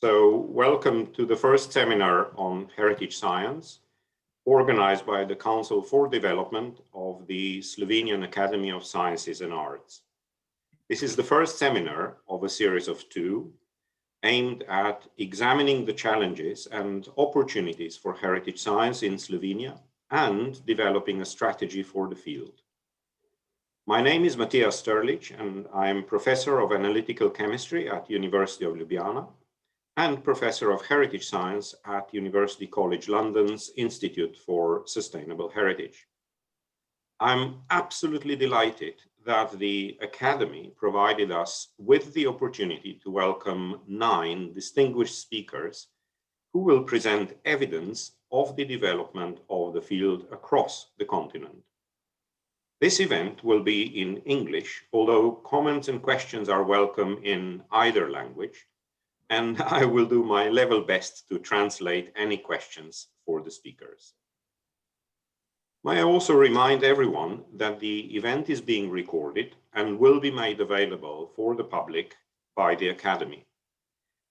So welcome to the first seminar on heritage science, organized by the Council for Development of the Slovenian Academy of Sciences and Arts. This is the first seminar of a series of two, aimed at examining the challenges and opportunities for heritage science in Slovenia and developing a strategy for the field. My name is Matthias Sterlich, and I am Professor of Analytical Chemistry at University of Ljubljana and Professor of Heritage Science at University College London's Institute for Sustainable Heritage. I'm absolutely delighted that the Academy provided us with the opportunity to welcome 9 distinguished speakers who will present evidence of the development of the field across the continent. This event will be in English, although comments and questions are welcome in either language, and I will do my level best to translate any questions for the speakers. May I also remind everyone that the event is being recorded and will be made available for the public by the Academy.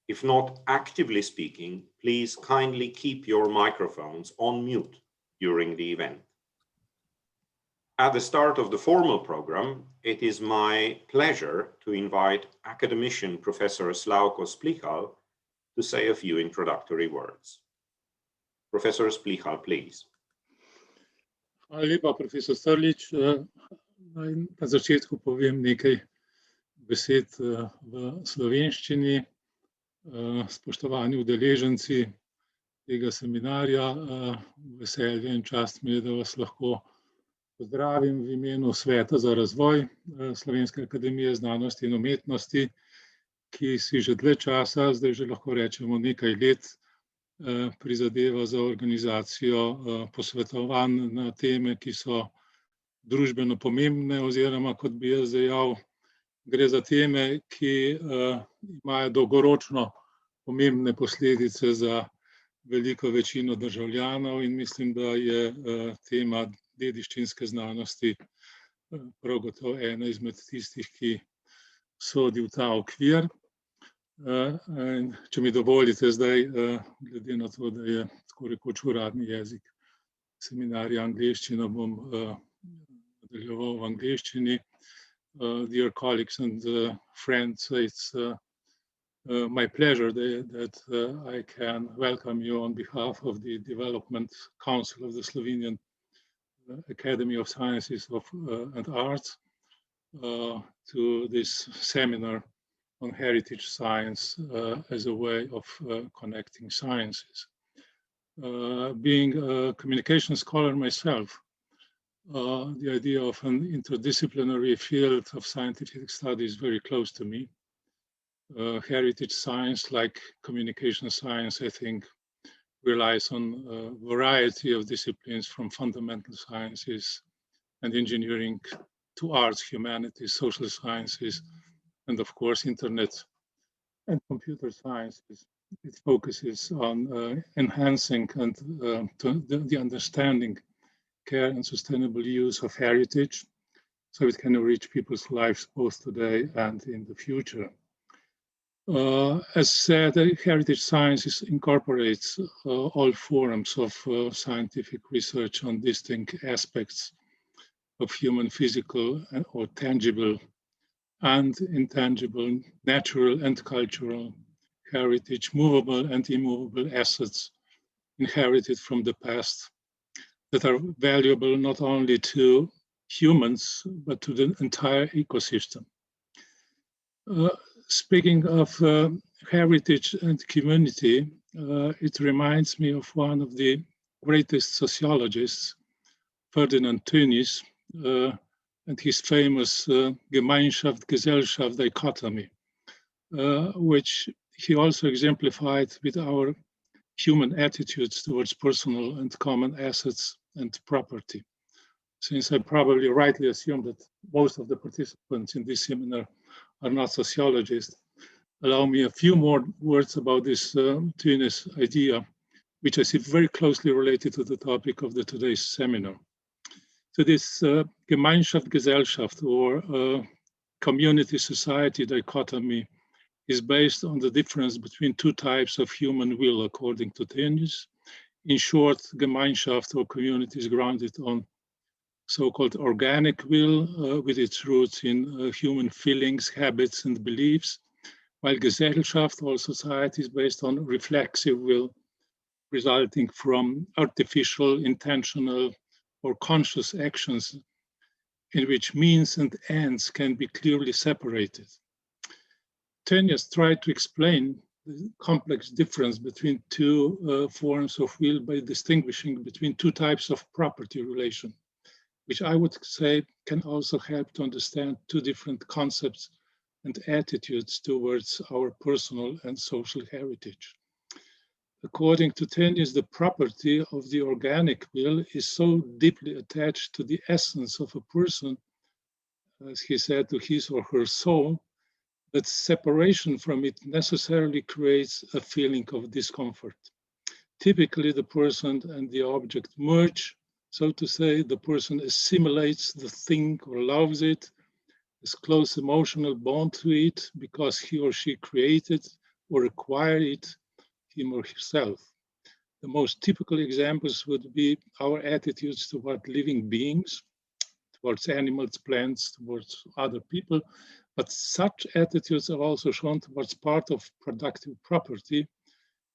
If not actively speaking, please kindly keep your microphones on mute during the event. At the start of the formal program, it is my pleasure to invite academician Professor Slavko Splichal to say a few introductory words. Professor Splichal, please. Hvala lepa, profesor Strlič. Naj na začetku povem nekaj besed v slovenščini. Spoštovani udeleženci tega seminarja, veselje in čast mi je, da vas lahko pozdravim v imenu Sveta za razvoj Slovenske akademije znanosti in umetnosti, ki si že dlje časa, zdaj že lahko rečemo nekaj let, prizadeva za organizacijo posvetovanj na teme, ki so družbeno pomembne, oziroma kot bi jaz dejal, gre za teme, ki imajo dolgoročno pomembne posledice za veliko večino državljanov, in mislim, da je tema dediščinske znanosti prav gotovo ena izmed tistih, ki sodi v ta okvir. Če mi dovolite zdaj, glede na to, da je tako rekoč uradni jezik seminarja angleščina, bom nadaljeval v angleščini. Dear colleagues and friends, it's my pleasure that I can welcome you on behalf of the Development Council of the Slovenian Academy of Sciences and Arts to this seminar on heritage science as a way of connecting sciences. Being a communication scholar myself, the idea of an interdisciplinary field of scientific study is very close to me. Heritage science, like communication science, I think, relies on a variety of disciplines, from fundamental sciences and engineering to arts, humanities, social sciences, and of course, internet and computer sciences. It focuses on enhancing and the understanding, care, and sustainable use of heritage, so it can enrich people's lives both today and in the future. As said, heritage sciences incorporates all forms of scientific research on distinct aspects of human physical or tangible and intangible, natural and cultural heritage, movable and immovable assets inherited from the past that are valuable not only to humans, but to the entire ecosystem. Speaking of heritage and community, it reminds me of one of the greatest sociologists, Ferdinand Tönnies, and his famous Gemeinschaft, Gesellschaft dichotomy, which he also exemplified with our human attitudes towards personal and common assets and property. Since I probably rightly assume that most of the participants in this seminar are not sociologists, allow me a few more words about this Tönnies idea, which I see very closely related to the topic of today's seminar. So this Gemeinschaft, Gesellschaft, or community-society dichotomy is based on the difference between two types of human will, according to Tönnies. In short, Gemeinschaft or community is grounded on so-called organic will with its roots in human feelings, habits, and beliefs, while Gesellschaft or society is based on reflexive will resulting from artificial, intentional, or conscious actions in which means and ends can be clearly separated. Tönnies tried to explain the complex difference between two forms of will by distinguishing between two types of property relation, which I would say can also help to understand two different concepts and attitudes towards our personal and social heritage. According to Tönnies, the property of the organic will is so deeply attached to the essence of a person, as he said, to his or her soul, that separation from it necessarily creates a feeling of discomfort. Typically, the person and the object merge, so to say, the person assimilates the thing or loves it, has close emotional bond to it because he or she created or acquired it, him or herself. The most typical examples would be our attitudes toward living beings, towards animals, plants, towards other people, but such attitudes are also shown towards part of productive property,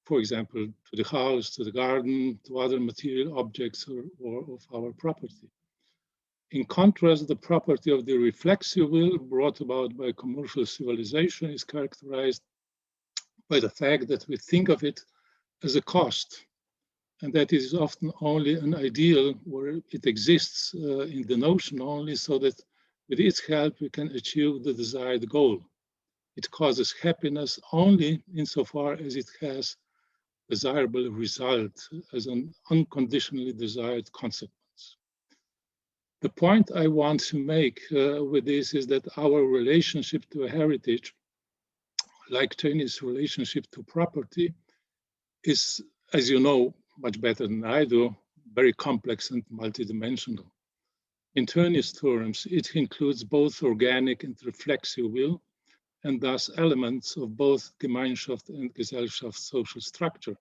for example, to the house, to the garden, to other material objects or of our property. In contrast, the property of the reflexive will brought about by commercial civilization is characterized by the fact that we think of it as a cost, and that is often only an ideal where it exists in the notion only, so that with its help we can achieve the desired goal. It causes happiness only insofar as it has desirable result as an unconditionally desired consequence. The point I want to make with this is that our relationship to a heritage, like Chinese relationship to property, is, as you know much better than I do, very complex and multidimensional. In Tönnies terms, it includes both organic and reflexive will, and thus elements of both Gemeinschaft and Gesellschaft social structure.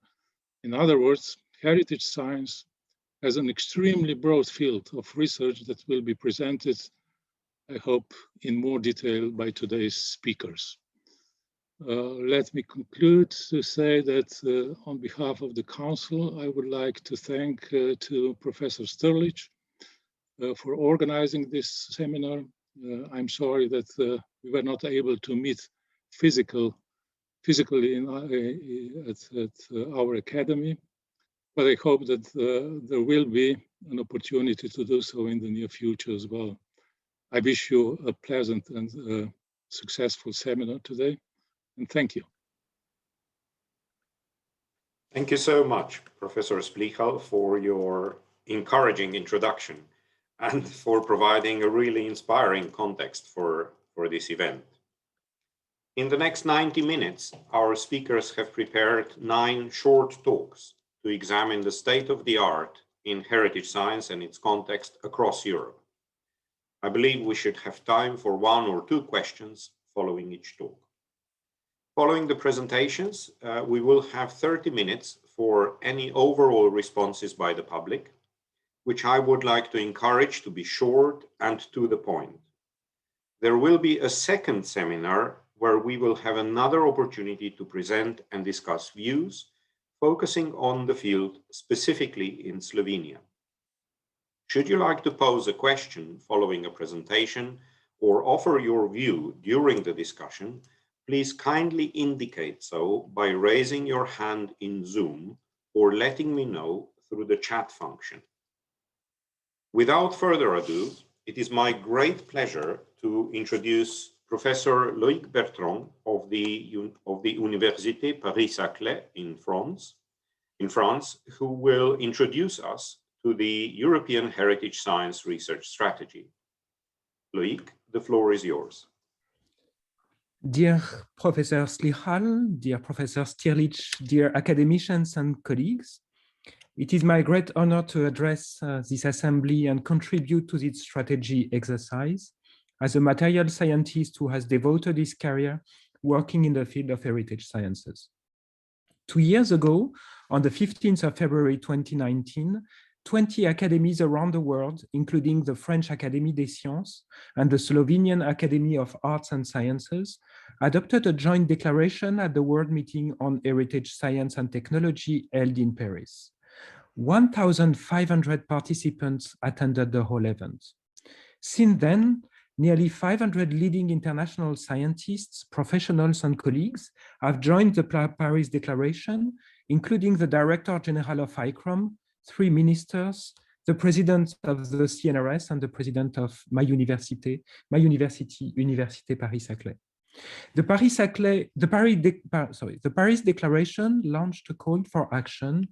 In other words, heritage science has an extremely broad field of research that will be presented, I hope, in more detail by today's speakers. Let me conclude to say that on behalf of the Council, I would like to thank to Professor Sterlich for organizing this seminar. I'm sorry that we were not able to meet physically at our academy, but I hope that there will be an opportunity to do so in the near future as well. I wish you a pleasant and successful seminar today, and thank you. Thank you so much, Professor Splichal, for your encouraging introduction and for providing a really inspiring context for this event. In the next 90 minutes, our speakers have prepared 9 short talks to examine the state of the art in heritage science and its context across Europe. I believe we should have time for 1 or 2 questions following each talk. Following the presentations, we will have 30 minutes for any overall responses by the public, which I would like to encourage to be short and to the point. There will be a second seminar where we will have another opportunity to present and discuss views, focusing on the field specifically in Slovenia. Should you like to pose a question following a presentation or offer your view during the discussion, please kindly indicate so by raising your hand in Zoom or letting me know through the chat function. Without further ado, it is my great pleasure to introduce Professor Loïc Bertrand of the Université Paris-Saclay in France, who will introduce us to the European Heritage Science Research Strategy. Loïc, the floor is yours. Dear Professor Splichal, dear Professor Sterlich, dear academicians and colleagues, it is my great honor to address this assembly and contribute to this strategy exercise as a material scientist who has devoted his career working in the field of heritage sciences. 2 years ago, on the 15th of February 2019, 20 academies around the world, including the French Académie des Sciences and the Slovenian Academy of Arts and Sciences, adopted a joint declaration at the World Meeting on Heritage Science and Technology held in Paris. 1,500 participants attended the whole event. Since then, nearly 500 leading international scientists, professionals, and colleagues have joined the Paris Declaration, including the Director General of ICROM, 3 ministers, the president of the CNRS, and the president of my university, Université Paris-Saclay. The Paris Declaration launched a call for action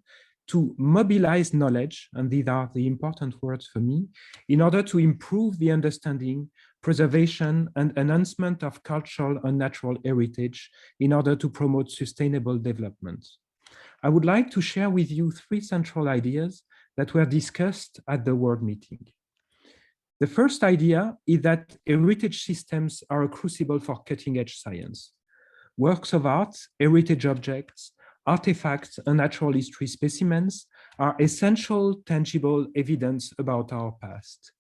to mobilize knowledge, and these are the important words for me, in order to improve the understanding, preservation, and enhancement of cultural and natural heritage in order to promote sustainable development. I would like to share with you 3 central ideas that were discussed at the World Meeting. The first idea is that heritage systems are a crucible for cutting-edge science. Works of art, heritage objects, artifacts, and natural history specimens are essential, tangible evidence about our past.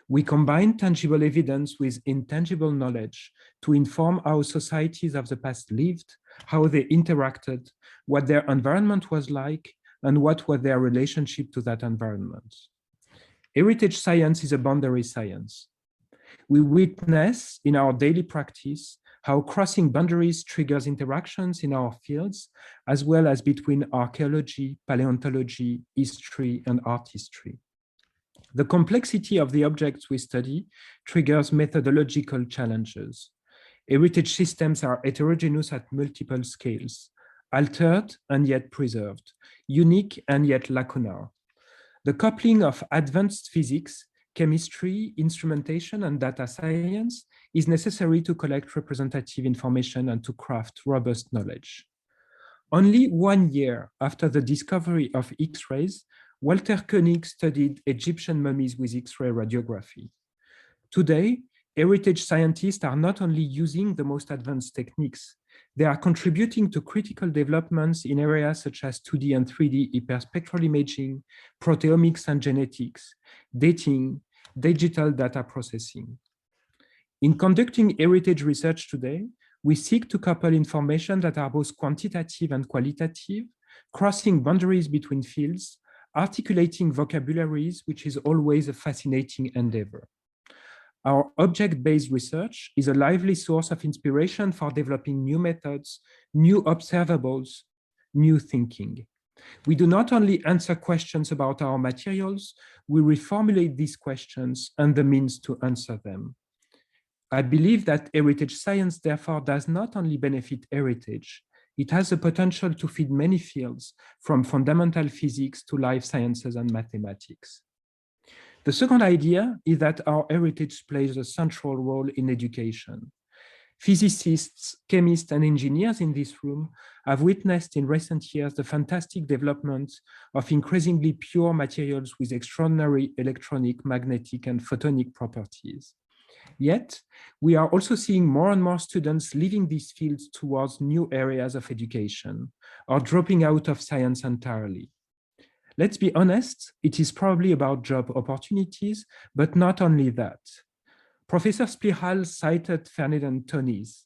We combine tangible evidence with intangible knowledge to inform how societies of the past lived, how they interacted, what their environment was like, and what was their relationship to that environment. Heritage science is a boundary science. We witness in our daily practice how crossing boundaries triggers interactions in our fields, as well as between archaeology, paleontology, history, and art history. The complexity of the objects we study triggers methodological challenges. Heritage systems are heterogeneous at multiple scales, altered and yet preserved, unique and yet lacunar. The coupling of advanced physics, chemistry, instrumentation, and data science is necessary to collect representative information and to craft robust knowledge. Only 1 year after the discovery of X-rays, Walter Koenig studied Egyptian mummies with X-ray radiography. Today, heritage scientists are not only using the most advanced techniques, they are contributing to critical developments in areas such as 2D and 3D hyperspectral imaging, proteomics and genetics, dating, digital data processing. In conducting heritage research today, we seek to couple information that are both quantitative and qualitative, crossing boundaries between fields, articulating vocabularies, which is always a fascinating endeavor. Our object-based research is a lively source of inspiration for developing new methods, new observables, new thinking. We do not only answer questions about our materials, we reformulate these questions and the means to answer them. I believe that heritage science, therefore, does not only benefit heritage, it has the potential to feed many fields, from fundamental physics to life sciences and mathematics. The second idea is that our heritage plays a central role in education. Physicists, chemists, and engineers in this room have witnessed in recent years the fantastic development of increasingly pure materials with extraordinary electronic, magnetic, and photonic properties. Yet, we are also seeing more and more students leaving these fields towards new areas of education or dropping out of science entirely. Let's be honest, it is probably about job opportunities, but not only that. Professor Splihal cited Ferdinand Tönnies.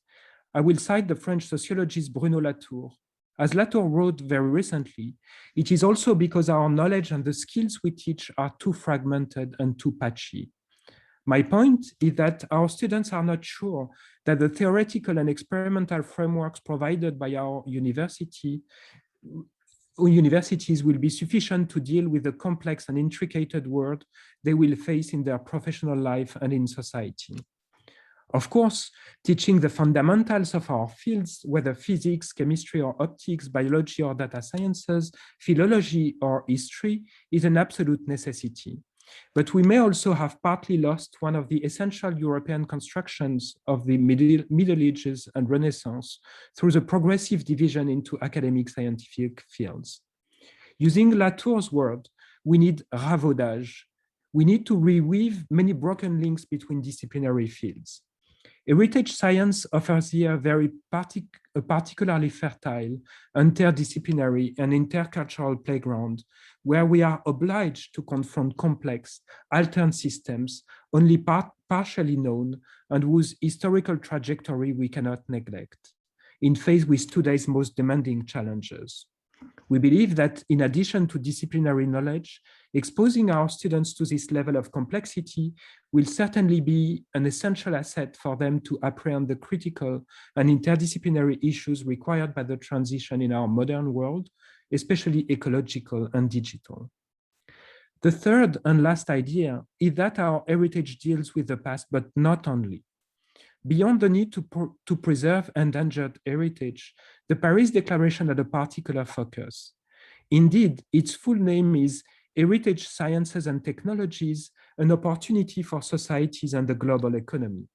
I will cite the French sociologist Bruno Latour. As Latour wrote very recently, it is also because our knowledge and the skills we teach are too fragmented and too patchy. My point is that our students are not sure that the theoretical and experimental frameworks provided by our universities will be sufficient to deal with the complex and intricate world they will face in their professional life and in society. Of course, teaching the fundamentals of our fields, whether physics, chemistry or optics, biology or data sciences, philology or history, is an absolute necessity. But we may also have partly lost one of the essential European constructions of the Middle Ages and Renaissance through the progressive division into academic scientific fields. Using Latour's word, we need ravaudage. We need to reweave many broken links between disciplinary fields. Heritage science offers here a particularly fertile, interdisciplinary and intercultural playground where we are obliged to confront complex, alternate systems only partially known and whose historical trajectory we cannot neglect, in phase with today's most demanding challenges. We believe that in addition to disciplinary knowledge, exposing our students to this level of complexity will certainly be an essential asset for them to apprehend the critical and interdisciplinary issues required by the transition in our modern world, especially ecological and digital. The third and last idea is that our heritage deals with the past, but not only. Beyond the need to preserve endangered heritage, the Paris Declaration had a particular focus. Indeed, its full name is Heritage Sciences and Technologies, an opportunity for societies and the global economy.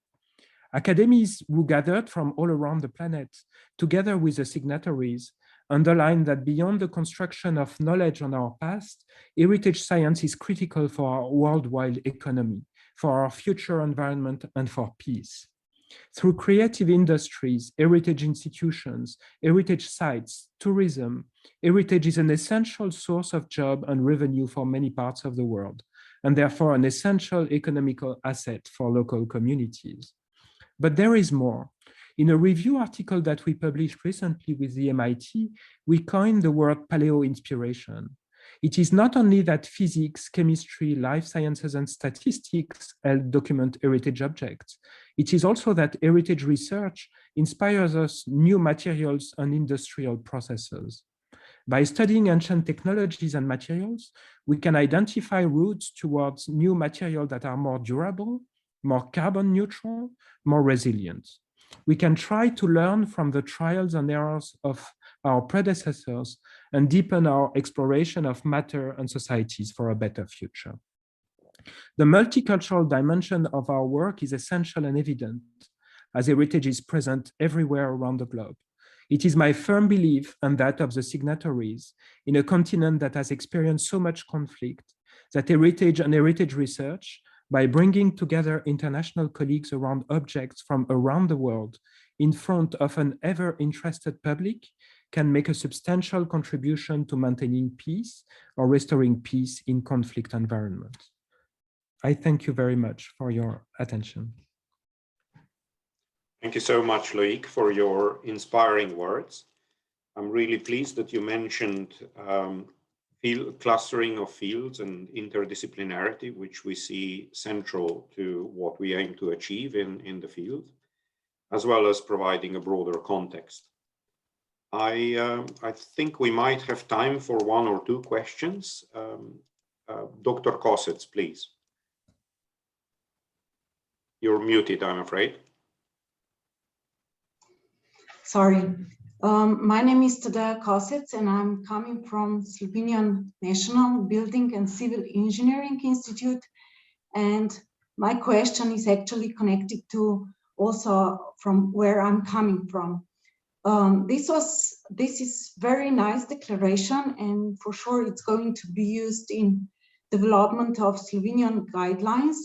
Academies who gathered from all around the planet, together with the signatories, underline that beyond the construction of knowledge on our past, heritage science is critical for our worldwide economy, for our future environment, and for peace. Through creative industries, heritage institutions, heritage sites, tourism, heritage is an essential source of job and revenue for many parts of the world, and therefore an essential economical asset for local communities. But there is more. In a review article that we published recently with the MIT, we coined the word paleo-inspiration. It is not only that physics, chemistry, life sciences, and statistics help document heritage objects. It is also that heritage research inspires us new materials and industrial processes. By studying ancient technologies and materials, we can identify routes towards new materials that are more durable, more carbon neutral, more resilient. We can try to learn from the trials and errors of our predecessors and deepen our exploration of matter and societies for a better future. The multicultural dimension of our work is essential and evident, as heritage is present everywhere around the globe. It is my firm belief, and that of the signatories, in a continent that has experienced so much conflict, that heritage and heritage research, by bringing together international colleagues around objects from around the world in front of an ever-interested public, can make a substantial contribution to maintaining peace or restoring peace in conflict environments. I thank you very much for your attention. Thank you so much, Loïc, for your inspiring words. I'm really pleased that you mentioned clustering of fields and interdisciplinarity, which we see central to what we aim to achieve in the field, as well as providing a broader context. I think we might have time for one or two questions. Dr. Kosets, please. You're muted, I'm afraid. Sorry. My name is Dediščinska Kosets, and I'm coming from Slovenian National Building and Civil Engineering Institute. And my question is actually connected to also from where I'm coming from. This is very nice declaration, and for sure it's going to be used in development of Slovenian guidelines.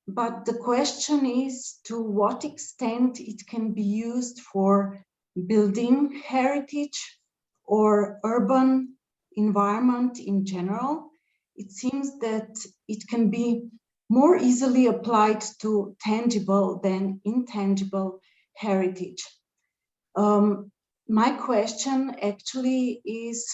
But the question is to what extent it can be used for building heritage or urban environment in general. It seems that it can be more easily applied to tangible than intangible heritage. My question actually is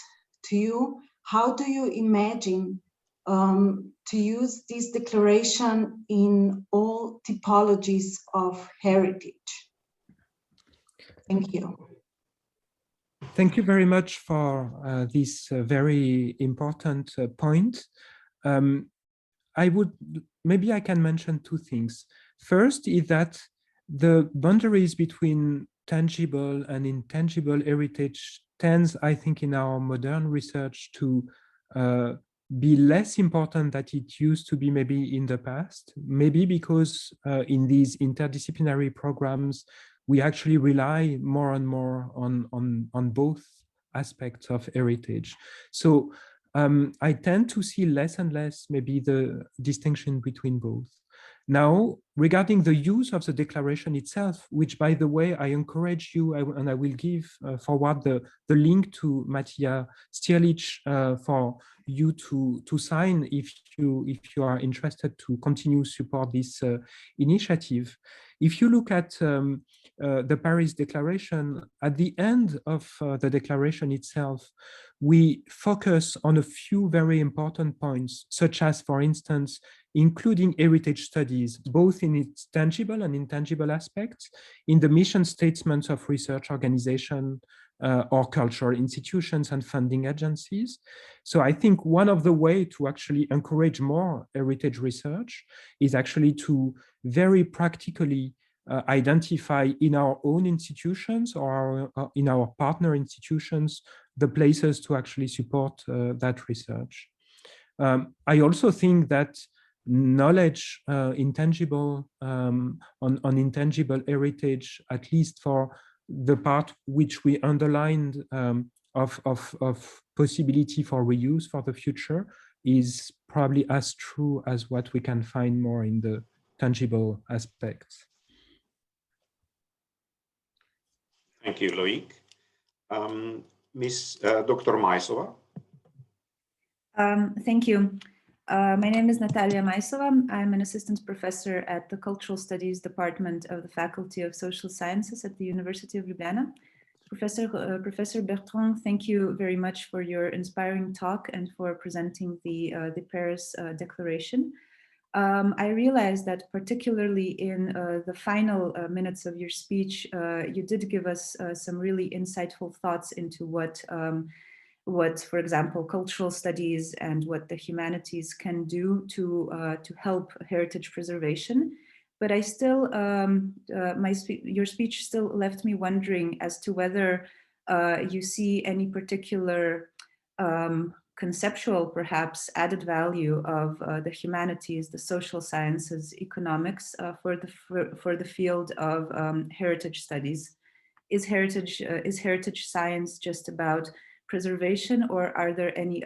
to you, how do you imagine to use this declaration in all typologies of heritage? Thank you. Thank you very much for this very important point. Maybe I can mention two things. First is that the boundaries between tangible and intangible heritage tends, I think, in our modern research to be less important than it used to be maybe in the past, maybe because in these interdisciplinary programs, we actually rely more and more on both aspects of heritage. So I tend to see less and less maybe the distinction between both. Now, regarding the use of the declaration itself, which, by the way, I encourage you, and I will give forward the link to Matia Stierlich for you to sign if you are interested to continue support this initiative. If you look at the Paris Declaration, at the end of the declaration itself, we focus on a few very important points, such as, for instance, including heritage studies, both in its tangible and intangible aspects, in the mission statements of research organizations or cultural institutions and funding agencies. So I think one of the ways to actually encourage more heritage research is actually to very practically identify in our own institutions or in our partner institutions the places to actually support that research. I also think that knowledge intangible on intangible heritage, at least for the part which we underlined of possibility for reuse for the future, is probably as true as what we can find more in the tangible aspects. Thank you, Loic. Dr. Maisova. Thank you. My name is Natalia Maisova. I'm an assistant professor at the Cultural Studies Department of the Faculty of Social Sciences at the University of Ljubljana. Professor Bertrand, thank you very much for your inspiring talk and for presenting the Paris Declaration. I realized that particularly in the final minutes of your speech, you did give us some really insightful thoughts into what, for example, cultural studies and what the humanities can do to help heritage preservation. But I still, your speech still left me wondering as to whether you see any particular conceptual, perhaps, added value of the humanities, the social sciences, economics for the field of heritage studies. Is heritage science just about preservation, or are there any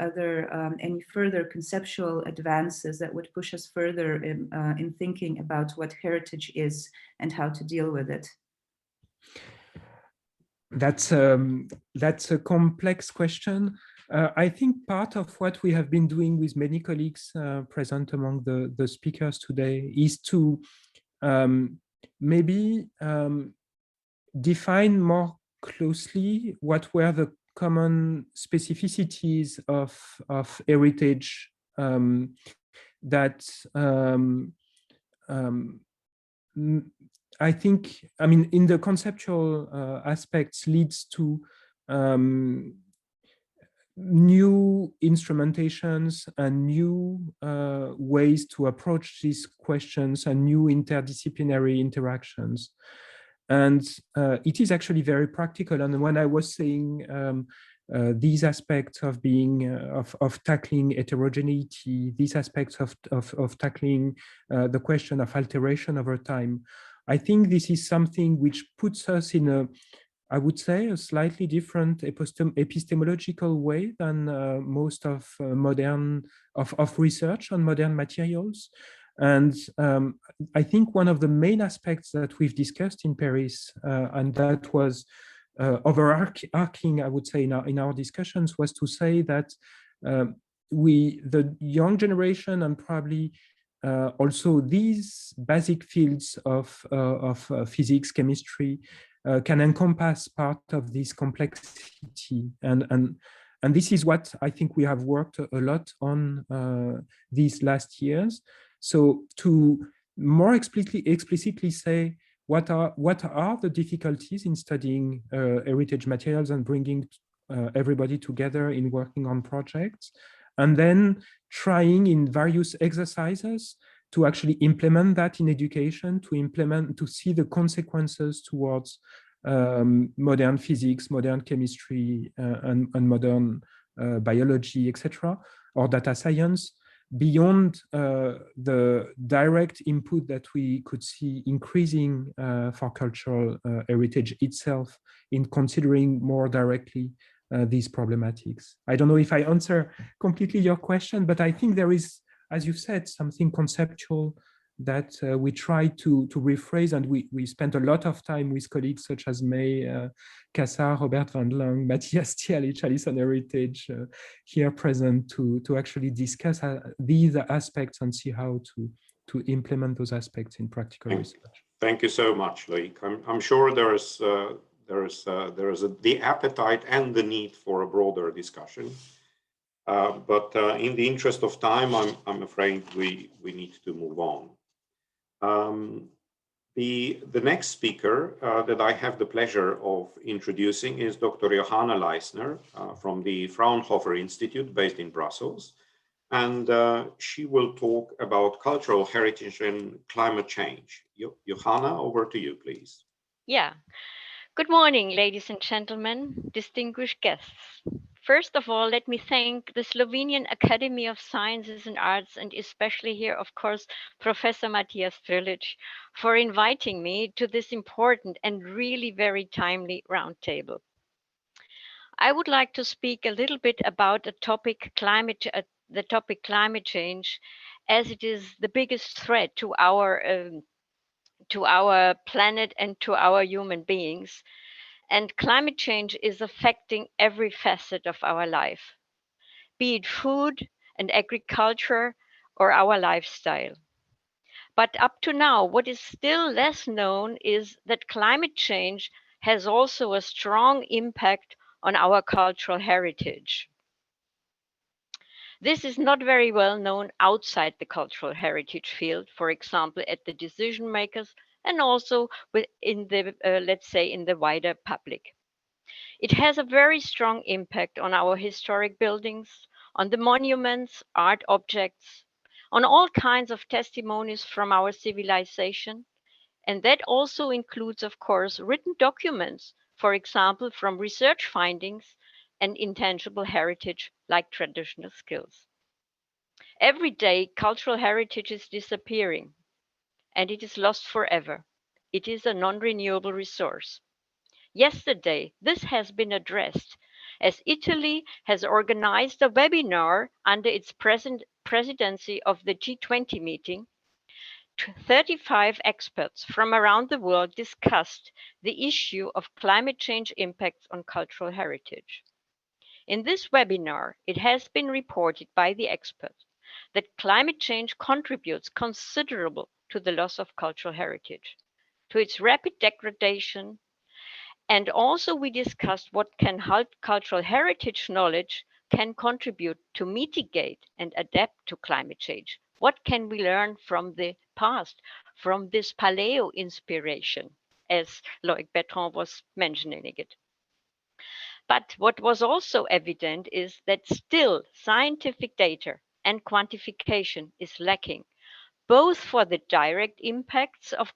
further conceptual advances that would push us further in thinking about what heritage is and how to deal with it? That's a complex question. I think part of what we have been doing with many colleagues present among the speakers today is to maybe define more closely what were the common specificities of heritage that I think, in the conceptual aspects leads to new instrumentations and new ways to approach these questions and new interdisciplinary interactions. And it is actually very practical. And when I was saying these aspects of being, of tackling heterogeneity, these aspects of tackling the question of alteration over time, I think this is something which puts us in a, I would say, a slightly different epistemological way than most of modern research on modern materials. And I think one of the main aspects that we've discussed in Paris, and that was overarching, I would say, in our discussions, was to say that the young generation and probably also these basic fields of physics, chemistry, can encompass part of this complexity. And this is what I think we have worked a lot on these last years. So to more explicitly say what are the difficulties in studying heritage materials and bringing everybody together in working on projects, and then trying in various exercises to actually implement that in education, to see the consequences towards modern physics, modern chemistry, and modern biology, etc., or data science, beyond the direct input that we could see increasing for cultural heritage itself in considering more directly these problematics. I don't know if I answer completely your question, but I think there is, as you said, something conceptual that we try to rephrase, and we spent a lot of time with colleagues such as May Kassar, Robert van Lang, Matthias Tierlich, Alison Heritage here present to actually discuss these aspects and see how to implement those aspects in practical research. Thank you so much, Loïc. I'm sure there is the appetite and the need for a broader discussion. But in the interest of time, I'm afraid we need to move on. The next speaker that I have the pleasure of introducing is Dr. Johanna Leisner from the Fraunhofer Institute based in Brussels. And she will talk about cultural heritage and climate change. Johanna, over to you, please. Yeah. Good morning, ladies and gentlemen, distinguished guests. First of all, let me thank the Slovenian Academy of Sciences and Arts, and especially here, of course, Professor Matthias Tierlich, for inviting me to this important and really very timely roundtable. I would like to speak a little bit about the topic climate change, as it is the biggest threat to our planet and to our human beings. And climate change is affecting every facet of our life, be it food and agriculture or our lifestyle. But up to now, what is still less known is that climate change has also a strong impact on our cultural heritage. This is not very well known outside the cultural heritage field, for example, at the decision makers and also in the, let's say, in the wider public. It has a very strong impact on our historic buildings, on the monuments, art objects, on all kinds of testimonies from our civilization. And that also includes, of course, written documents, for example, from research findings and intangible heritage like traditional skills. Every day, cultural heritage is disappearing, and it is lost forever. It is a non-renewable resource. Yesterday, this has been addressed as Italy has organized a webinar under its presidency of the G20 meeting. 35 experts from around the world discussed the issue of climate change impacts on cultural heritage. In this webinar, it has been reported by the experts that climate change contributes considerably to the loss of cultural heritage, to its rapid degradation. And also we discussed what cultural heritage knowledge can contribute to mitigate and adapt to climate change. What can we learn from the past, from this paleo inspiration, as Loïc Bertrand was mentioning it? But what was also evident is that still scientific data and quantification is lacking, both for the direct impacts of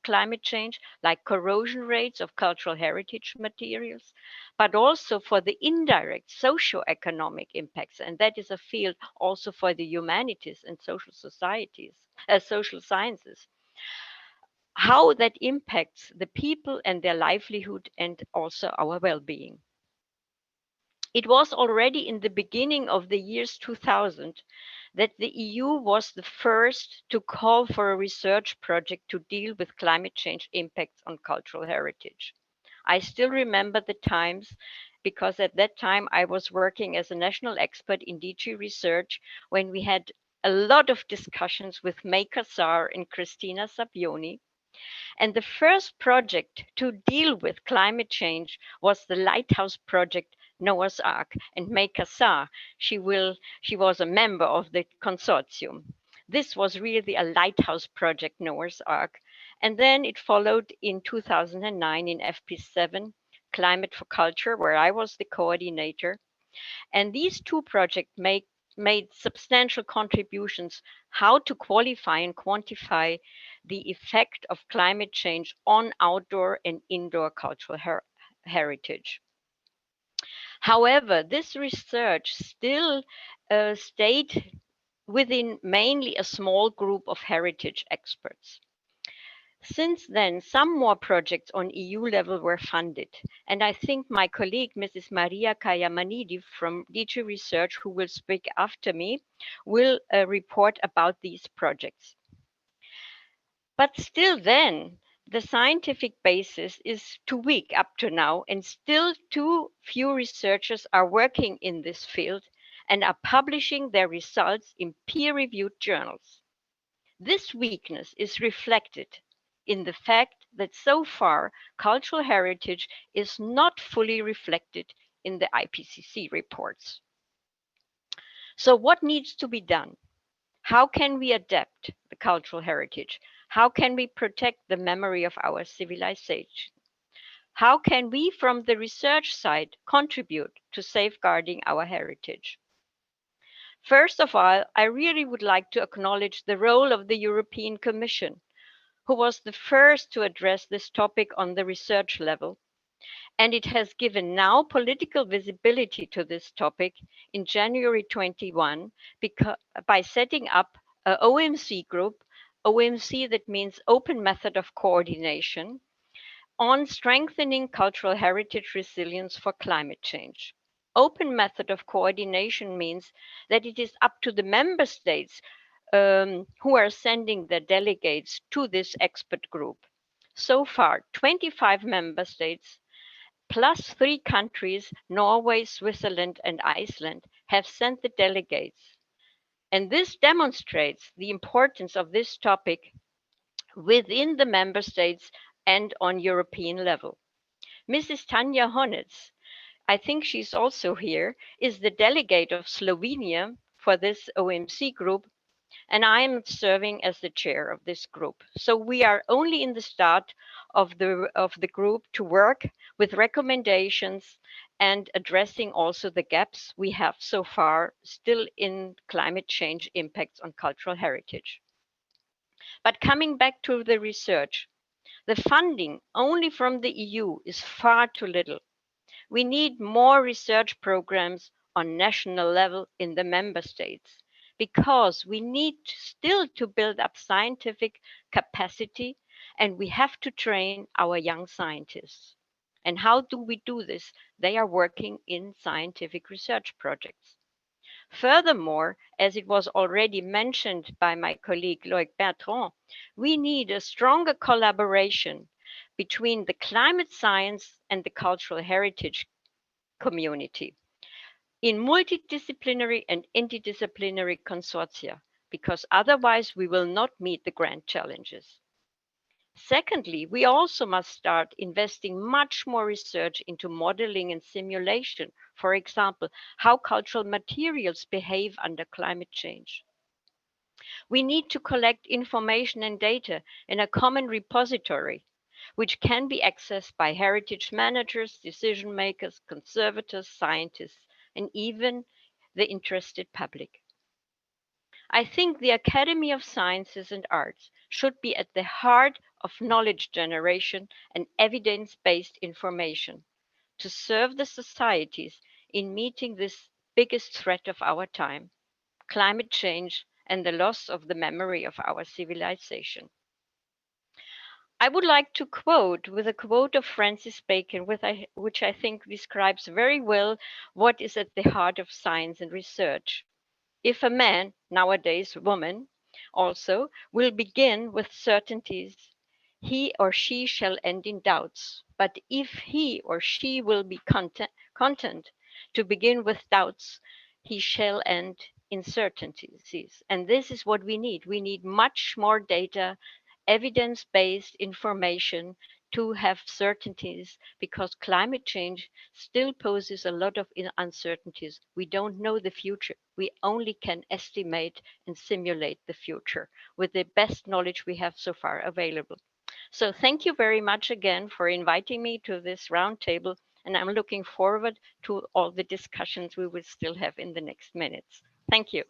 climate change, like corrosion rates of cultural heritage materials, but also for the indirect socio-economic impacts. And that is a field also for the humanities and social sciences. How that impacts the people and their livelihood and also our well-being. It was already in the beginning of the years 2000 that the EU was the first to call for a research project to deal with climate change impacts on cultural heritage. I still remember the times because at that time I was working as a national expert in DG research when we had a lot of discussions with May Kassar and Christina Sapioni. And the first project to deal with climate change was the Lighthouse Project Noah's Ark, and May Kassar, she was a member of the consortium. This was really a lighthouse project, Noah's Ark. And then it followed in 2009 in FP7, Climate for Culture, where I was the coordinator. And these two projects made substantial contributions how to qualify and quantify the effect of climate change on outdoor and indoor cultural heritage. However, this research still stayed within mainly a small group of heritage experts. Since then, some more projects on EU level were funded, and I think my colleague, Mrs. Maria Kayamanidi from DG Research, who will speak after me, will report about these projects. But still then, the scientific basis is too weak up to now, and still too few researchers are working in this field and are publishing their results in peer-reviewed journals. This weakness is reflected in the fact that so far cultural heritage is not fully reflected in the IPCC reports. So what needs to be done? How can we adapt the cultural heritage? How can we protect the memory of our civilization? How can we, from the research side, contribute to safeguarding our heritage? First of all, I really would like to acknowledge the role of the European Commission, who was the first to address this topic on the research level. And it has given now political visibility to this topic in January 21 by setting up an OMC group, OMC that means Open Method of Coordination, on strengthening cultural heritage resilience for climate change. Open method of coordination means that it is up to the member states who are sending their delegates to this expert group. So far, 25 member states plus 3 countries, Norway, Switzerland, and Iceland, have sent the delegates. And this demonstrates the importance of this topic within the member states and on European level. Mrs. Tanja Honitz, I think she's also here, is the delegate of Slovenia for this OMC group, and I am serving as the chair of this group. So we are only in the start of the group to work with recommendations and addressing also the gaps we have so far still in climate change impacts on cultural heritage. But coming back to the research, the funding only from the EU is far too little. We need more research programs on national level in the member states, because we need still to build up scientific capacity, and we have to train our young scientists. And how do we do this? They are working in scientific research projects. Furthermore, as it was already mentioned by my colleague Loic Bertrand, we need a stronger collaboration between the climate science and the cultural heritage community in multidisciplinary and interdisciplinary consortia, because otherwise we will not meet the grand challenges. Secondly, we also must start investing much more research into modeling and simulation, for example, how cultural materials behave under climate change. We need to collect information and data in a common repository, which can be accessed by heritage managers, decision makers, conservators, scientists, and even the interested public. I think the Academy of Sciences and Arts should be at the heart of knowledge generation and evidence-based information to serve the societies in meeting this biggest threat of our time, climate change and the loss of the memory of our civilization. I would like to quote with a quote of Francis Bacon, which I think describes very well what is at the heart of science and research. If a man, nowadays woman, also will begin with certainties, he or she shall end in doubts. But if he or she will be content to begin with doubts, he shall end in certainties. And this is what we need. We need much more data, evidence-based information to have certainties, because climate change still poses a lot of uncertainties. We don't know the future. We only can estimate and simulate the future with the best knowledge we have so far available. So thank you very much again for inviting me to this roundtable, and I'm looking forward to all the discussions we will still have in the next minutes. Thank you.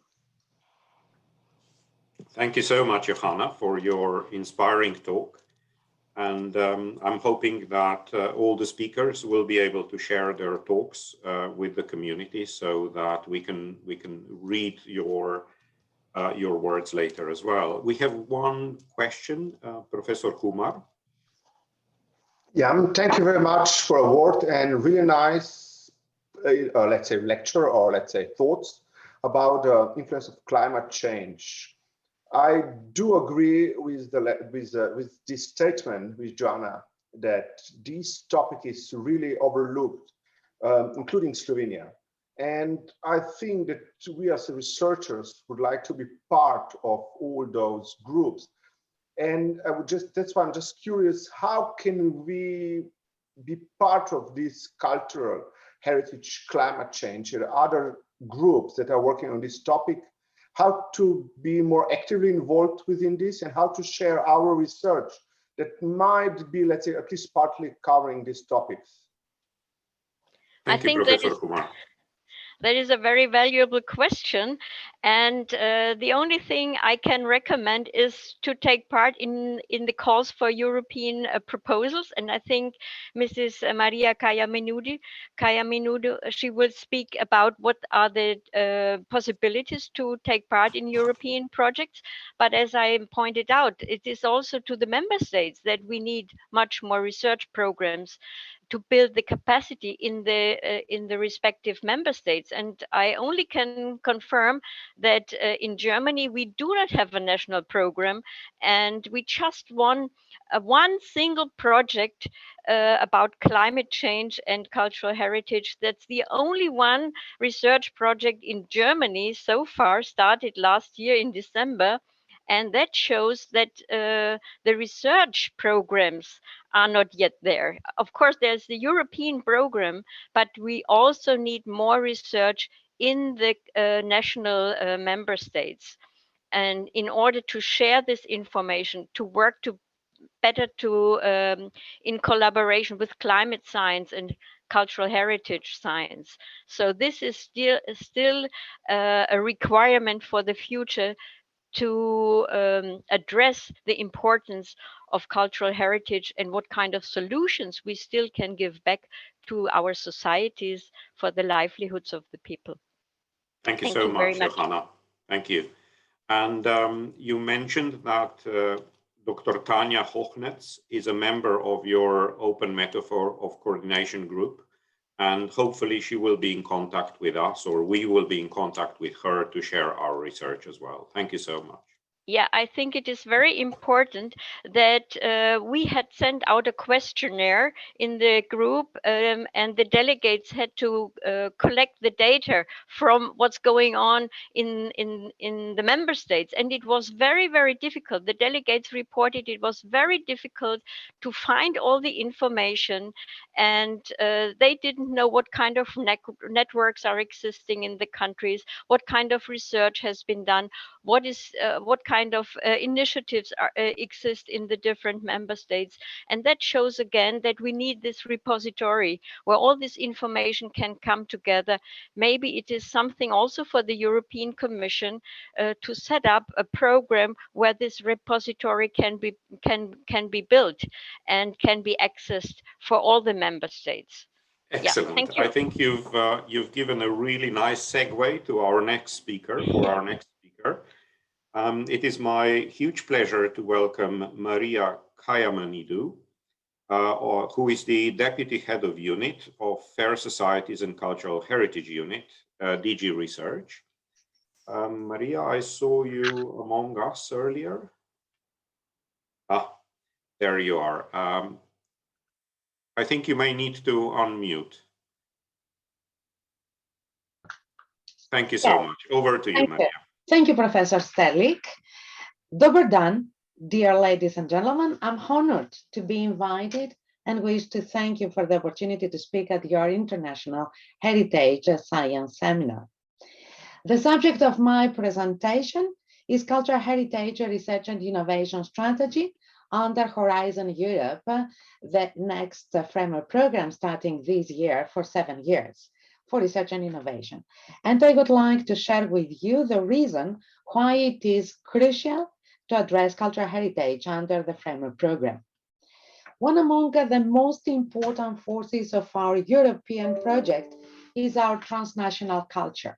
Thank you so much, Johanna, for your inspiring talk. And I'm hoping that all the speakers will be able to share their talks with the community, so that we can read your words later as well. We have one question, Professor Kumar. Yeah, thank you very much for a word and really nice, let's say, lecture, or let's say thoughts about the influence of climate change. I do agree with this statement with Joanna that this topic is really overlooked, including Slovenia. And I think that we as researchers would like to be part of all those groups. And that's why I'm just curious, how can we be part of this cultural heritage, climate change, and other groups that are working on this topic, how to be more actively involved within this, and how to share our research that might be, let's say, at least partly covering these topics. Thank you, Professor Kumar. That is a very valuable question. And the only thing I can recommend is to take part in the calls for European proposals. And I think Mrs. Maria Kaya-Menudo, she will speak about what are the possibilities to take part in European projects. But as I pointed out, it is also to the member states that we need much more research programs to build the capacity in the respective member states. And I only can confirm that in Germany, we do not have a national program, and we just won one single project about climate change and cultural heritage. That's the only one research project in Germany so far, started last year in December. And that shows that the research programs are not yet there. Of course, there's the European program, but we also need more research in the national member states. And in order to share this information, to work better in collaboration with climate science and cultural heritage science. So this is still a requirement for the future to address the importance of cultural heritage and what kind of solutions we still can give back to our societies for the livelihoods of the people. Thank you so much, Johanna. Thank you. And you mentioned that Dr. Tanja Hochnetz is a member of your Open Metaphor of Coordination group. And hopefully she will be in contact with us, or we will be in contact with her to share our research as well. Thank you so much. Yeah, I think it is very important that we had sent out a questionnaire in the group, and the delegates had to collect the data from what's going on in the member states. And it was very, very difficult. The delegates reported it was very difficult to find all the information, and they didn't know what kind of networks are existing in the countries, what kind of research has been done, what kind of initiatives exist in the different member states. And that shows again that we need this repository where all this information can come together. Maybe it is something also for the European Commission to set up a program where this repository can be built and can be accessed for all the member states. Excellent. Yeah, thank you. I think you've given a really nice segue to our next speaker. It is my huge pleasure to welcome Maria Kaya-Menudo, who is the Deputy Head of Unit of Fair Societies and Cultural Heritage Unit, DG Research. Maria, I saw you among us earlier. There you are. I think you may need to unmute. Thank you so much. Over to you, Maria. Thank you, Professor Sterlik. Dobar dan, dear ladies and gentlemen. I'm honored to be invited and wish to thank you for the opportunity to speak at your International Heritage Science Seminar. The subject of my presentation is Cultural Heritage Research and Innovation Strategy under Horizon Europe, the next framework program starting this year for 7 years for research and innovation. And I would like to share with you the reason why it is crucial to address cultural heritage under the framework program. One among the most important forces of our European project is our transnational culture.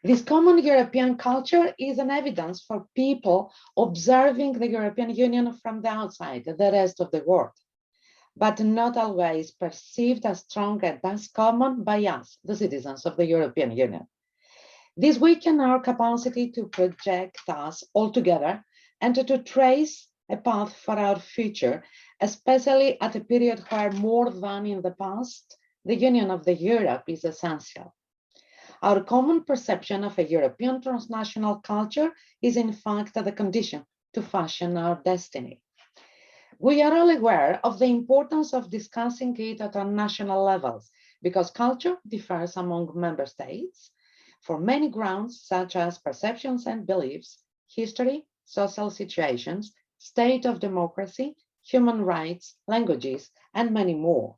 This common European culture is an evidence for people observing the European Union from the outside, the rest of the world, but not always perceived as strong and as common by us, the citizens of the European Union. This weakens our capacity to project us all together and to trace a path for our future, especially at a period where more than in the past, the union of the Europe is essential. Our common perception of a European transnational culture is in fact the condition to fashion our destiny. We are all aware of the importance of discussing it at our national levels because culture differs among member states for many grounds such as perceptions and beliefs, history, social situations, state of democracy, human rights, languages, and many more.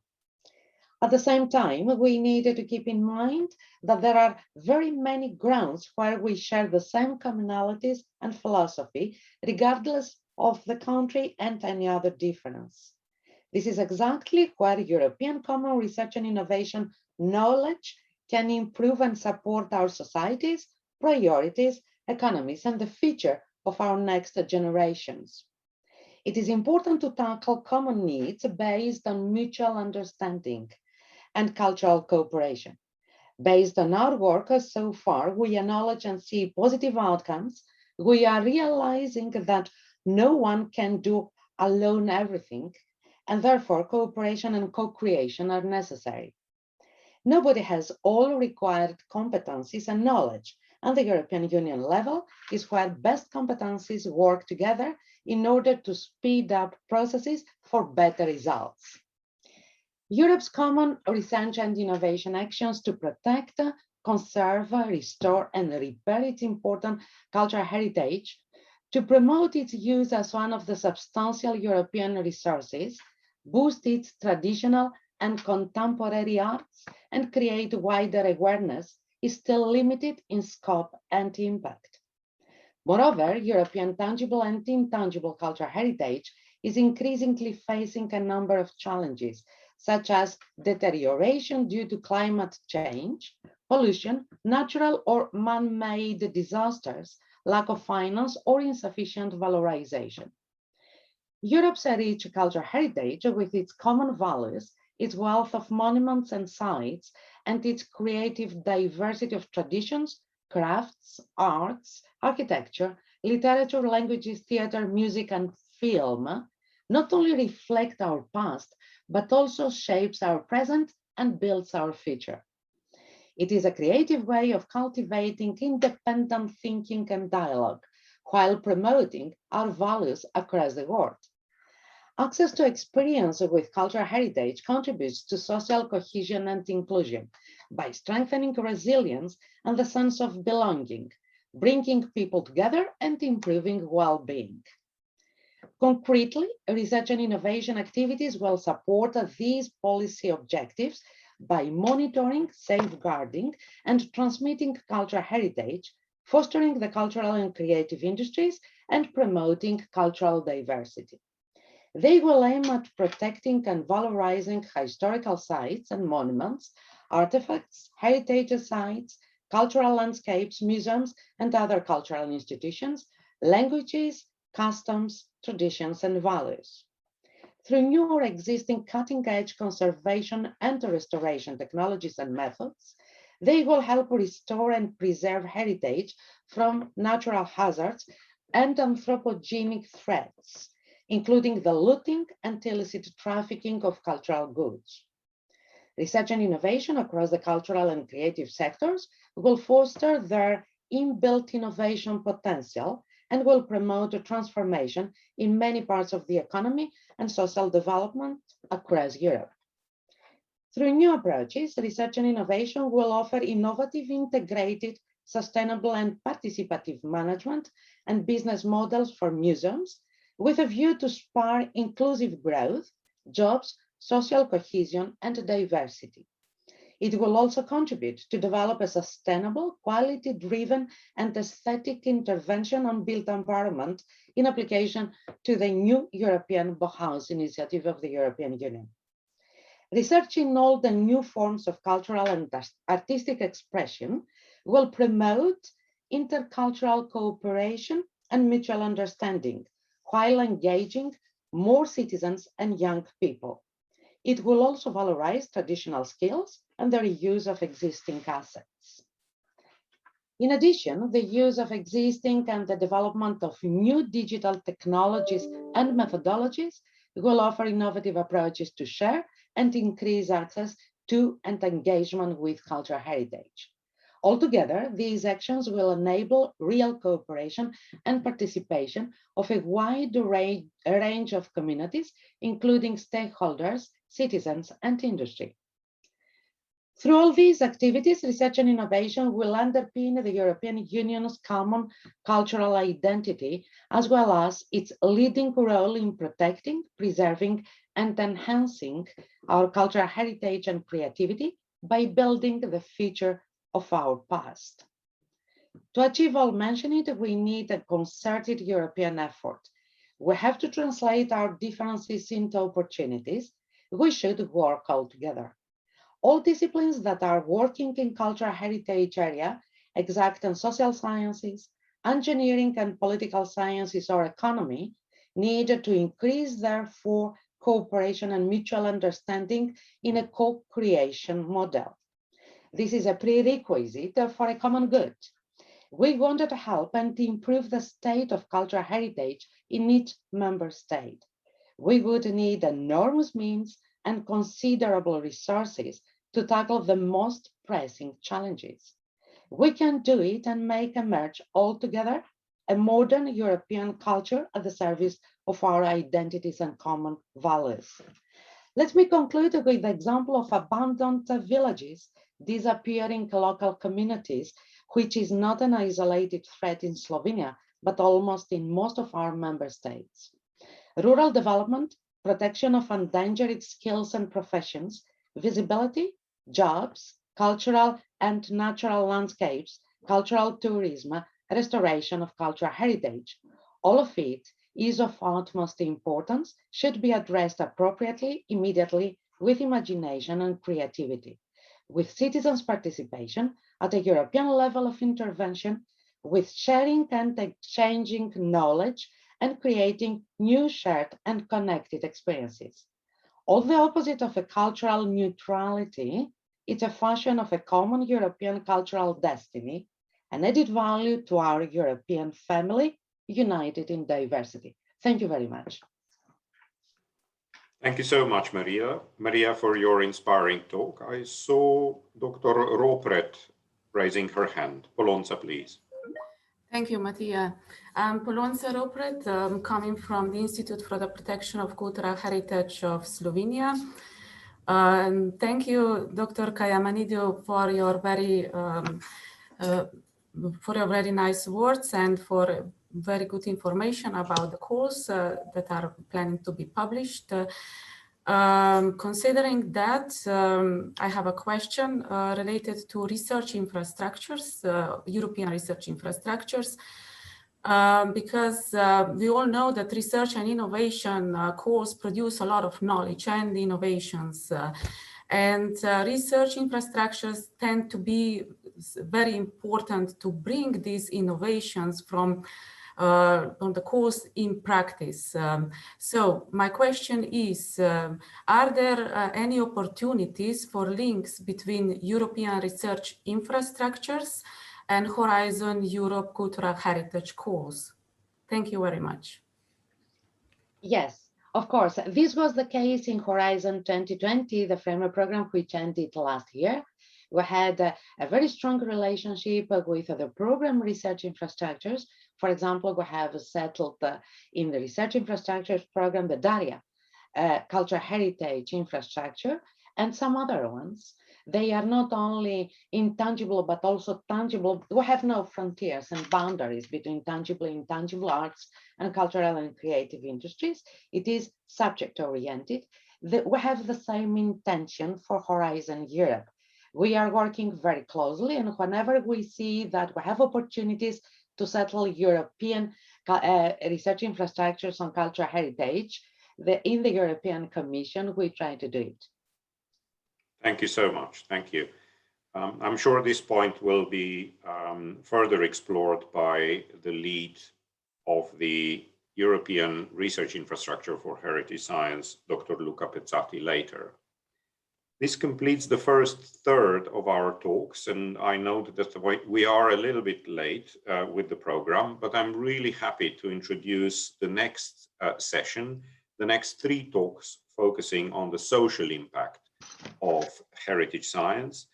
At the same time, we need to keep in mind that there are very many grounds where we share the same commonalities and philosophy, regardless of the country and any other difference. This is exactly where European common research and innovation knowledge can improve and support our societies, priorities, economies, and the future of our next generations. It is important to tackle common needs based on mutual understanding and cultural cooperation. Based on our work so far, we acknowledge and see positive outcomes. We are realizing that no one can do alone everything, and therefore cooperation and co-creation are necessary. Nobody has all required competencies and knowledge, and the European Union level is where best competencies work together in order to speed up processes for better results. Europe's common research and innovation actions to protect, conserve, restore, and repair its important cultural heritage, to promote its use as one of the substantial European resources, boost its traditional and contemporary arts, and create wider awareness is still limited in scope and impact. Moreover, European tangible and intangible cultural heritage is increasingly facing a number of challenges, such as deterioration due to climate change, pollution, natural or man-made disasters, lack of finance, or insufficient valorization. Europe's rich cultural heritage, with its common values, its wealth of monuments and sites, and its creative diversity of traditions, crafts, arts, architecture, literature, languages, theater, music, and film, not only reflect our past, but also shapes our present and builds our future. It is a creative way of cultivating independent thinking and dialogue, while promoting our values across the world. Access to experience with cultural heritage contributes to social cohesion and inclusion by strengthening resilience and the sense of belonging, bringing people together and improving well-being. Concretely, research and innovation activities will support these policy objectives by monitoring, safeguarding, and transmitting cultural heritage, fostering the cultural and creative industries, and promoting cultural diversity. They will aim at protecting and valorizing historical sites and monuments, artifacts, heritage sites, cultural landscapes, museums, and other cultural institutions, languages, customs, traditions, and values. Through new or existing cutting-edge conservation and restoration technologies and methods, they will help restore and preserve heritage from natural hazards and anthropogenic threats, including the looting and illicit trafficking of cultural goods. Research and innovation across the cultural and creative sectors will foster their inbuilt innovation potential and will promote a transformation in many parts of the economy and social development across Europe. Through new approaches, research and innovation will offer innovative, integrated, sustainable, and participative management and business models for museums, with a view to spur inclusive growth, jobs, social cohesion, and diversity. It will also contribute to develop a sustainable, quality-driven, and aesthetic intervention on built environment in application to the new European Bauhaus initiative of the European Union. Research in all the new forms of cultural and artistic expression will promote intercultural cooperation and mutual understanding, while engaging more citizens and young people. It will also valorize traditional skills and the reuse of existing assets. In addition, the use of existing and the development of new digital technologies and methodologies will offer innovative approaches to share and increase access to and engagement with cultural heritage. Altogether, these actions will enable real cooperation and participation of a wide range of communities, including stakeholders, citizens, and industry. Through all these activities, research and innovation will underpin the European Union's common cultural identity, as well as its leading role in protecting, preserving, and enhancing our cultural heritage and creativity by building the future of our past. To achieve all mentioned, we need a concerted European effort. We have to translate our differences into opportunities. We should work all together. All disciplines that are working in cultural heritage area, exact and social sciences, engineering and political sciences or economy, need to increase therefore cooperation and mutual understanding in a co-creation model. This is a prerequisite for a common good. We wanted to help and to improve the state of cultural heritage in each member state. We would need enormous means and considerable resources to tackle the most pressing challenges. We can do it and make emerge altogether a modern European culture at the service of our identities and common values. Let me conclude with the example of abandoned villages, disappearing local communities, which is not an isolated threat in Slovenia, but almost in most of our member states. Rural development, protection of endangered skills and professions, visibility, jobs, cultural and natural landscapes, cultural tourism, restoration of cultural heritage. All of it is of utmost importance, should be addressed appropriately, immediately, with imagination and creativity, with citizens' participation at a European level of intervention, with sharing and exchanging knowledge and creating new shared and connected experiences. All the opposite of a cultural neutrality, it's a function of a common European cultural destiny, an added value to our European family, united in diversity. Thank you very much. Thank you so much, Maria, for your inspiring talk. I saw Dr. Ropret raising her hand. Polonza, please. Thank you, Mattia. I'm Polonza Ropret, coming from the Institute for the Protection of Cultural Heritage of Slovenia. Thank you, Dr. Kayamanidou, for your very nice words and for very good information about the calls that are planning to be published. Considering that, I have a question related to research infrastructures, European research infrastructures, because we all know that research and innovation calls produce a lot of knowledge and innovations. Research infrastructures tend to be very important to bring these innovations from on the course in practice. So my question is, are there any opportunities for links between European research infrastructures and Horizon Europe Cultural Heritage calls? Thank you very much. Yes, of course. This was the case in Horizon 2020, the framework program which ended last year. We had a very strong relationship with the program research infrastructures. For example, we have settled in the research infrastructures program, the DARIA, cultural heritage infrastructure, and some other ones. They are not only intangible, but also tangible. We have no frontiers and boundaries between tangible and intangible arts and cultural and creative industries. It is subject-oriented. We have the same intention for Horizon Europe. We are working very closely, and whenever we see that we have opportunities to settle European research infrastructures on cultural heritage, in the European Commission, we try to do it. Thank you so much. Thank you. I'm sure this point will be further explored by the lead of the European Research Infrastructure for Heritage Science, Dr. Luca Pezzati, later. This completes the first third of our talks, and I note that we are a little bit late with the program, but I'm really happy to introduce the next session, the next 3 talks focusing on the social impact of heritage science.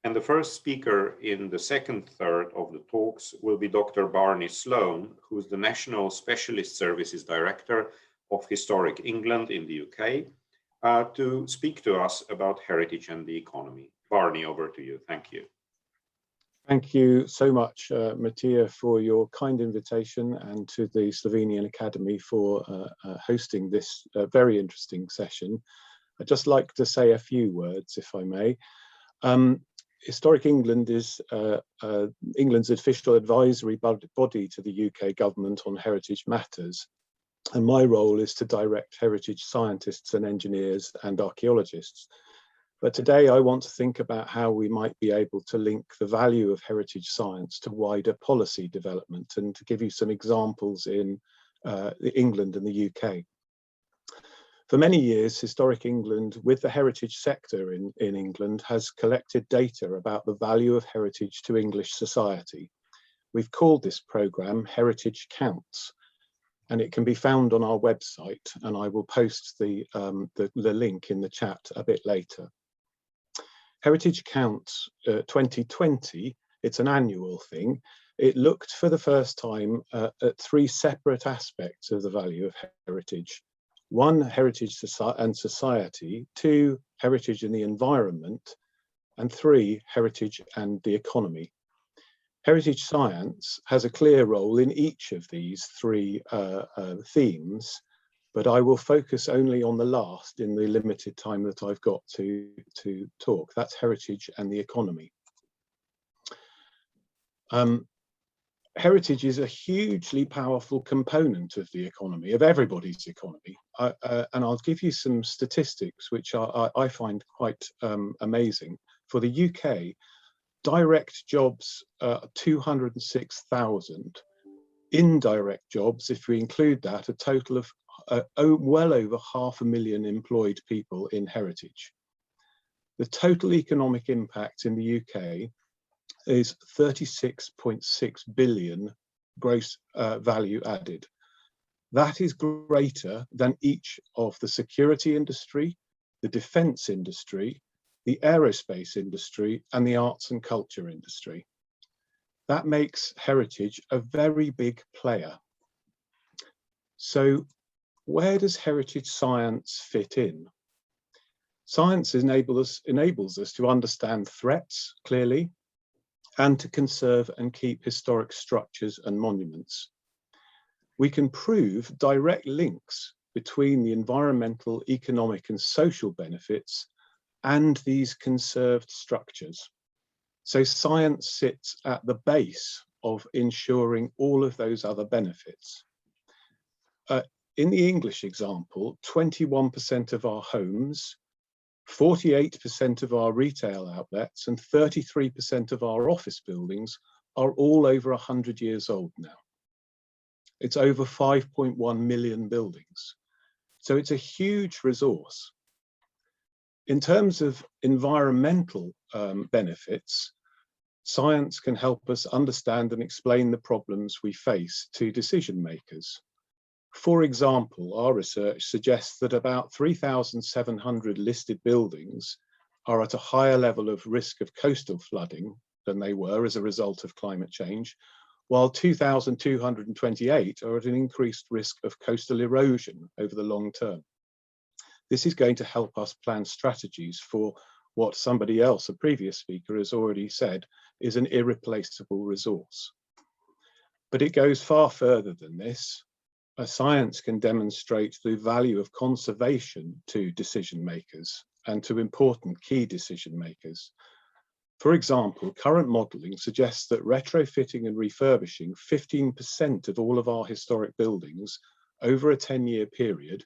And the first speaker in the second third of the talks will be Dr. Barney Sloan, who's the National Specialist Services Director of Historic England in the UK, to speak to us about heritage and the economy. Barney, over to you. Thank you. Thank you so much, Mattia, for your kind invitation, and to the Slovenian Academy for hosting this very interesting session. I'd just like to say a few words, if I may. Historic England is England's official advisory body to the UK government on heritage matters. And my role is to direct heritage scientists and engineers and archaeologists. But today I want to think about how we might be able to link the value of heritage science to wider policy development, and to give you some examples in England and the UK. For many years, Historic England, with the heritage sector in England, has collected data about the value of heritage to English society. We've called this programme Heritage Counts, and it can be found on our website, and I will post the link in the chat a bit later. Heritage Counts 2020, it's an annual thing. It looked for the first time at 3 separate aspects of the value of heritage. 1, heritage and society, 2, heritage and the environment, and 3, heritage and the economy. Heritage science has a clear role in each of these 3 themes, but I will focus only on the last in the limited time that I've got to talk. That's heritage and the economy. Heritage is a hugely powerful component of the economy, of everybody's economy. And I'll give you some statistics which I find quite amazing. For the UK, direct jobs, 206,000. Indirect jobs, if we include that, a total of well over 500,000 employed people in heritage. The total economic impact in the UK is 36.6 billion gross value added. That is greater than each of the security industry, the defence industry, the aerospace industry, and the arts and culture industry. That makes heritage a very big player. So where does heritage science fit in? Science enables us to understand threats clearly, and to conserve and keep historic structures and monuments. We can prove direct links between the environmental, economic, and social benefits and these conserved structures. So science sits at the base of ensuring all of those other benefits. In the English example, 21% of our homes, 48% of our retail outlets, and 33% of our office buildings are all over 100 years old now. It's over 5.1 million buildings. So it's a huge resource. In terms of environmental benefits, science can help us understand and explain the problems we face to decision makers. For example, our research suggests that about 3,700 listed buildings are at a higher level of risk of coastal flooding than they were as a result of climate change, while 2,228 are at an increased risk of coastal erosion over the long term. This is going to help us plan strategies for what somebody else, a previous speaker, has already said is an irreplaceable resource. But it goes far further than this. Science can demonstrate the value of conservation to decision makers and to important key decision makers. For example, current modelling suggests that retrofitting and refurbishing 15% of all of our historic buildings over a 10-year period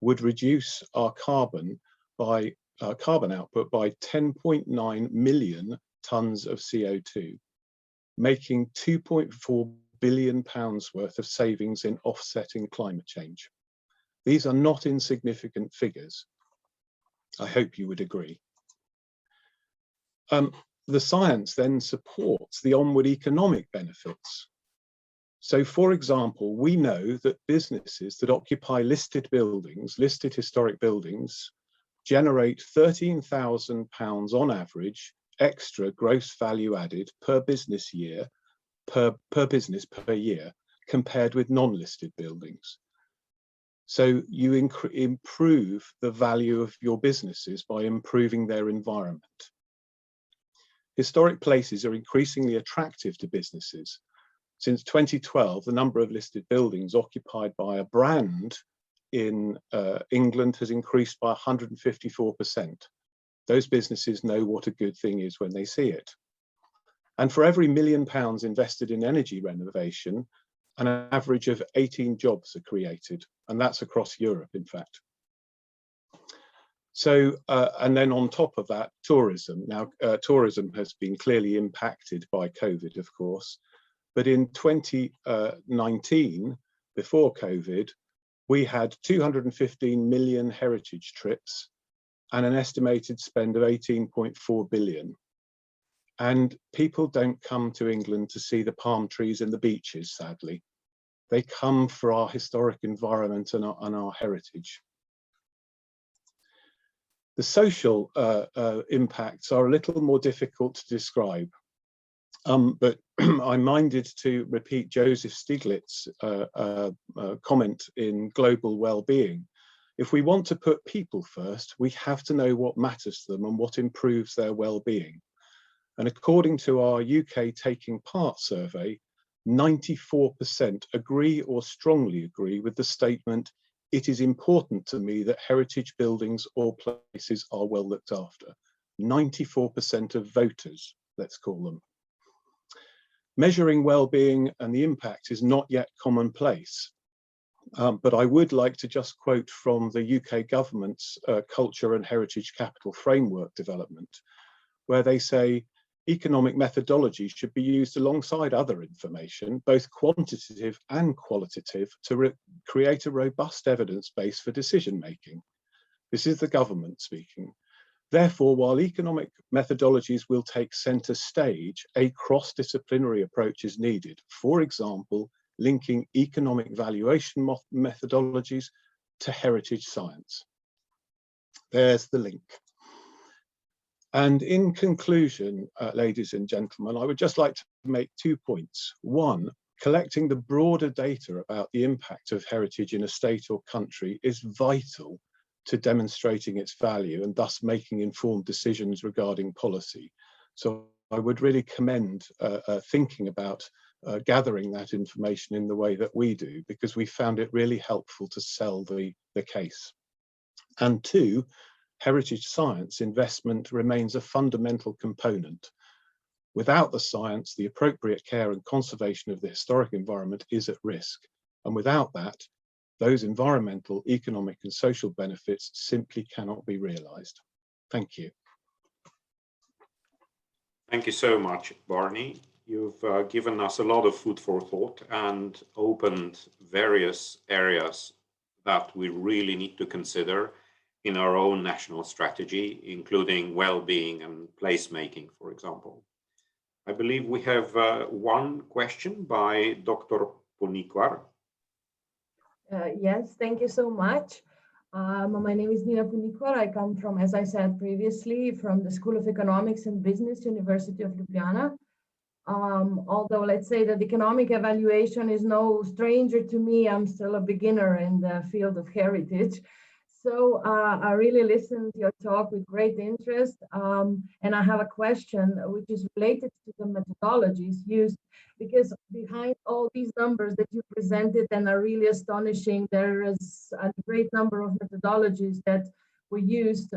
would reduce our carbon output by 10.9 million tonnes of CO2, making £2.4 billion worth of savings in offsetting climate change. These are not insignificant figures. I hope you would agree. the science then supports the onward economic benefits. So, for example, we know that businesses that occupy listed buildings, listed historic buildings, generate £13,000 on average extra gross value added per business year, per business per year, compared with non-listed buildings. So you improve the value of your businesses by improving their environment. Historic places are increasingly attractive to businesses. Since 2012, the number of listed buildings occupied by a brand in England has increased by 154%. Those businesses know what a good thing is when they see it. And for every £1 million invested in energy renovation, an average of 18 jobs are created, and that's across Europe, in fact. So, and then on top of that, tourism. Now, tourism has been clearly impacted by COVID, of course, but in 2019, before COVID, we had 215 million heritage trips and an estimated spend of 18.4 billion. And people don't come to England to see the palm trees and the beaches, sadly. They come for our historic environment and our heritage. The social impacts are a little more difficult to describe, but I'm minded to repeat Joseph Stiglitz's comment in Global Wellbeing. If we want to put people first, we have to know what matters to them and what improves their well-being. And according to our UK Taking Part survey, 94% agree or strongly agree with the statement, "It is important to me that heritage buildings or places are well looked after." 94% of voters, let's call them. Measuring well-being and the impact is not yet commonplace. But I would like to just quote from the UK government's Culture and Heritage Capital Framework development, where they say economic methodology should be used alongside other information, both quantitative and qualitative, to create a robust evidence base for decision making. This is the government speaking. Therefore, while economic methodologies will take centre stage, a cross-disciplinary approach is needed. For example, linking economic valuation methodologies to heritage science. There's the link. And in conclusion, ladies and gentlemen, I would just like to make 2 points. One, collecting the broader data about the impact of heritage in a state or country is vital to demonstrating its value and thus making informed decisions regarding policy. So I would really commend thinking about gathering that information in the way that we do, because we found it really helpful to sell the case. And two, heritage science investment remains a fundamental component. Without the science, the appropriate care and conservation of the historic environment is at risk. And without that, those environmental, economic and social benefits simply cannot be realized. Thank you. Thank you so much, Barney. You've given us a lot of food for thought and opened various areas that we really need to consider in our own national strategy, including well-being and placemaking, for example. I believe we have one question by Dr. Punikwar. Yes, thank you so much. My name is Nina Punikwar. I come from, as I said previously, from the School of Economics and Business, University of Ljubljana. Although let's say that economic evaluation is no stranger to me, I'm still a beginner in the field of heritage. So I really listened to your talk with great interest, and I have a question which is related to the methodologies used, because behind all these numbers that you presented and are really astonishing, there is a great number of methodologies that were used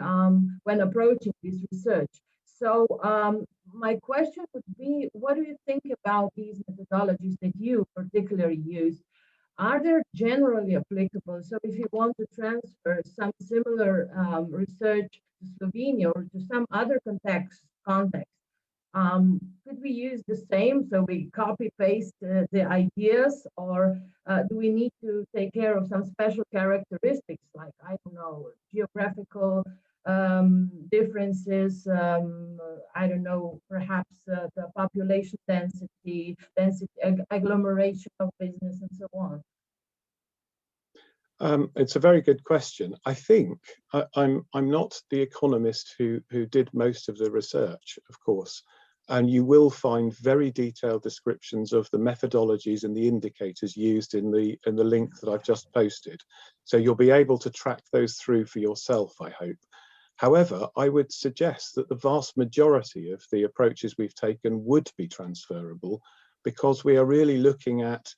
when approaching this research. So my question would be, what do you think about these methodologies that you particularly use? Are they generally applicable? So if you want to transfer some similar research to Slovenia or to some other context, could we use the same? So we copy paste the ideas, or do we need to take care of some special characteristics, like, I don't know, geographical differences, I don't know, perhaps the population density, agglomeration of business and so on? It's a very good question. I think I'm not the economist who did most of the research, of course, and you will find very detailed descriptions of the methodologies and the indicators used in the link that I've just posted. So you'll be able to track those through for yourself, I hope. However, I would suggest that the vast majority of the approaches we've taken would be transferable, because we are really looking at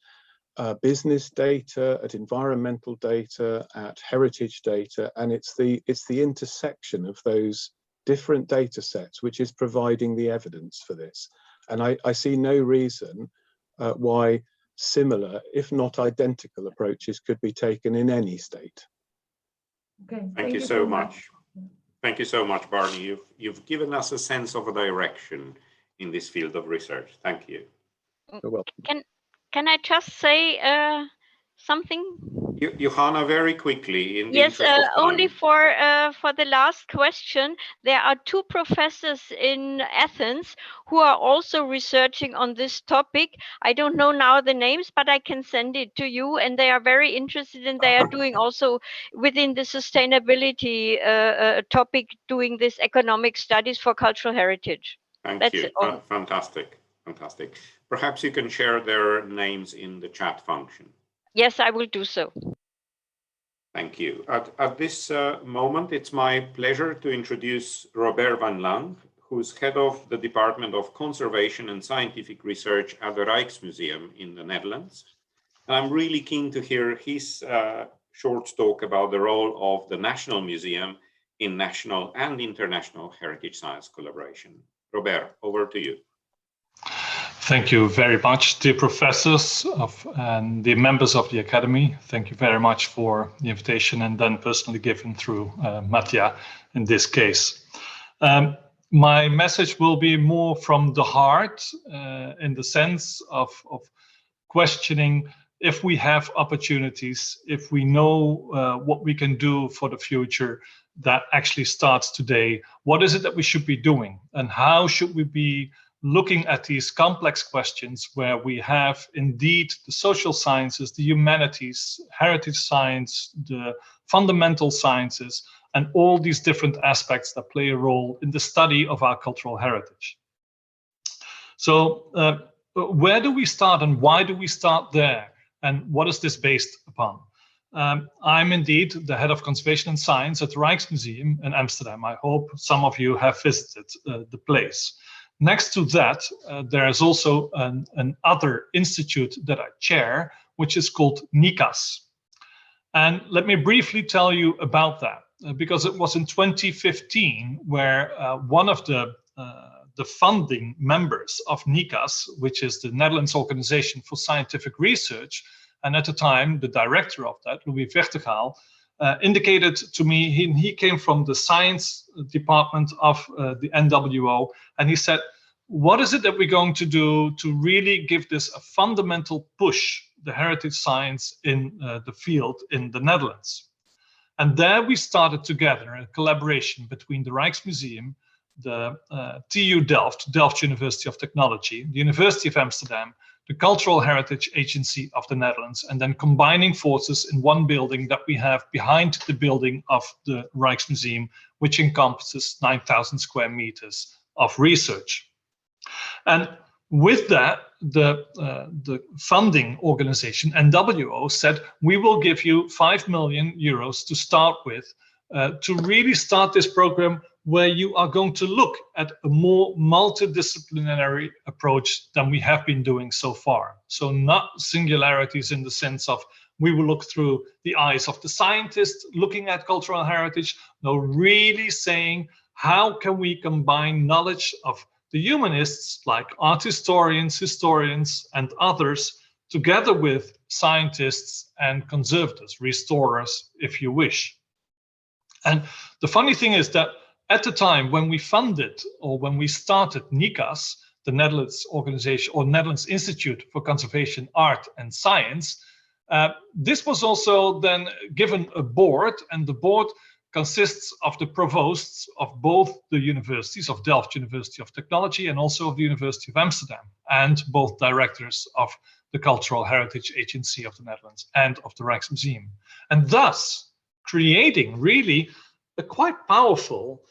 business data, at environmental data, at heritage data, and it's the intersection of those different data sets which is providing the evidence for this. And I see no reason why similar, if not identical, approaches could be taken in any state. Okay, thank you so much. Thank you so much, Barney. You've given us a sense of a direction in this field of research. Thank you. You're welcome. Can I just say something? Johanna, very quickly. Yes, only for the last question. There are two professors in Athens who are also researching on this topic. I don't know now the names, but I can send it to you. And they are very interested, and they are doing also within the sustainability topic, doing this economic studies for cultural heritage. Thank you. Fantastic. Fantastic. Perhaps you can share their names in the chat function. Yes, I will do so. Thank you. At this moment, it's my pleasure to introduce Robert van Lang, who's head of the Department of Conservation and Scientific Research at the Rijksmuseum in the Netherlands. And I'm really keen to hear his short talk about the role of the National Museum in national and international heritage science collaboration. Robert, over to you. Thank you very much, dear professors and the members of the Academy. Thank you very much for the invitation, and then personally given through Mattia in this case. My message will be more from the heart in the sense of questioning if we have opportunities, if we know what we can do for the future that actually starts today. What is it that we should be doing, and how should we be looking at these complex questions where we have indeed the social sciences, the humanities, heritage science, the fundamental sciences, and all these different aspects that play a role in the study of our cultural heritage. So where do we start, and why do we start there? And what is this based upon? I'm indeed the head of conservation and science at the Rijksmuseum in Amsterdam. I hope some of you have visited the place. Next to that, there is also another institute that I chair, which is called NICAS. And let me briefly tell you about that, because it was in 2015 where one of the funding members of NICAS, which is the Netherlands Organization for Scientific Research, and at the time, the director of that, Louis Vertegaal, indicated to me, he came from the science department of the NWO, and he said, what is it that we're going to do to really give this a fundamental push, the heritage science in the field in the Netherlands? And there we started together a collaboration between the Rijksmuseum, the TU Delft, Delft University of Technology, the University of Amsterdam, the Cultural Heritage Agency of the Netherlands, and then combining forces in one building that we have behind the building of the Rijksmuseum, which encompasses 9,000 square meters of research. And with that, the funding organization, NWO, said, we will give you 5 million euros to start with, to really start this program where you are going to look at a more multidisciplinary approach than we have been doing so far. So not singularities in the sense of we will look through the eyes of the scientist looking at cultural heritage. No, really saying, how can we combine knowledge of the humanists like art historians, and others, together with scientists and conservators, restorers, if you wish. And the funny thing is that at the time when we funded, or when we started NICAS, the Netherlands Organization or Netherlands Institute for Conservation, Art and Science, this was also then given a board, and the board consists of the provosts of both the universities, of Delft University of Technology and also of the University of Amsterdam, and both directors of the Cultural Heritage Agency of the Netherlands and of the Rijksmuseum. And thus creating really a quite powerful,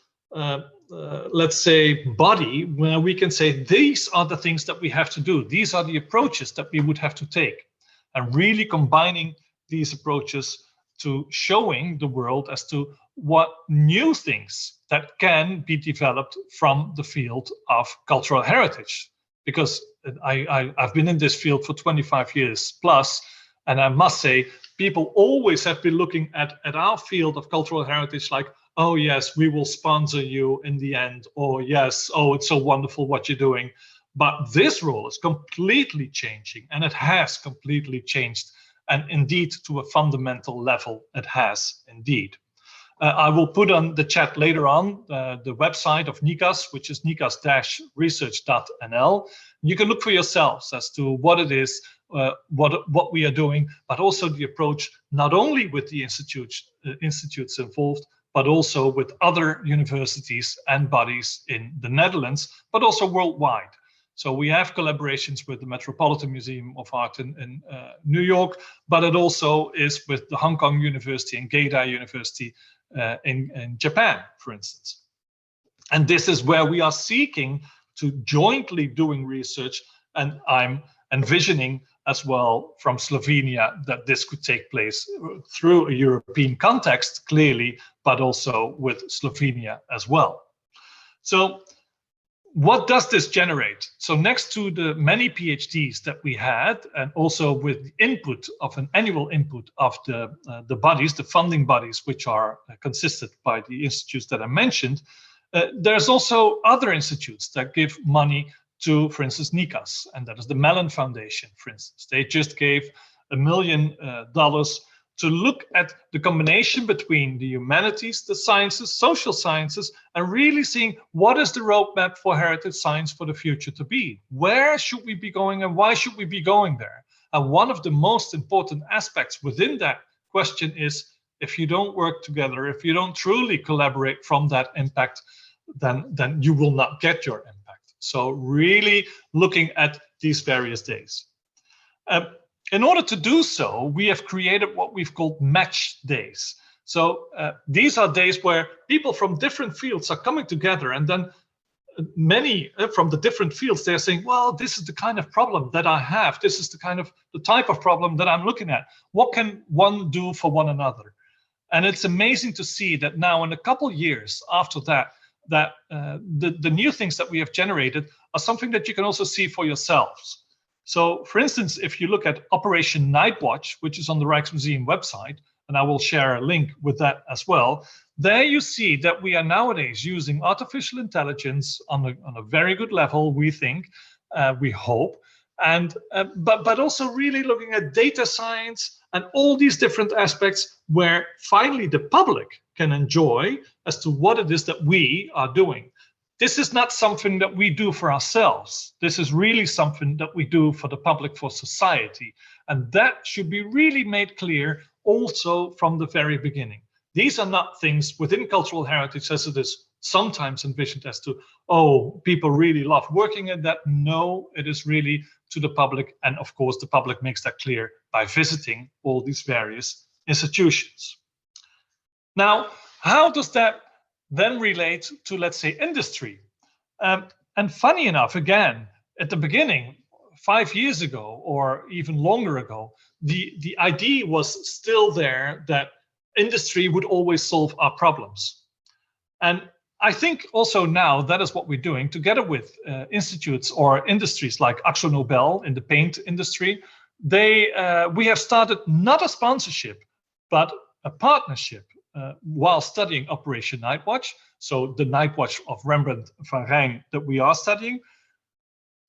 let's say, body where we can say, these are the things that we have to do. These are the approaches that we would have to take, and really combining these approaches to showing the world as to what new things that can be developed from the field of cultural heritage. Because I've been in this field for 25 years plus, and I must say, people always have been looking at our field of cultural heritage like, oh yes, we will sponsor you in the end, or yes, oh, it's so wonderful what you're doing. But this role is completely changing, and it has completely changed. And indeed, to a fundamental level, it has indeed. I will put on the chat later on the website of NICAS, which is nicas-research.nl. You can look for yourselves as to what it is, what we are doing, but also the approach, not only with the institutes involved, but also with other universities and bodies in the Netherlands, but also worldwide. So we have collaborations with the Metropolitan Museum of Art in New York, but it also is with the Hong Kong University and Geida University in Japan, for instance. And this is where we are seeking to jointly doing research, and I'm envisioning as well from Slovenia that this could take place through a European context, clearly, but also with Slovenia as well. So what does this generate? So next to the many PhDs that we had, and also with the input of an annual input of the bodies, the funding bodies, which are consisted by the institutes that I mentioned, there's also other institutes that give money to, for instance, NICAS, and that is the Mellon Foundation, for instance. They just gave $1 million to look at the combination between the humanities, the sciences, social sciences, and really seeing what is the roadmap for heritage science for the future to be. Where should we be going and why should we be going there? And one of the most important aspects within that question is, if you don't work together, if you don't truly collaborate from that impact, then you will not get your impact. So really looking at these various days. In order to do so, we have created what we've called match days. So these are days where people from different fields are coming together, and then many from the different fields, they're saying, well, this is the kind of problem that I have. This is the type of problem that I'm looking at. What can one do for one another? And it's amazing to see that now in a couple of years after that, the new things that we have generated are something that you can also see for yourselves. So, for instance, if you look at Operation Nightwatch, which is on the Rijksmuseum website, and I will share a link with that as well, there you see that we are nowadays using artificial intelligence on a very good level, we think, we hope, and but also really looking at data science and all these different aspects where finally the public can enjoy as to what it is that we are doing. This is not something that we do for ourselves. This is really something that we do for the public, for society. And that should be really made clear also from the very beginning. These are not things within cultural heritage as it is sometimes envisioned as to, oh, people really love working at that. No, it is really to the public. And of course, the public makes that clear by visiting all these various institutions. Now, how does that then relate to, let's say, industry? And funny enough, again, at the beginning, 5 years ago, or even longer ago, the idea was still there that industry would always solve our problems. And I think also now that is what we're doing together with institutes or industries like Akzo Nobel in the paint industry. We have started not a sponsorship, but a partnership while studying Operation Nightwatch. So the Nightwatch of Rembrandt van Rijn that we are studying.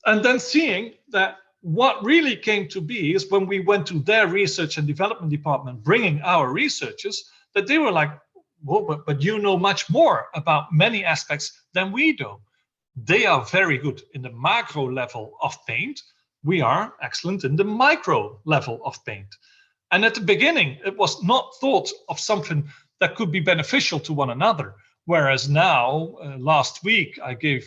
And then seeing that what really came to be is when we went to their research and development department, bringing our researchers, that they were like, well, but you know much more about many aspects than we do. They are very good in the macro level of paint. We are excellent in the micro level of paint. And at the beginning, it was not thought of something that could be beneficial to one another. Whereas now, last week, I gave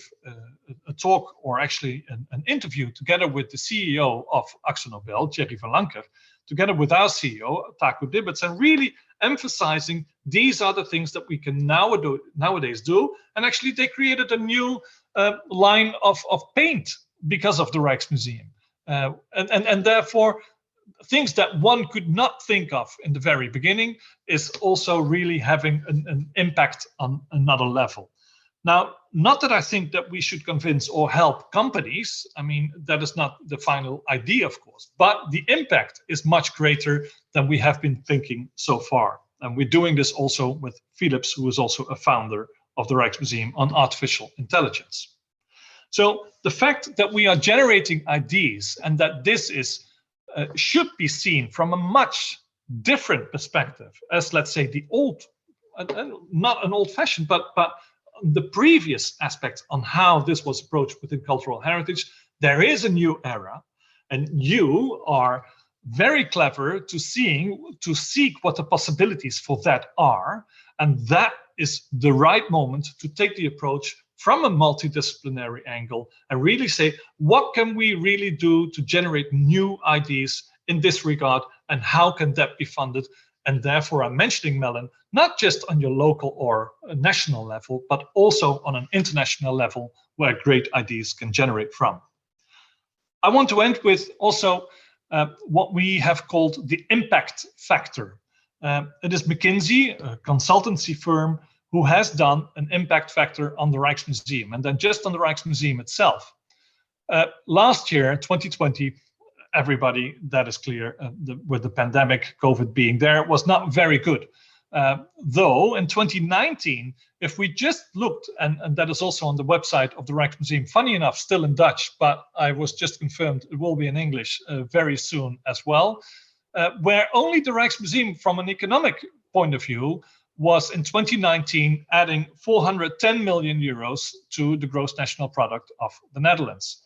a talk, or actually an interview, together with the CEO of AkzoNobel, Thierry van Lancker, together with our CEO, Taco Dibbets, and really emphasizing these are the things that we can nowadays do. And actually, they created a new line of paint because of the Rijksmuseum. And therefore, things that one could not think of in the very beginning is also really having an impact on another level. Now, not that I think that we should convince or help companies. I mean, that is not the final idea, of course, but the impact is much greater than we have been thinking so far. And we're doing this also with Philips, who is also a founder of the Rijksmuseum on artificial intelligence. So the fact that we are generating ideas and that this is should be seen from a much different perspective as, let's say, the old, not an old-fashioned, but the previous aspects on how this was approached within cultural heritage. There is a new era, and you are very clever to seek what the possibilities for that are, and that is the right moment to take the approach from a multidisciplinary angle and really say, what can we really do to generate new ideas in this regard, and how can that be funded? And therefore, I'm mentioning Mellon, not just on your local or national level, but also on an international level where great ideas can generate from. I want to end with also what we have called the impact factor. It is McKinsey, a consultancy firm, who has done an impact factor on the Rijksmuseum, and then just on the Rijksmuseum itself. Last year, 2020, everybody, that is clear, with the pandemic, COVID being there, was not very good. Though in 2019, if we just looked, and that is also on the website of the Rijksmuseum, funny enough, still in Dutch, but I was just confirmed it will be in English very soon as well, where only the Rijksmuseum, from an economic point of view, was in 2019 adding 410 million euros to the gross national product of the Netherlands.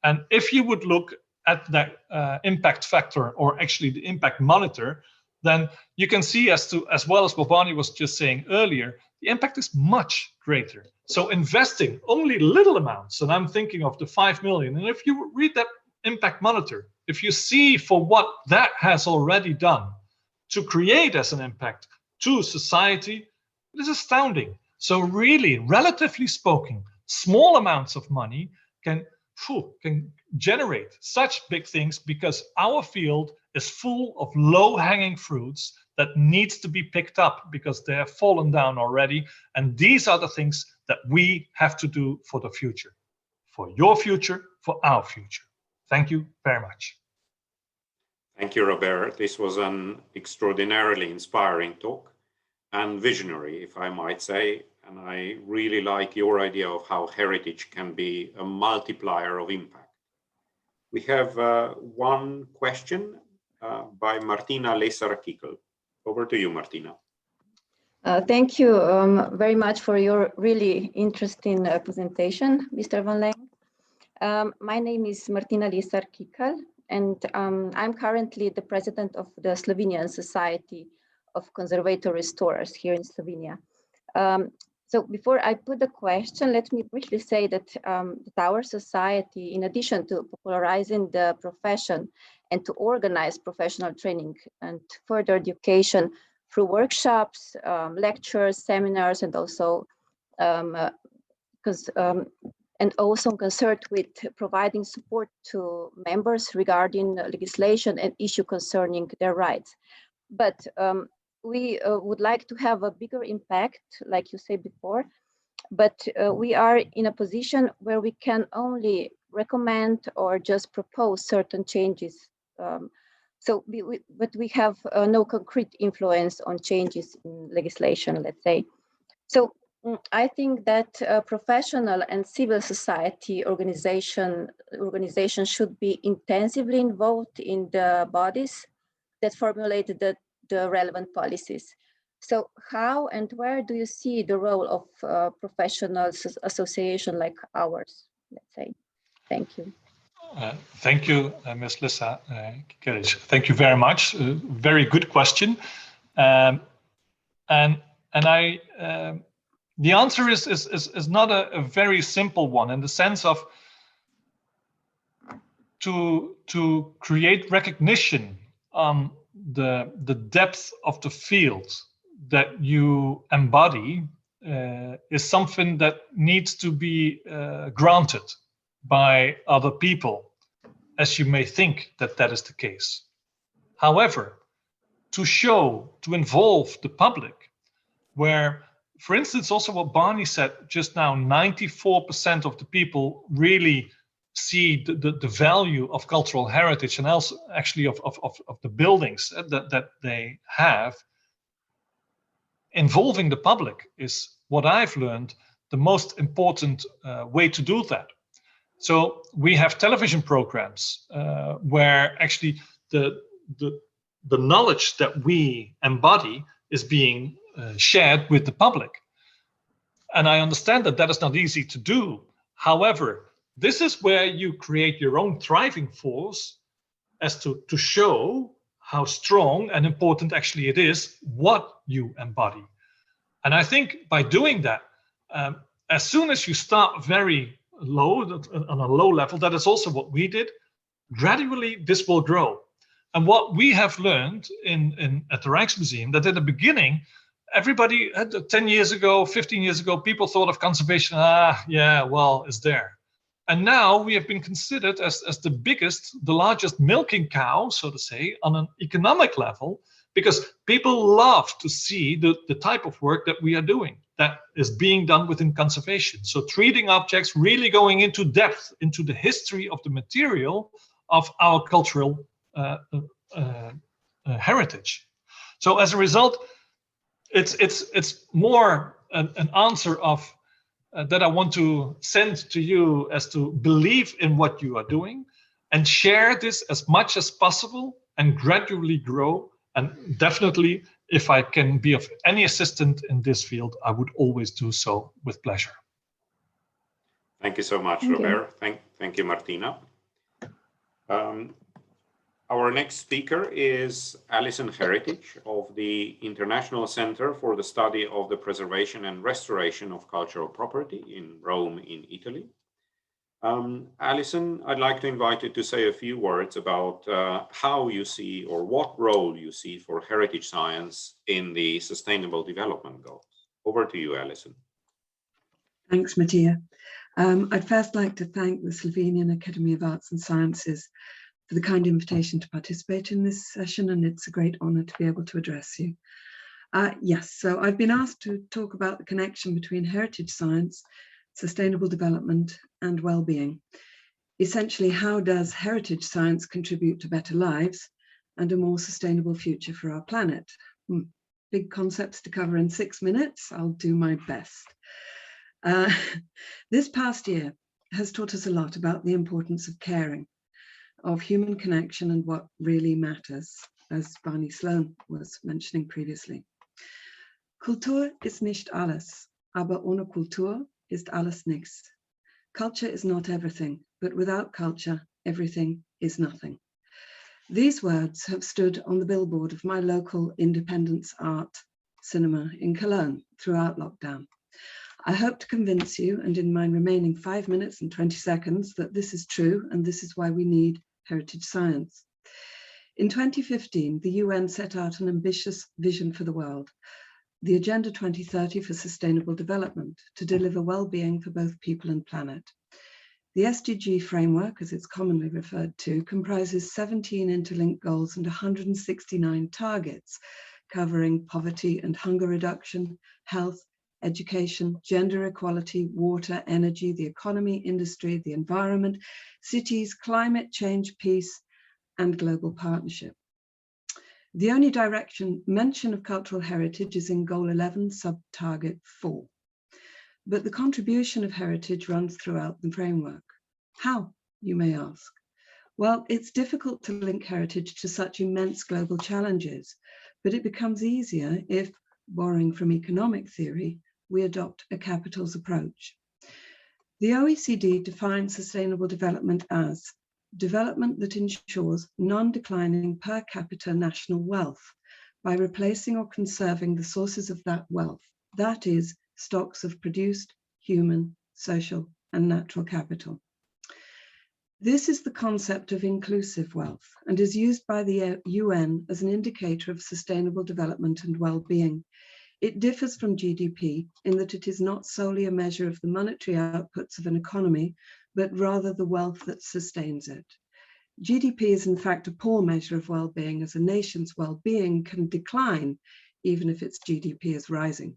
And if you would look at that impact factor, or actually the impact monitor, then you can see, as well as Bobani was just saying earlier, the impact is much greater. So investing only little amounts, and I'm thinking of the 5 million, and if you read that impact monitor, if you see for what that has already done to create as an impact to society, it is astounding. So really, relatively spoken, small amounts of money can generate such big things, because our field is full of low-hanging fruits that needs to be picked up because they have fallen down already. And these are the things that we have to do for the future, for your future, for our future. Thank you very much. Thank you, Robert. This was an extraordinarily inspiring talk and visionary, if I might say. And I really like your idea of how heritage can be a multiplier of impact. We have one question by Martina Lesar-Kickel. Over to you, Martina. Thank you very much for your really interesting presentation, Mr. Van Leng. My name is Martina Lesar-Kickel, and I'm currently the president of the Slovenian Society of Conservator Restorers here in Slovenia. So before I put the question, let me briefly say that our society, in addition to popularizing the profession and to organize professional training and further education through workshops, lectures, seminars, and also concerned with providing support to members regarding legislation and issue concerning their rights. But we would like to have a bigger impact, like you said before, but we are in a position where we can only recommend or just propose certain changes. But we have no concrete influence on changes in legislation, let's say. So I think that professional and civil society organizations should be intensively involved in the bodies that formulate the relevant policies. So how and where do you see the role of professional association like ours, let's say? Thank you. Thank you, Ms. Lisa Kilic. Thank you very much. Very good question. And And the answer is not a very simple one, in the sense of to create recognition on the depth of the field that you embody is something that needs to be granted by other people, as you may think that that is the case. However, to involve the public, where, for instance, also what Barney said just now, 94% of the people really see the value of cultural heritage, and also actually of the buildings that they have. Involving the public is what I've learned the most important way to do that. So we have television programs where actually the knowledge that we embody is being shared with the public. And I understand that that is not easy to do. However, this is where you create your own thriving force as to show how strong and important actually it is what you embody. And I think by doing that, as soon as you start very low, on a low level, that is also what we did, gradually this will grow. And what we have learned at the Rijksmuseum, that at the beginning, everybody, 10 years ago, 15 years ago, people thought of conservation, yeah, well, it's there. And now we have been considered as the biggest, the largest milking cow, so to say, on an economic level, because people love to see the type of work that we are doing that is being done within conservation. So treating objects, really going into depth, into the history of the material of our cultural heritage. So as a result, it's more an answer of that I want to send to you as to believe in what you are doing and share this as much as possible and gradually grow. And definitely, if I can be of any assistance in this field, I would always do so with pleasure. Thank you so much, Robert. Thank you, Martina. Our next speaker is Alison Heritage of the International Center for the Study of the Preservation and Restoration of Cultural Property in Rome, in Italy. Alison, I'd like to invite you to say a few words about how you see, or what role you see, for heritage science in the Sustainable Development Goals. Over to you, Alison. Thanks, Mattia. I'd first like to thank the Slovenian Academy of Arts and Sciences for the kind invitation to participate in this session, and it's a great honor to be able to address you. Yes, so I've been asked to talk about the connection between heritage science, sustainable development, and well-being. Essentially, how does heritage science contribute to better lives and a more sustainable future for our planet? Big concepts to cover in 6 minutes. I'll do my best. This past year has taught us a lot about the importance of caring, of human connection, and what really matters, as Barney Sloan was mentioning previously. Kultur ist nicht alles, aber ohne Kultur ist alles nichts. Culture is not everything, but without culture, everything is nothing. These words have stood on the billboard of my local independence art cinema in Cologne throughout lockdown. I hope to convince you, and in my remaining 5 minutes and 20 seconds, that this is true, and this is why we need heritage science. In 2015, the UN set out an ambitious vision for the world, the Agenda 2030 for Sustainable Development, to deliver well-being for both people and planet. The SDG framework, as it's commonly referred to, comprises 17 interlinked goals and 169 targets, covering poverty and hunger reduction, health, education, gender equality, water, energy, the economy, industry, the environment, cities, climate change, peace, and global partnership. The only mention of cultural heritage is in Goal 11, sub-target 4. But the contribution of heritage runs throughout the framework. How, you may ask? Well, it's difficult to link heritage to such immense global challenges, but it becomes easier if, borrowing from economic theory, we adopt a capitals approach. The OECD defines sustainable development as development that ensures non-declining per capita national wealth by replacing or conserving the sources of that wealth, that is, stocks of produced human, social, and natural capital. This is the concept of inclusive wealth and is used by the UN as an indicator of sustainable development and well-being. It differs from GDP in that it is not solely a measure of the monetary outputs of an economy, but rather the wealth that sustains it. GDP is in fact a poor measure of well-being, as a nation's well-being can decline even if its GDP is rising.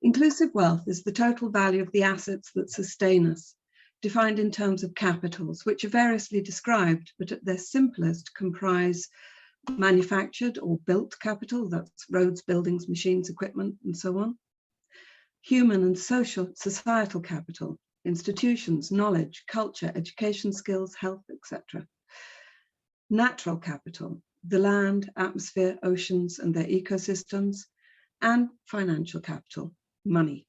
Inclusive wealth is the total value of the assets that sustain us, defined in terms of capitals, which are variously described, but at their simplest comprise manufactured or built capital, that's roads, buildings, machines, equipment, and so on. Human and societal capital, institutions, knowledge, culture, education, skills, health, etc. Natural capital, the land, atmosphere, oceans, and their ecosystems, and financial capital, money.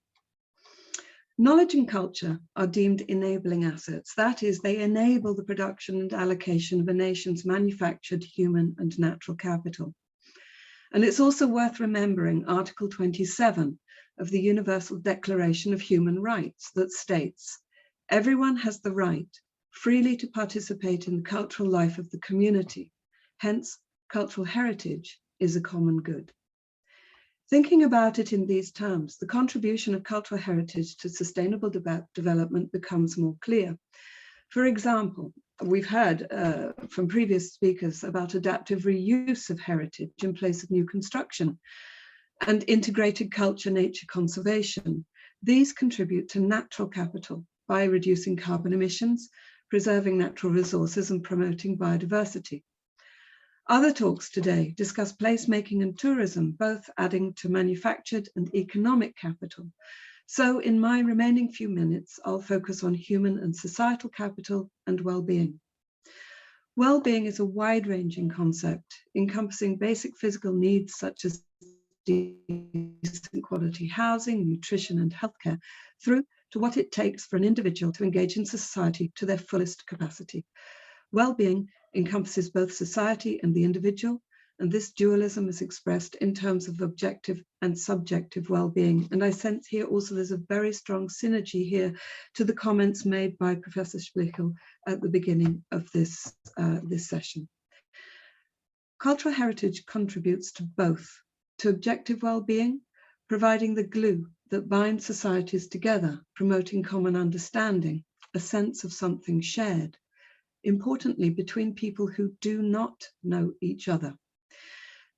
Knowledge and culture are deemed enabling assets. That is, they enable the production and allocation of a nation's manufactured human and natural capital. And it's also worth remembering Article 27 of the Universal Declaration of Human Rights that states, everyone has the right freely to participate in the cultural life of the community. Hence, cultural heritage is a common good. Thinking about it in these terms, the contribution of cultural heritage to sustainable development becomes more clear. For example, we've heard from previous speakers about adaptive reuse of heritage in place of new construction and integrated culture-nature conservation. These contribute to natural capital by reducing carbon emissions, preserving natural resources, and promoting biodiversity. Other talks today discuss placemaking and tourism, both adding to manufactured and economic capital. So in my remaining few minutes, I'll focus on human and societal capital and well-being. Well-being is a wide-ranging concept encompassing basic physical needs such as decent quality housing, nutrition, and healthcare, through to what it takes for an individual to engage in society to their fullest capacity. Well-being encompasses both society and the individual, and this dualism is expressed in terms of objective and subjective well-being. And I sense here also there's a very strong synergy here to the comments made by Professor Schlichel at the beginning of this session. Cultural heritage contributes to both, to objective well-being, providing the glue that binds societies together, promoting common understanding, a sense of something shared, importantly between people who do not know each other.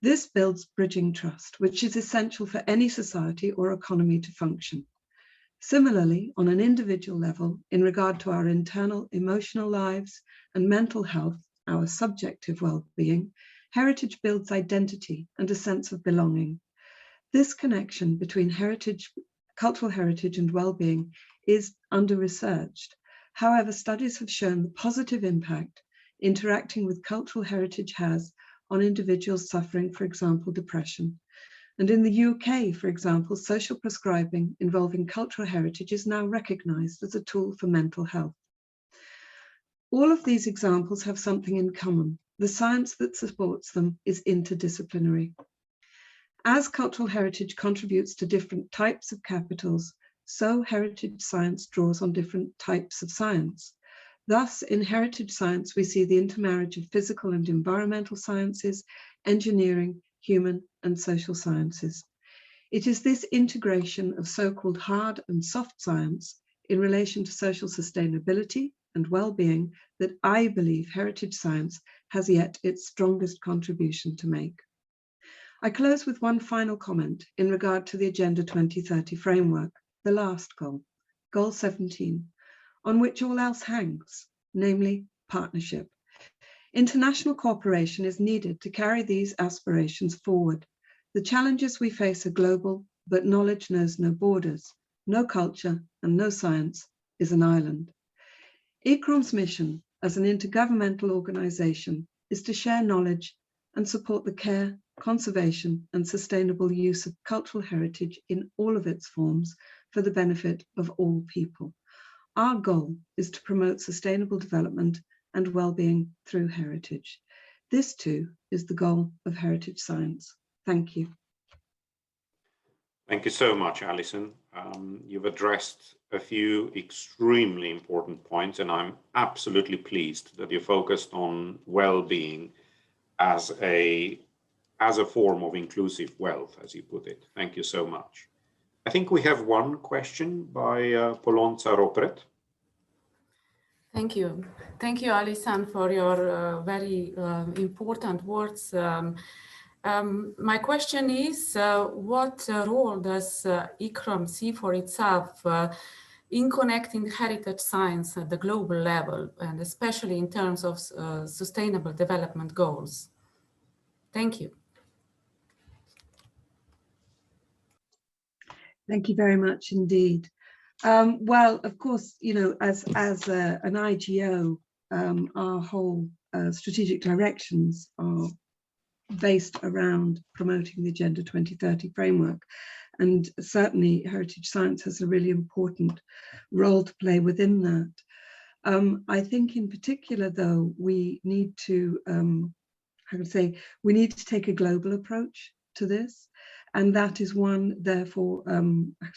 This builds bridging trust, which is essential for any society or economy to function. Similarly, on an individual level, in regard to our internal emotional lives and mental health, our subjective well-being, heritage builds identity and a sense of belonging. This connection between cultural heritage and well-being is under-researched. However, studies have shown the positive impact interacting with cultural heritage has on individuals suffering, for example, depression. And in the UK, for example, social prescribing involving cultural heritage is now recognized as a tool for mental health. All of these examples have something in common. The science that supports them is interdisciplinary. As cultural heritage contributes to different types of capitals, so heritage science draws on different types of science. Thus, in heritage science, we see the intermarriage of physical and environmental sciences, engineering, human and social sciences. It is this integration of so-called hard and soft science in relation to social sustainability and well-being that I believe heritage science has yet its strongest contribution to make. I close with one final comment in regard to the Agenda 2030 framework, the last goal, Goal 17, on which all else hangs, namely partnership. International cooperation is needed to carry these aspirations forward. The challenges we face are global, but knowledge knows no borders, no culture, and no science is an island. ICCROM's mission as an intergovernmental organization is to share knowledge and support the care, conservation, and sustainable use of cultural heritage in all of its forms for the benefit of all people. Our goal is to promote sustainable development and well-being through heritage. This too is the goal of heritage science. Thank you. Thank you so much, Alison. You've addressed a few extremely important points, and I'm absolutely pleased that you focused on well-being as a form of inclusive wealth, as you put it. Thank you so much. I think we have one question by Polonca Ropret. Thank you. Thank you, Alison, for your very important words. My question is, what role does ICCROM see for itself in connecting heritage science at the global level, and especially in terms of sustainable development goals? Thank you. Thank you very much indeed. Well, of course, you know, as an IGO, our whole strategic directions are based around promoting the Agenda 2030 framework. And certainly heritage science has a really important role to play within that. I think in particular, though, we need to, we need to take a global approach to this. And that is one, therefore,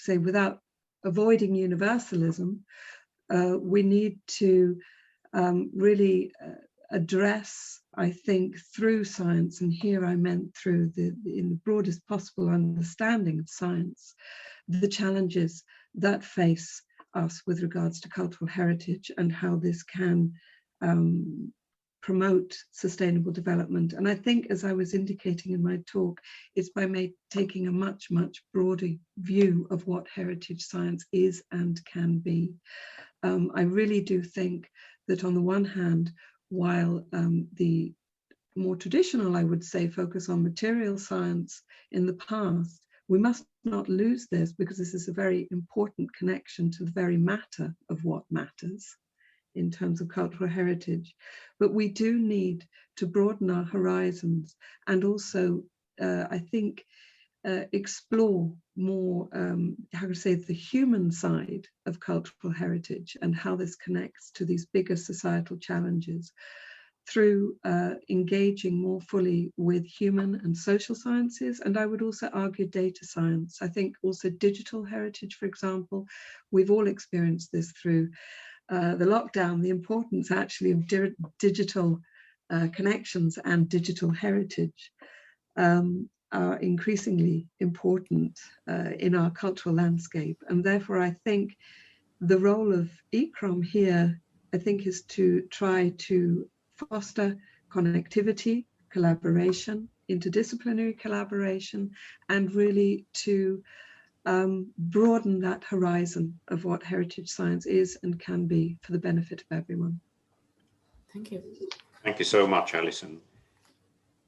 without avoiding universalism, we need to really address, I think, through science, and here I meant through in the broadest possible understanding of science, the challenges that face us with regards to cultural heritage and how this can promote sustainable development. And I think, as I was indicating in my talk, it's by taking a much, much broader view of what heritage science is and can be. I really do think that on the one hand, while the more traditional, I would say, focus on material science in the past, we must not lose this, because this is a very important connection to the very matter of what matters in terms of cultural heritage. But we do need to broaden our horizons and also, I think, explore more, the human side of cultural heritage and how this connects to these bigger societal challenges through engaging more fully with human and social sciences. And I would also argue data science. I think also digital heritage, for example, we've all experienced this through the lockdown, the importance actually of digital connections and digital heritage are increasingly important in our cultural landscape. And therefore, I think the role of ICCROM here, I think, is to try to foster connectivity, collaboration, interdisciplinary collaboration, and really to broaden that horizon of what heritage science is and can be for the benefit of everyone. Thank you. Thank you so much, Alison.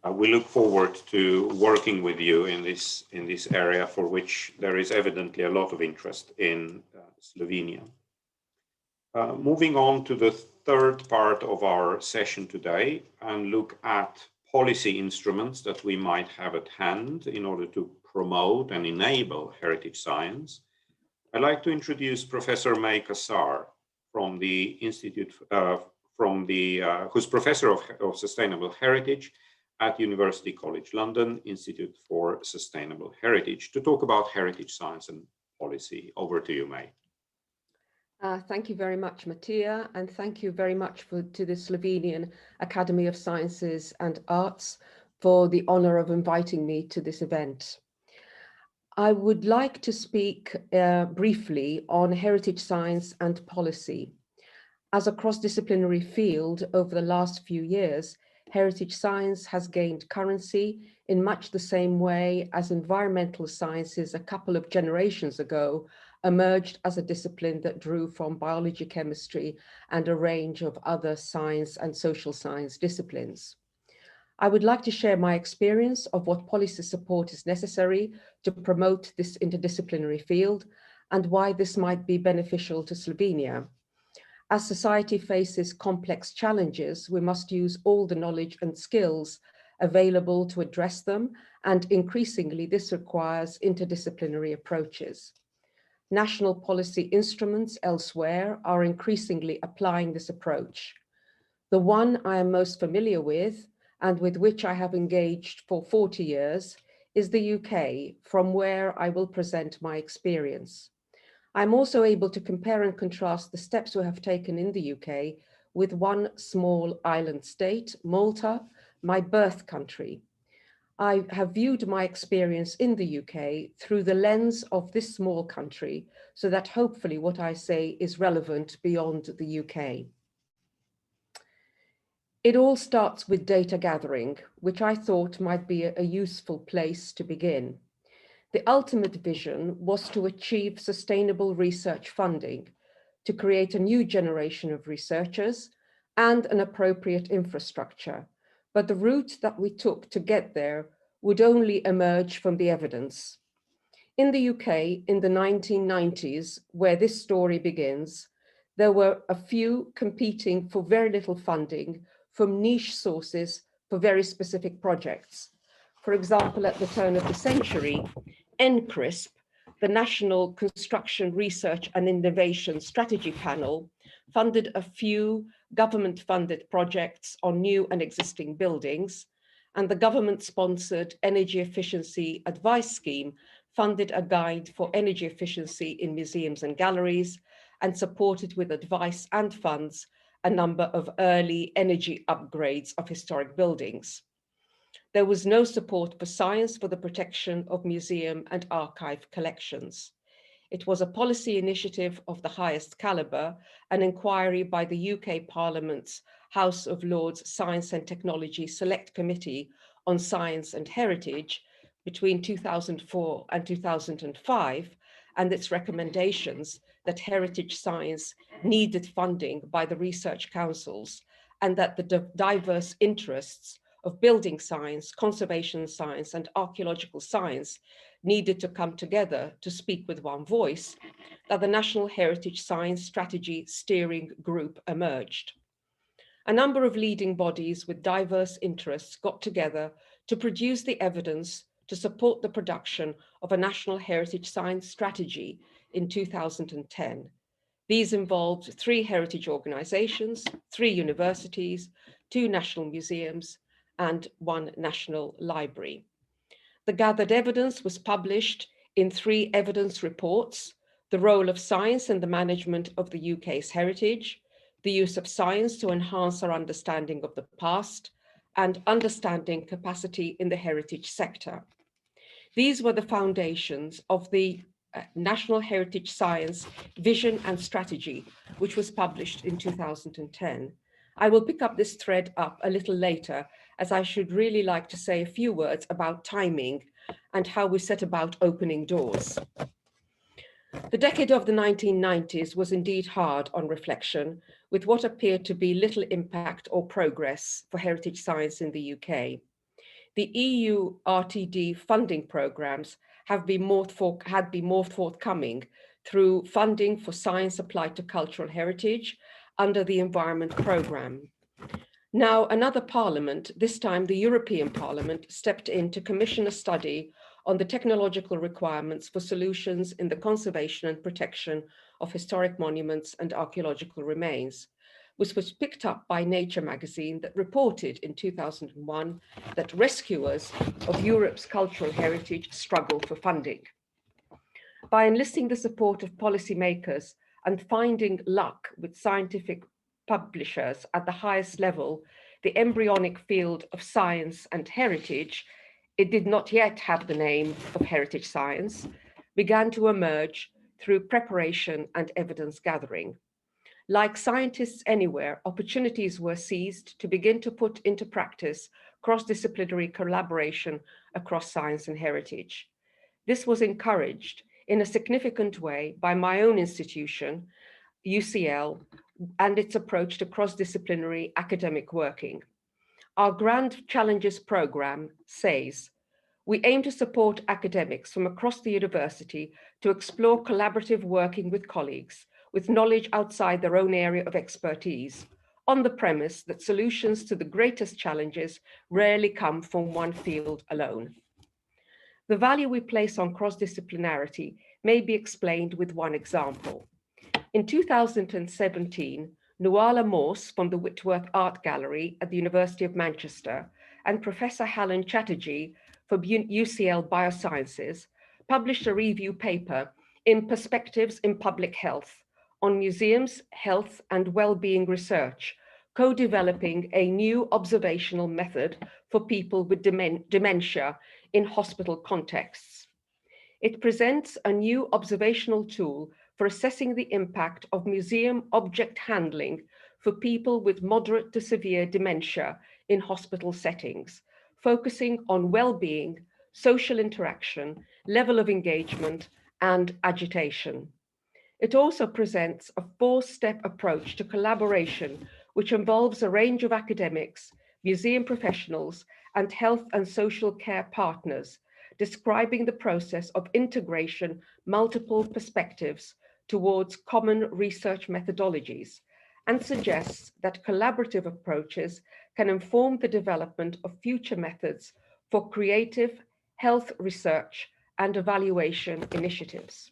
We look forward to working with you in this area, for which there is evidently a lot of interest in Slovenia. Moving on to the third part of our session today, and look at policy instruments that we might have at hand in order to promote and enable heritage science. I'd like to introduce Professor May Kassar from the Institute, who's Professor of Sustainable Heritage at University College London, Institute for Sustainable Heritage, to talk about heritage science and policy. Over to you, May. Thank you very much, Mattia, and thank you very much to the Slovenian Academy of Sciences and Arts for the honor of inviting me to this event. I would like to speak briefly on heritage science and policy. As a cross-disciplinary field over the last few years, heritage science has gained currency in much the same way as environmental sciences a couple of generations ago emerged as a discipline that drew from biology, chemistry, and a range of other science and social science disciplines. I would like to share my experience of what policy support is necessary to promote this interdisciplinary field and why this might be beneficial to Slovenia. As society faces complex challenges, we must use all the knowledge and skills available to address them, and increasingly this requires interdisciplinary approaches. National policy instruments elsewhere are increasingly applying this approach. The one I am most familiar with, and with which I have engaged for 40 years, is the UK, from where I will present my experience. I'm also able to compare and contrast the steps we have taken in the UK with one small island state, Malta, my birth country. I have viewed my experience in the UK through the lens of this small country, so that hopefully what I say is relevant beyond the UK. It all starts with data gathering, which I thought might be a useful place to begin. The ultimate vision was to achieve sustainable research funding, to create a new generation of researchers and an appropriate infrastructure. But the route that we took to get there would only emerge from the evidence. In the UK, in the 1990s, where this story begins, there were a few competing for very little funding from niche sources for very specific projects. For example, at the turn of the century, NCRISP, the National Construction Research and Innovation Strategy Panel, funded a few government-funded projects on new and existing buildings, and the government-sponsored Energy Efficiency Advice Scheme funded a guide for energy efficiency in museums and galleries, and supported with advice and funds a number of early energy upgrades of historic buildings. There was no support for science for the protection of museum and archive collections. It was a policy initiative of the highest caliber, an inquiry by the UK Parliament's House of Lords Science and Technology Select Committee on Science and Heritage between 2004 and 2005, and its recommendations that heritage science needed funding by the research councils, and that the diverse interests of building science, conservation science, and archaeological science needed to come together to speak with one voice, that the National Heritage Science Strategy Steering Group emerged. A number of leading bodies with diverse interests got together to produce the evidence to support the production of a National Heritage Science Strategy in 2010. These involved 3 heritage organizations, 3 universities, 2 national museums, and 1 national library. The gathered evidence was published in 3 evidence reports: the role of science in the management of the UK's heritage, the use of science to enhance our understanding of the past, and understanding capacity in the heritage sector. These were the foundations of the National Heritage Science Vision and Strategy, which was published in 2010. I will pick up this thread up a little later, as I should really like to say a few words about timing and how we set about opening doors. The decade of the 1990s was indeed hard on reflection, with what appeared to be little impact or progress for heritage science in the UK. The EU RTD funding programs had been more forthcoming through funding for science applied to cultural heritage under the Environment Programme. Now, another parliament, this time the European Parliament, stepped in to commission a study on the technological requirements for solutions in the conservation and protection of historic monuments and archaeological remains, which was picked up by Nature magazine that reported in 2001 that rescuers of Europe's cultural heritage struggle for funding. By enlisting the support of policymakers and finding luck with scientific publishers at the highest level, the embryonic field of science and heritage, it did not yet have the name of heritage science, began to emerge through preparation and evidence gathering. Like scientists anywhere, opportunities were seized to begin to put into practice cross-disciplinary collaboration across science and heritage. This was encouraged in a significant way by my own institution, UCL, and its approach to cross-disciplinary academic working. Our Grand Challenges program says, we aim to support academics from across the university to explore collaborative working with colleagues with knowledge outside their own area of expertise, on the premise that solutions to the greatest challenges rarely come from one field alone. The value we place on cross-disciplinarity may be explained with one example. In 2017, Nuala Morse from the Whitworth Art Gallery at the University of Manchester, and Professor Helen Chatterjee from UCL Biosciences published a review paper in Perspectives in Public Health on museums, health and well-being research, co-developing a new observational method for people with dementia in hospital contexts. It presents a new observational tool for assessing the impact of museum object handling for people with moderate to severe dementia in hospital settings, focusing on well-being, social interaction, level of engagement, and agitation. It also presents a four-step approach to collaboration, which involves a range of academics, museum professionals, and health and social care partners, describing the process of integration multiple perspectives towards common research methodologies, and suggests that collaborative approaches can inform the development of future methods for creative health research and evaluation initiatives.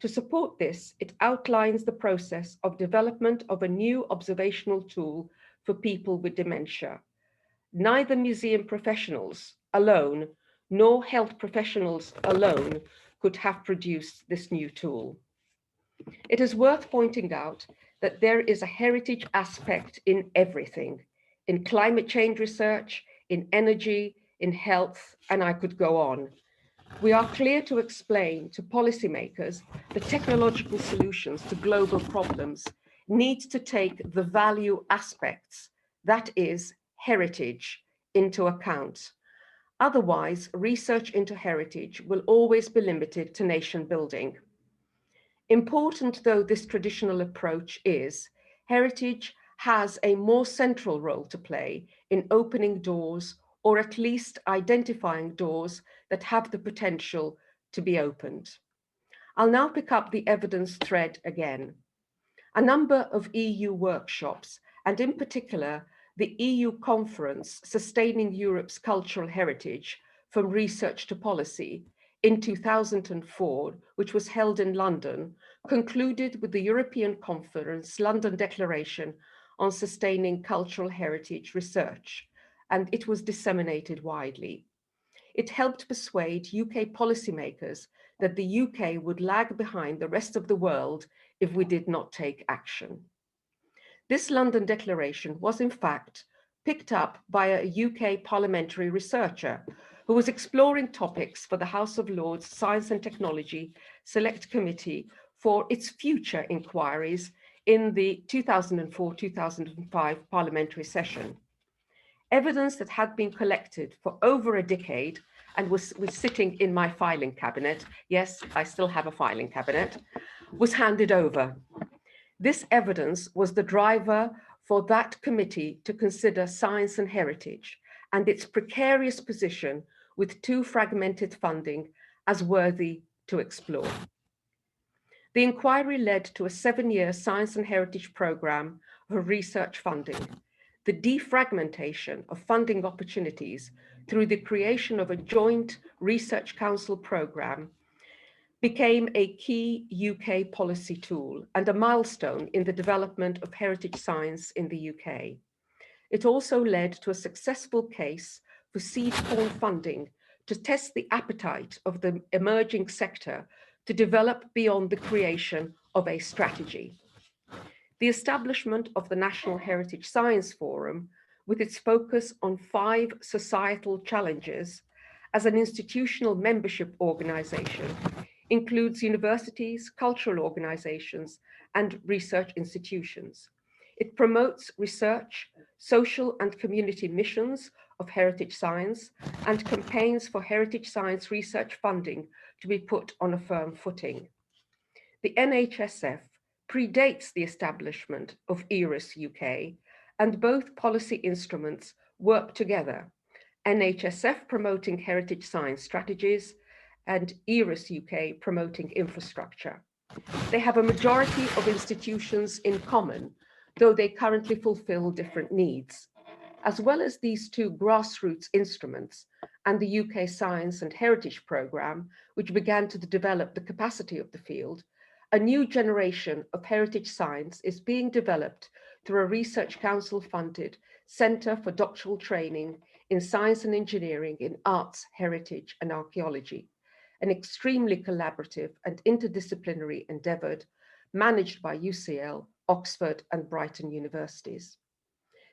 To support this, it outlines the process of development of a new observational tool for people with dementia. Neither museum professionals alone nor health professionals alone could have produced this new tool. It is worth pointing out that there is a heritage aspect in everything, in climate change research, in energy, in health, and I could go on. We are clear to explain to policymakers the technological solutions to global problems need to take the value aspects, that is, heritage, into account. Otherwise, research into heritage will always be limited to nation building. Important though this traditional approach is, heritage has a more central role to play in opening doors, or at least identifying doors that have the potential to be opened. I'll now pick up the evidence thread again. A number of EU workshops, and in particular, the EU conference Sustaining Europe's Cultural Heritage from Research to Policy in 2004, which was held in London, concluded with the European Conference London Declaration on Sustaining Cultural Heritage Research, and it was disseminated widely. It helped persuade UK policymakers that the UK would lag behind the rest of the world if we did not take action. This London Declaration was in fact picked up by a UK parliamentary researcher who was exploring topics for the House of Lords Science and Technology Select Committee for its future inquiries in the 2004-2005 parliamentary session. Evidence that had been collected for over a decade and was sitting in my filing cabinet, yes, I still have a filing cabinet, was handed over. This evidence was the driver for that committee to consider science and heritage and its precarious position with too fragmented funding as worthy to explore. The inquiry led to a 7-year science and heritage program of research funding, the defragmentation of funding opportunities through the creation of a joint research council program became a key UK policy tool and a milestone in the development of heritage science in the UK. It also led to a successful case for seed corn funding to test the appetite of the emerging sector to develop beyond the creation of a strategy. The establishment of the National Heritage Science Forum, with its focus on 5 societal challenges as an institutional membership organization, includes universities, cultural organizations, and research institutions. It promotes research, social and community missions of heritage science, and campaigns for heritage science research funding to be put on a firm footing. The NHSF predates the establishment of ERIS UK, and both policy instruments work together, NHSF promoting heritage science strategies and ERIS UK promoting infrastructure. They have a majority of institutions in common, though they currently fulfill different needs. As well as these 2 grassroots instruments and the UK Science and Heritage Programme, which began to develop the capacity of the field, a new generation of heritage science is being developed through a Research Council-funded Centre for Doctoral Training in Science and Engineering in Arts, Heritage and Archaeology, an extremely collaborative and interdisciplinary endeavour managed by UCL, Oxford and Brighton universities.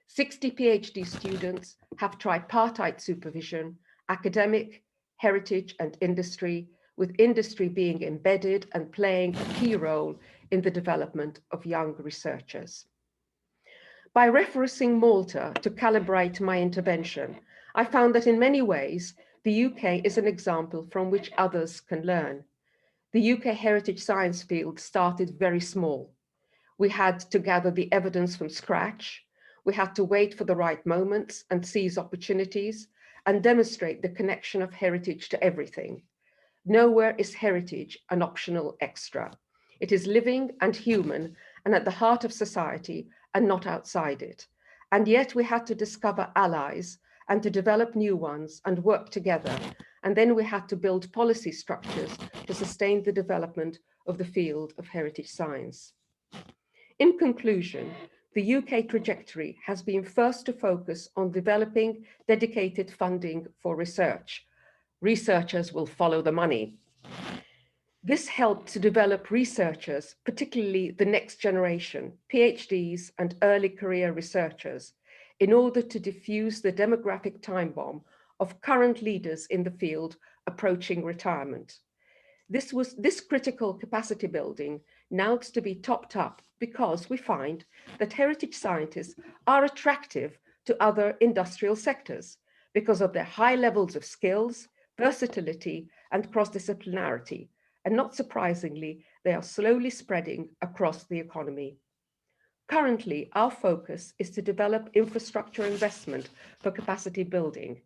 60 PhD students have tripartite supervision, academic, heritage and industry, with industry being embedded and playing a key role in the development of young researchers. By referencing Malta to calibrate my intervention, I found that in many ways, the UK is an example from which others can learn. The UK heritage science field started very small. We had to gather the evidence from scratch. We had to wait for the right moments and seize opportunities and demonstrate the connection of heritage to everything. Nowhere is heritage an optional extra. It is living and human and at the heart of society and not outside it. And yet we had to discover allies and to develop new ones and work together. And then we had to build policy structures to sustain the development of the field of heritage science. In conclusion, the UK trajectory has been first to focus on developing dedicated funding for research. Researchers will follow the money. This helped to develop researchers, particularly the next generation, PhDs and early career researchers, in order to diffuse the demographic time bomb of current leaders in the field approaching retirement. This critical capacity building now needs to be topped up because we find that heritage scientists are attractive to other industrial sectors because of their high levels of skills, versatility, and cross-disciplinarity. And not surprisingly, they are slowly spreading across the economy. Currently, our focus is to develop infrastructure investment for capacity building.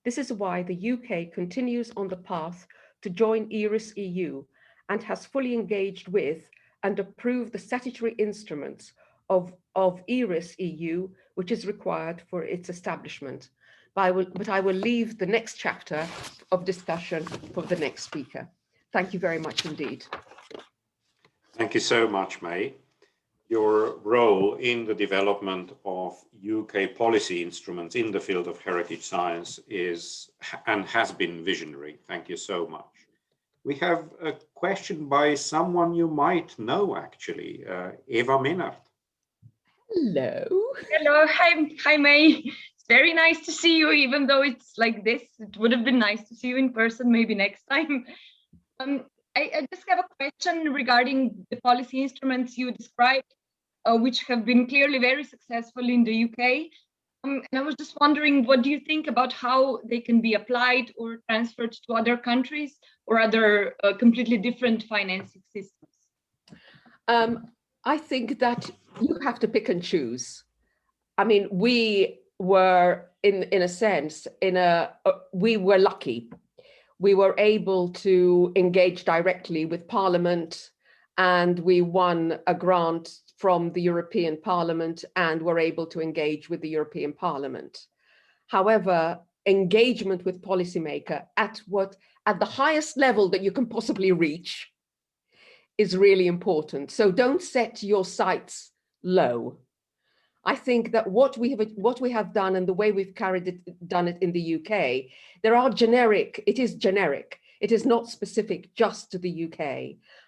This is why the UK continues on the path to join IRIS EU and has fully engaged with and approved the statutory instruments of IRIS EU, which is required for its establishment. But I will leave the next chapter of discussion for the next speaker. Thank you very much indeed. Thank you so much, May. Your role in the development of UK policy instruments in the field of heritage science is and has been visionary. Thank you so much. We have a question by someone you might know, actually, Eva Menard. Hello. Hello. Hi, May. It's very nice to see you, even though it's like this. It would have been nice to see you in person maybe next time. I just have a question regarding the policy instruments you described, which have been clearly very successful in the UK. And I was just wondering, what do you think about how they can be applied or transferred to other countries or other completely different financing systems? I think that you have to pick and choose. I mean, we were, in a sense, we were lucky. We were able to engage directly with Parliament, and we won a grant from the European Parliament and were able to engage with the European Parliament. However, engagement with policymaker at the highest level that you can possibly reach is really important. So don't set your sights low. I think that what we have done and the way we've done it in the UK, it is generic. It is not specific just to the UK.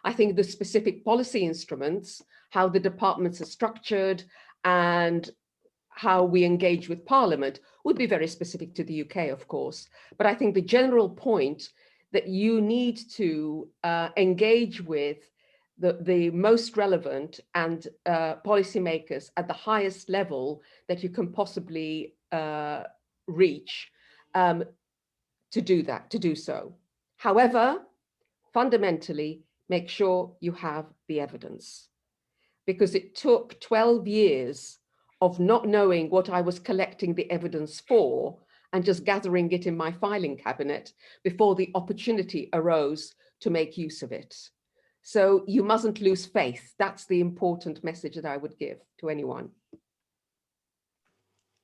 I think the specific policy instruments, how the departments are structured and how we engage with Parliament would be very specific to the UK, of course. But I think the general point that you need to engage with the most relevant and policymakers at the highest level that you can possibly reach to do so. However, fundamentally, make sure you have the evidence, because it took 12 years of not knowing what I was collecting the evidence for and just gathering it in my filing cabinet before the opportunity arose to make use of it. So you mustn't lose faith. That's the important message that I would give to anyone.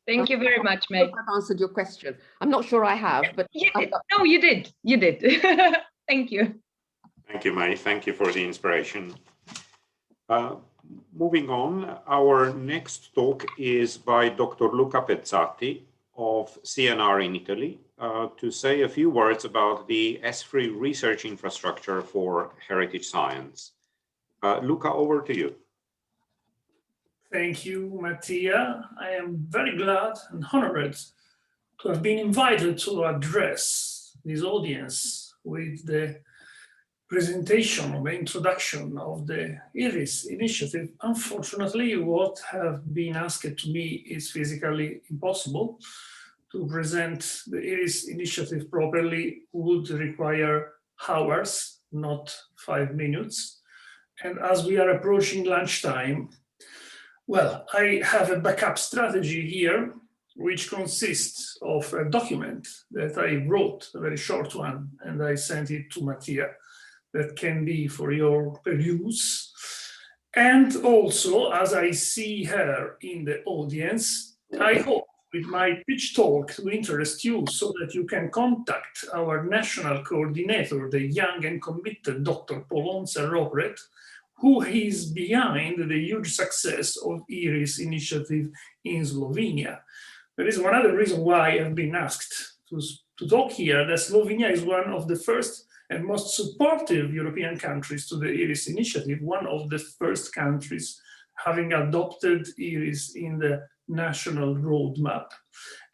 Thank you very much, May. I hope I've answered your question. I'm not sure I have, but no, you did. You did. Thank you. Thank you, May. Thank you for the inspiration. Moving on, our next talk is by Dr. Luca Pezzati of CNR in Italy to say a few words about the ESFRI research infrastructure for heritage science. Luca, over to you. Thank you, Mattia. I am very glad and honored to have been invited to address this audience with the presentation of the introduction of the IRIS initiative. Unfortunately, what have been asked to me is physically impossible. To present the IRIS initiative properly would require hours, not 5 minutes. And as we are approaching lunchtime, well, I have a backup strategy here, which consists of a document that I wrote, a very short one, and I sent it to Mattia. That can be for your peruse. And also, as I see her in the audience, I hope with my pitch talk to interest you so that you can contact our national coordinator, the young and committed Dr. Polonce Robret, who is behind the huge success of IRIS initiative in Slovenia. There is one other reason why I've been asked to talk here, that Slovenia is one of the first and most supportive European countries to the IRIS initiative, one of the first countries having adopted IRIS in the national roadmap,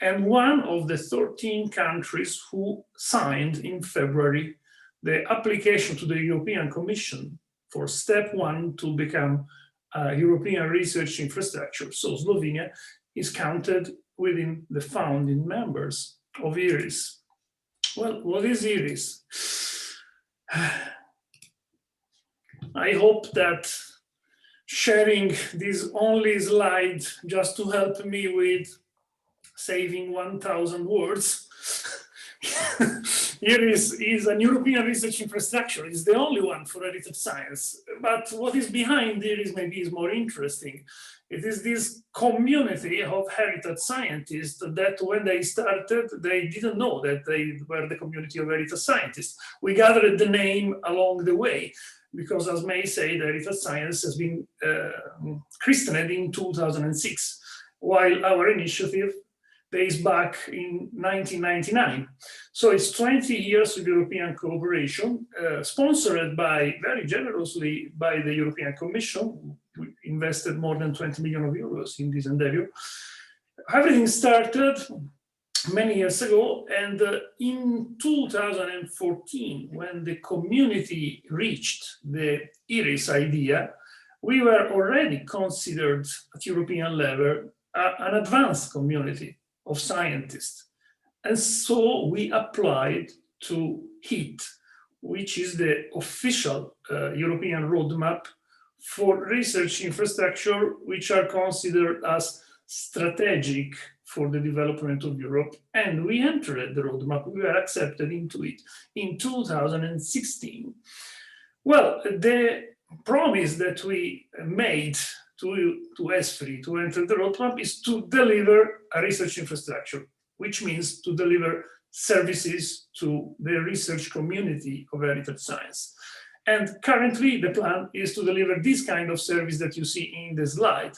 and one of the 13 countries who signed in February the application to the European Commission for step 1 to become a European research infrastructure. So Slovenia is counted within the founding members of IRIS. Well, what is IRIS? I hope that sharing this only slide just to help me with saving 1,000 words. IRIS is an European research infrastructure. It's the only one for heritage science. But what is behind IRIS maybe is more interesting. It is this community of heritage scientists that when they started, they didn't know that they were the community of heritage scientists. We gathered the name along the way because, as May said, heritage science has been christened in 2006, while our initiative dates back in 1999. So it's 20 years of European cooperation, sponsored very generously by the European Commission. We invested more than 20 million euros in this endeavor. Everything started many years ago, and in 2014, when the community reached the IRIS idea, we were already considered at European level an advanced community of scientists. And so we applied to HEAT, which is the official European roadmap for research infrastructure, which are considered as strategic for the development of Europe. And we entered the roadmap, we were accepted into it in 2016. Well, the promise that we made to ESFRI to enter the roadmap is to deliver a research infrastructure, which means to deliver services to the research community of heritage science. And currently the plan is to deliver this kind of service that you see in the slide.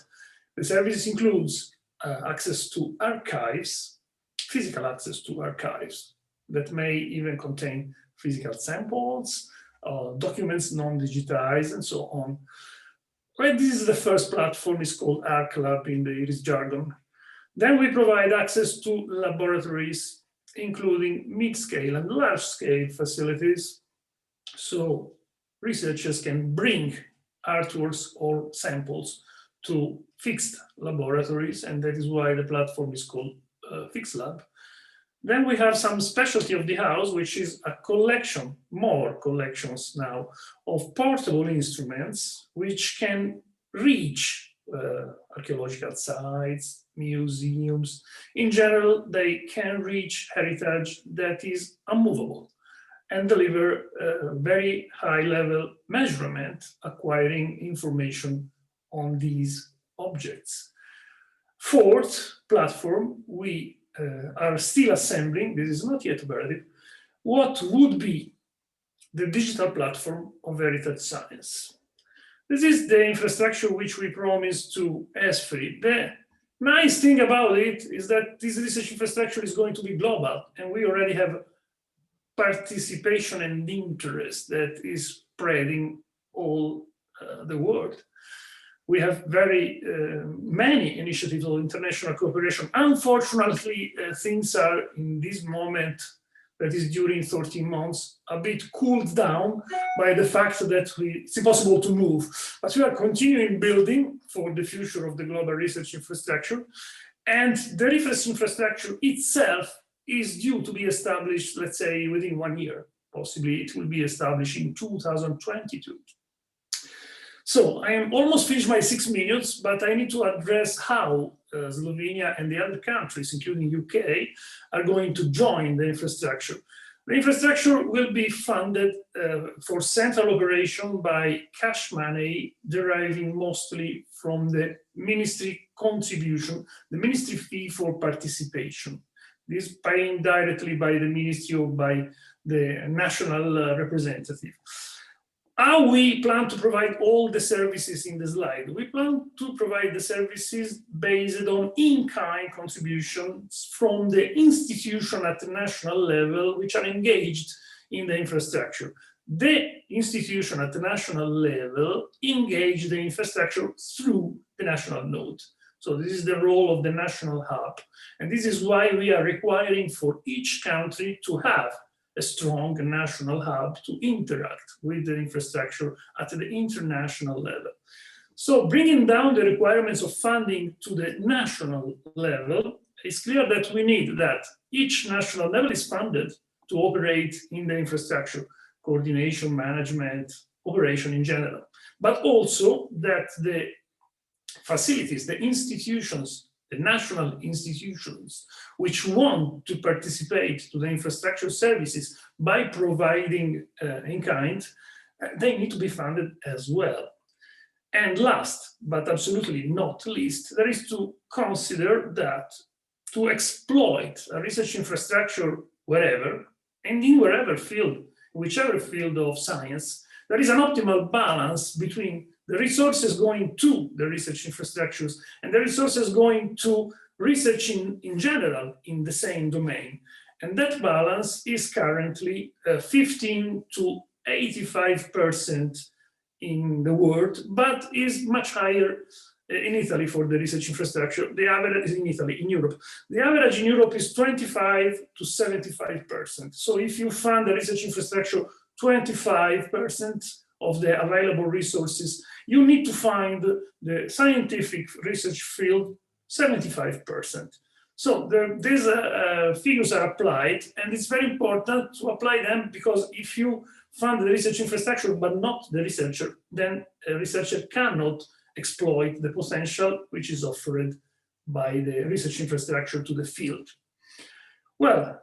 The service includes access to archives, physical access to archives that may even contain physical samples, documents non-digitized, and so on. Well, this is the first platform, it's called ArcLab in the IRIS jargon. Then we provide access to laboratories, including mid-scale and large-scale facilities. So researchers can bring artworks or samples to fixed laboratories, and that is why the platform is called Fixed Lab. Then we have some specialty of the house, which is a collection, more collections now, of portable instruments, which can reach archaeological sites, museums. In general, they can reach heritage that is unmovable and deliver a very high level measurement, acquiring information on these objects. Fourth platform, we are still assembling, this is not yet operative, what would be the digital platform of heritage science. This is the infrastructure which we promised to ESFRI. The nice thing about it is that this research infrastructure is going to be global, and we already have participation and interest that is spreading all the world. We have very many initiatives of international cooperation. Unfortunately, things are in this moment, that is during 13 months, a bit cooled down by the fact that it's impossible to move. But we are continuing building for the future of the global research infrastructure. And the research infrastructure itself is due to be established, let's say, within 1 year. Possibly it will be established in 2022. So I am almost finished my 6 minutes, but I need to address how Slovenia and the other countries, including UK, are going to join the infrastructure. The infrastructure will be funded for central operation by cash money deriving mostly from the ministry contribution, the ministry fee for participation. This paying directly by the ministry or by the national representative. How we plan to provide all the services in the slide? We plan to provide the services based on in-kind contributions from the institution at the national level which are engaged in the infrastructure. The institution at the national level engage the infrastructure through the national node. So this is the role of the national hub. And this is why we are requiring for each country to have a strong national hub to interact with the infrastructure at the international level. So bringing down the requirements of funding to the national level, it's clear that we need that each national level is funded to operate in the infrastructure, coordination, management, operation in general, but also that the facilities, the institutions, the national institutions which want to participate to the infrastructure services by providing in kind, they need to be funded as well. And last, but absolutely not least, there is to consider that to exploit a research infrastructure wherever, and in wherever field, whichever field of science, there is an optimal balance between the resources going to the research infrastructures and the resources going to research in general in the same domain. And that balance is currently 15 to 85% in the world, but is much higher in Italy for the research infrastructure. The average is in Italy, in Europe. The average in Europe is 25 to 75%. So if you fund the research infrastructure 25% of the available resources, you need to find the scientific research field 75%. So these figures are applied, and it's very important to apply them, because if you fund the research infrastructure but not the researcher, then a researcher cannot exploit the potential which is offered by the research infrastructure to the field. Well,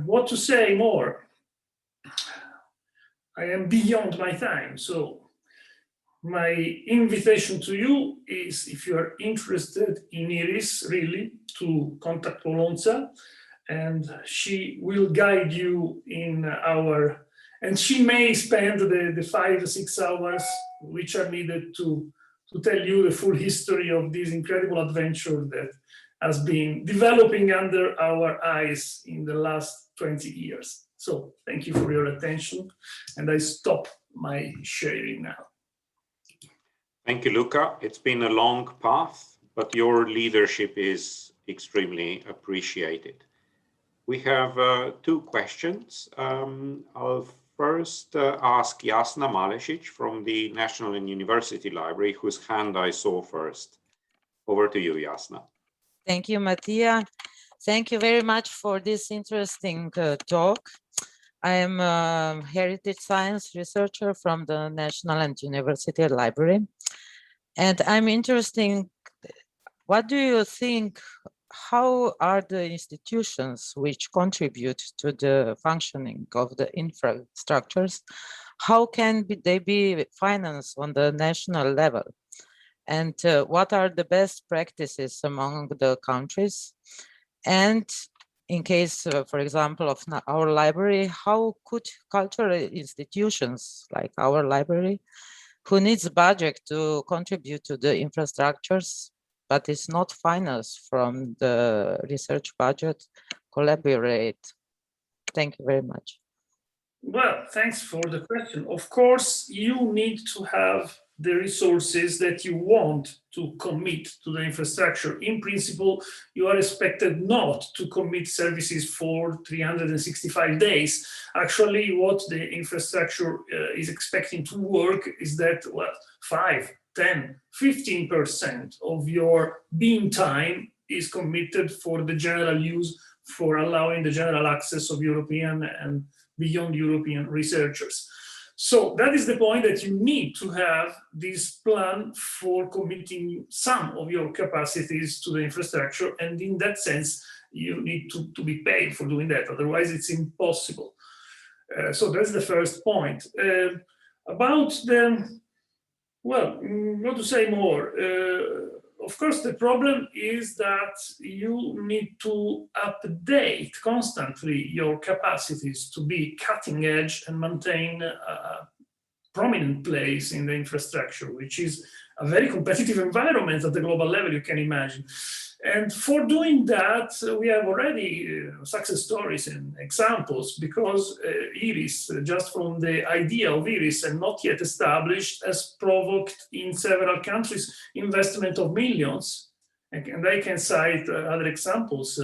what to say more? I am beyond my time, so my invitation to you is, if you are interested in Iris, really, to contact Polonza, and she will guide you in our, and she may spend the 5 or 6 hours which are needed to tell you the full history of this incredible adventure that has been developing under our eyes in the last 20 years. So thank you for your attention, and I stop my sharing now. Thank you, Luca. It's been a long path, but your leadership is extremely appreciated. We have 2 questions. I'll first ask Jasna Malesic from the National and University Library, whose hand I saw first. Over to you, Jasna. Thank you, Mattia. Thank you very much for this interesting talk. I am a heritage science researcher from the National and University Library. And I'm interested, what do you think, how are the institutions which contribute to the functioning of the infrastructures, how can they be financed on the national level? And what are the best practices among the countries? And in case, for example, of our library, how could cultural institutions like our library who needs budget to contribute to the infrastructures, but it's not finance from the research budget, collaborate? Thank you very much. Well, thanks for the question. Of course, you need to have the resources that you want to commit to the infrastructure. In principle, you are expected not to commit services for 365 days. Actually, what the infrastructure is expecting to work is that, well, 5, 10, 15% of your beam time is committed for the general use, for allowing the general access of European and beyond European researchers. So that is the point, that you need to have this plan for committing some of your capacities to the infrastructure. And in that sense, you need to be paid for doing that. Otherwise, it's impossible. So that's the first point. About the, well, what to say more? Of course, the problem is that you need to update constantly your capacities to be cutting edge and maintain a prominent place in the infrastructure, which is a very competitive environment at the global level, you can imagine. And for doing that, we have already success stories and examples, because IRIS, just from the idea of IRIS and not yet established, has provoked in several countries investment of millions. And I can cite other examples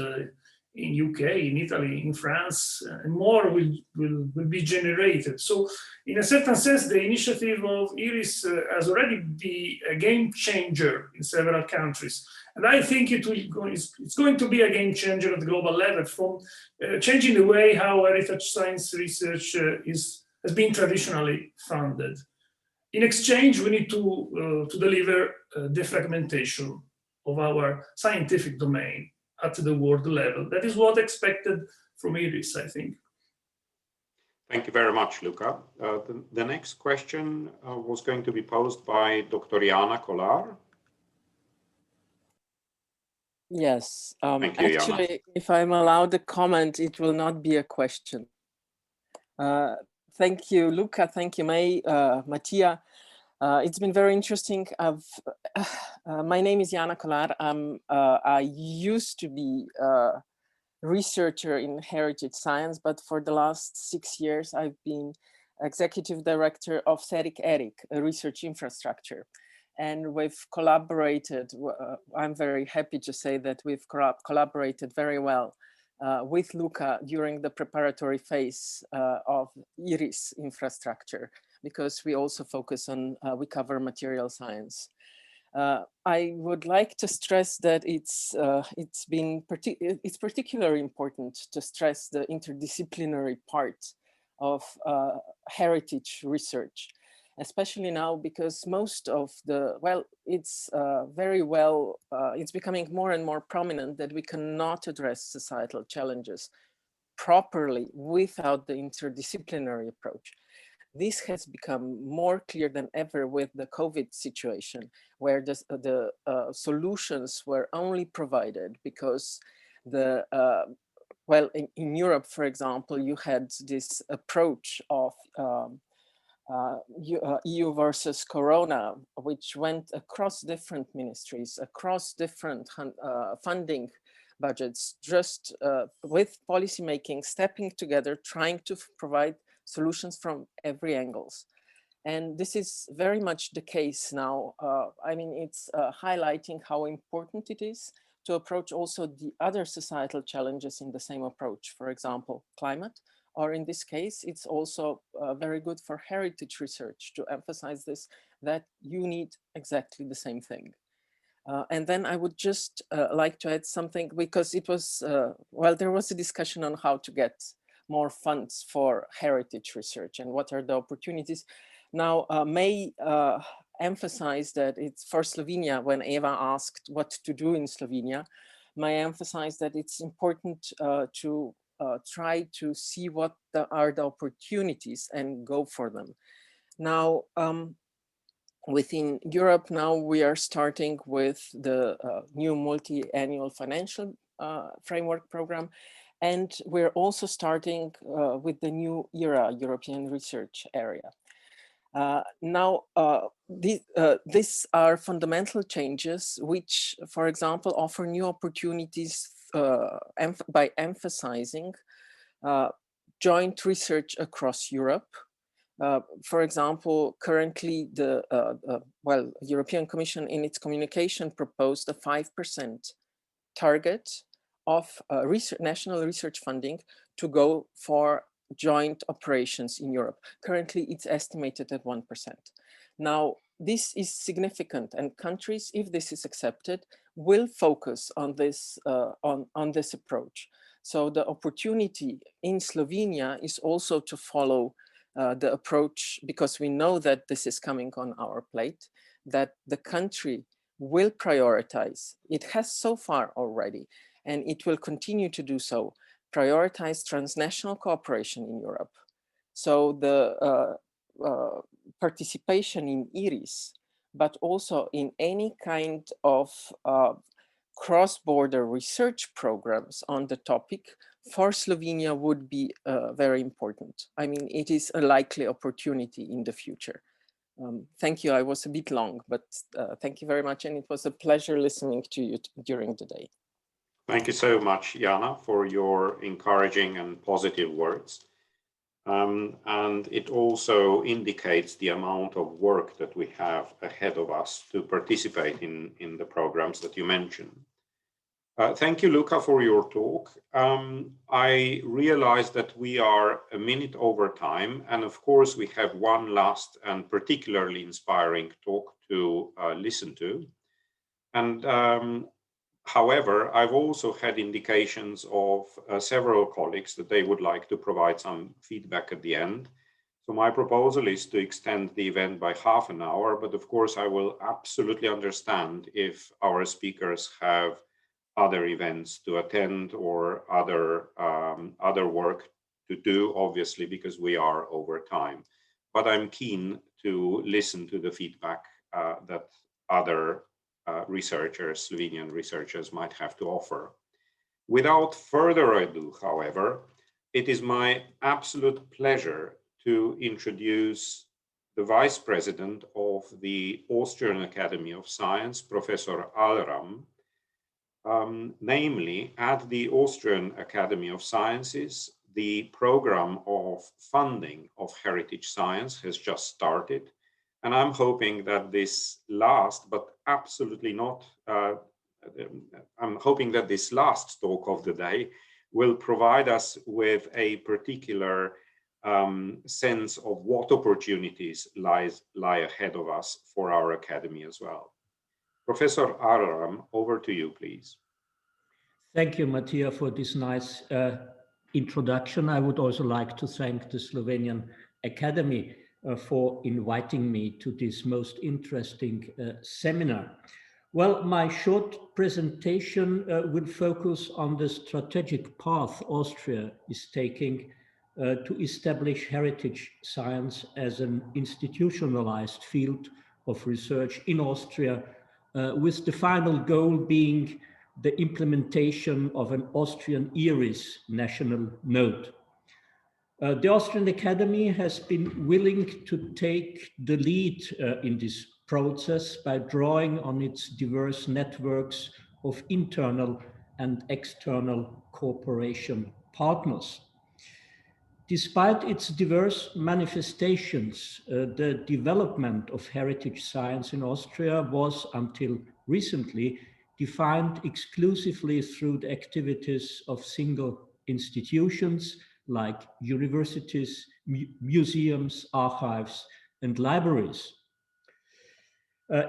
in UK, in Italy, in France, and more will be generated. So in a certain sense, the initiative of IRIS has already been a game changer in several countries. And I think it's going to be a game changer at the global level, from changing the way how heritage science research has been traditionally funded. In exchange, we need to deliver defragmentation of our scientific domain at the world level. That is what expected from IRIS, I think. Thank you very much, Luca. The next question was going to be posed by Dr. Jana Kolar. Yes, Thank you, actually, Jana. if I'm allowed a comment, it will not be a question. Thank you, Luca. Thank you, May, Mattia. It's been very interesting. My name is Jana Kolar. I used to be a researcher in heritage science, but for the last 6 years, I've been executive director of CERIC-ERIC, a research infrastructure. And we've collaborated, I'm very happy to say that we've collaborated very well with Luca during the preparatory phase of IRIS infrastructure, because we also focus on, we cover material science. I would like to stress that it's particularly important to stress the interdisciplinary part of heritage research, especially now, because most of the, well, it's it's becoming more and more prominent that we cannot address societal challenges properly without the interdisciplinary approach. This has become more clear than ever with the COVID situation, where the solutions were only provided because the, well, in Europe, for example, you had this approach of EU versus Corona, which went across different ministries, across different funding budgets, just with policymaking, stepping together, trying to provide solutions from every angles. And this is very much the case now. I mean, it's highlighting how important it is to approach also the other societal challenges in the same approach. For example, climate, or in this case, it's also very good for heritage research to emphasize this, that you need exactly the same thing. And then I would just like to add something, because it was, well, there was a discussion on how to get more funds for heritage research and what are the opportunities. Now, May emphasized that it's for Slovenia, when Eva asked what to do in Slovenia, May emphasized that it's important to try to see what are the opportunities and go for them. Now, within Europe, now we are starting with the new multi-annual financial framework program. And we're also starting with the new ERA, European Research Area. These are fundamental changes which, for example, offer new opportunities by emphasizing joint research across Europe. For example, currently the European Commission in its communication proposed a 5% target of national research funding to go for joint operations in Europe. Currently, it's estimated at 1%. Now, this is significant, and countries, if this is accepted, will focus on this approach. So the opportunity in Slovenia is also to follow the approach, because we know that this is coming on our plate, that the country will prioritize. It has so far already, and it will continue to do so, prioritize transnational cooperation in Europe. So the participation in IRIS, but also in any kind of cross-border research programs on the topic for Slovenia would be very important. I mean, it is a likely opportunity in the future. Thank you. I was a bit long, but thank you very much. And it was a pleasure listening to you during the day. Thank you so much, Jana, for your encouraging and positive words. And it also indicates the amount of work that we have ahead of us to participate in the programs that you mentioned. Thank you, Luca, for your talk. I realize that we are a minute over time, and of course we have one last and particularly inspiring talk to listen to. And however, I've also had indications of several colleagues that they would like to provide some feedback at the end. So my proposal is to extend the event by half an hour, but of course I will absolutely understand if our speakers have other events to attend or other work to do, obviously, because we are over time. But I'm keen to listen to the feedback that other researchers, Slovenian researchers, might have to offer. Without further ado, however, it is my absolute pleasure to introduce the Vice President of the Austrian Academy of Science, Professor Alram. Namely, at the Austrian Academy of Sciences, the program of funding of heritage science has just started. And I'm hoping that this last, but absolutely not, I'm hoping that this last talk of the day will provide us with a particular sense of what opportunities lie ahead of us for our academy as well. Professor Alram, over to you, please. Thank you, Mattia, for this nice introduction. I would also like to thank the Slovenian Academy for inviting me to this most interesting seminar. Well, my short presentation will focus on the strategic path Austria is taking to establish heritage science as an institutionalized field of research in Austria, with the final goal being the implementation of an Austrian IRIS national node. The Austrian Academy has been willing to take the lead in this process by drawing on its diverse networks of internal and external cooperation partners. Despite its diverse manifestations, the development of heritage science in Austria was, until recently, defined exclusively through the activities of single institutions like universities, museums, archives, and libraries.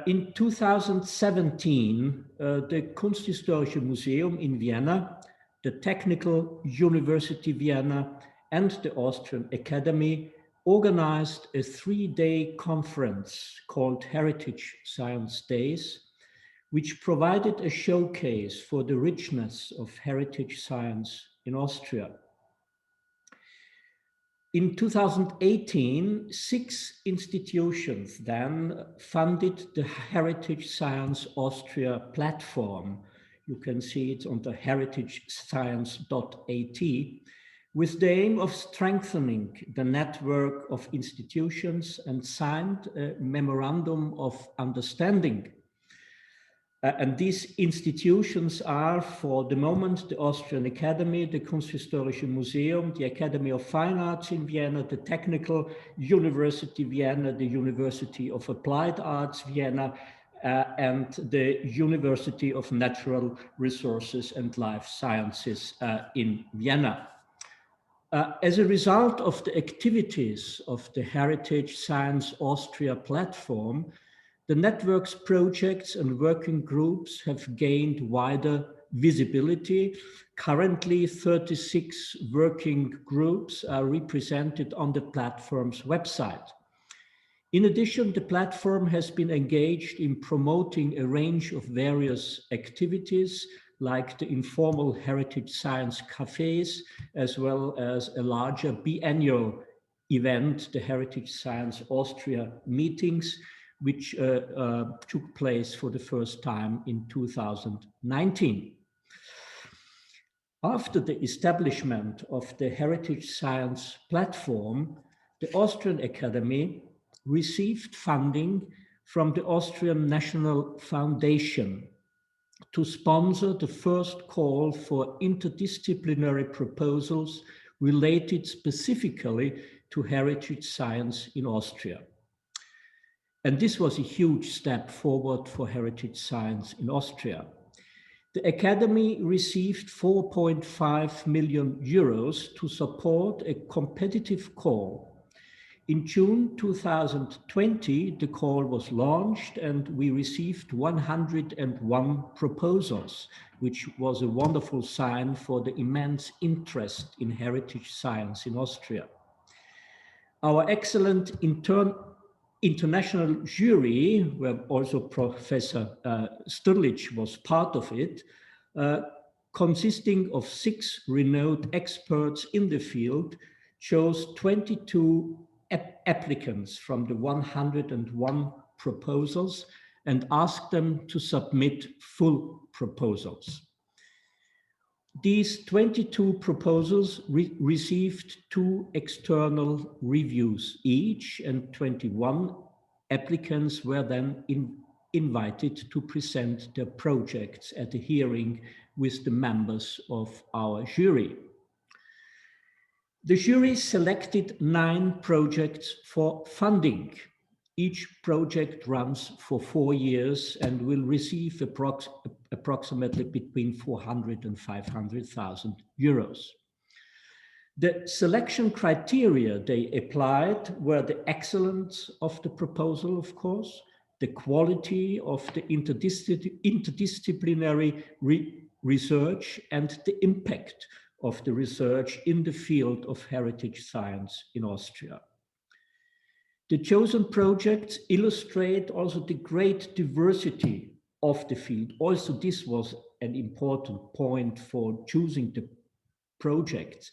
In 2017, the Kunsthistorische Museum in Vienna, the Technical University Vienna, and the Austrian Academy organized a 3-day conference called Heritage Science Days, which provided a showcase for the richness of heritage science in Austria. In 2018, 6 institutions then funded the Heritage Science Austria platform. You can see it on the heritagescience.at, with the aim of strengthening the network of institutions, and signed a memorandum of understanding. And these institutions are, for the moment, the Austrian Academy, the Kunsthistorische Museum, the Academy of Fine Arts in Vienna, the Technical University Vienna, the University of Applied Arts Vienna, and the University of Natural Resources and Life Sciences in Vienna. As a result of the activities of the Heritage Science Austria platform, the network's projects and working groups have gained wider visibility. Currently, 36 working groups are represented on the platform's website. In addition, the platform has been engaged in promoting a range of various activities, like the informal heritage science cafes, as well as a larger biannual event, the Heritage Science Austria meetings, which took place for the first time in 2019. After the establishment of the Heritage Science platform, the Austrian Academy received funding from the Austrian National Foundation to sponsor the first call for interdisciplinary proposals related specifically to heritage science in Austria. And this was a huge step forward for heritage science in Austria. The Academy received 4.5 million euros to support a competitive call. In June 2020, the call was launched and we received 101 proposals, which was a wonderful sign for the immense interest in heritage science in Austria. Our excellent international jury, where also Professor Sturlic was part of it, consisting of 6 renowned experts in the field, chose 22 applicants from the 101 proposals and asked them to submit full proposals. These 22 proposals received 2 external reviews each, and 21 applicants were then invited to present their projects at a hearing with the members of our jury. The jury selected 9 projects for funding. Each project runs for 4 years and will receive approximately between 400 and 500,000 euros. The selection criteria they applied were the excellence of the proposal, of course, the quality of the interdisciplinary research, and the impact of the research in the field of heritage science in Austria. The chosen projects illustrate also the great diversity of the field. Also, this was an important point for choosing the projects.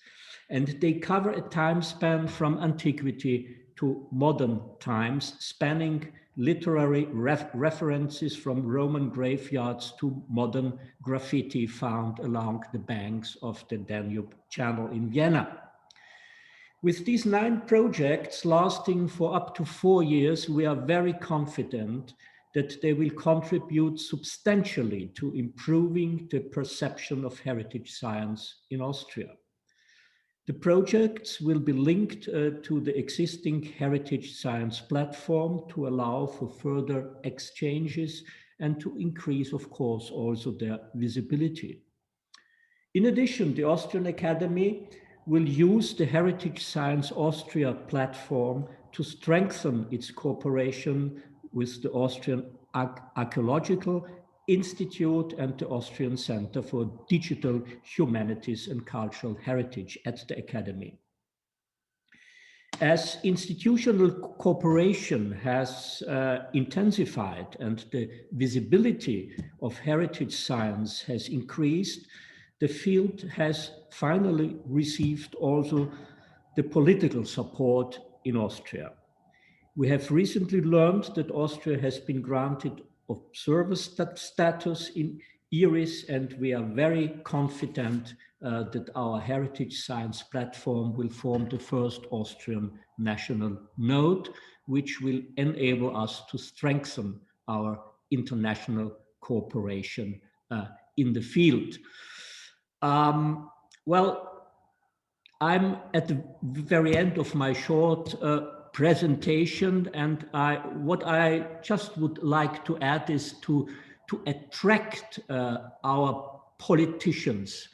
And they cover a time span from antiquity to modern times, spanning literary references from Roman graveyards to modern graffiti found along the banks of the Danube Channel in Vienna. With these 9 projects lasting for up to 4 years, we are very confident that they will contribute substantially to improving the perception of heritage science in Austria. The projects will be linked to the existing heritage science platform to allow for further exchanges and to increase, of course, also their visibility. In addition, the Austrian Academy will use the Heritage Science Austria platform to strengthen its cooperation with the Austrian Archaeological Institute and the Austrian Center for Digital Humanities and Cultural Heritage at the Academy. As institutional cooperation has intensified and the visibility of heritage science has increased, the field has finally received also the political support in Austria. We have recently learned that Austria has been granted observer status in IRIS, and we are very confident that our heritage science platform will form the first Austrian national node, which will enable us to strengthen our international cooperation in the field. Well, I'm at the very end of my short presentation, and what I just would like to add is to attract our politicians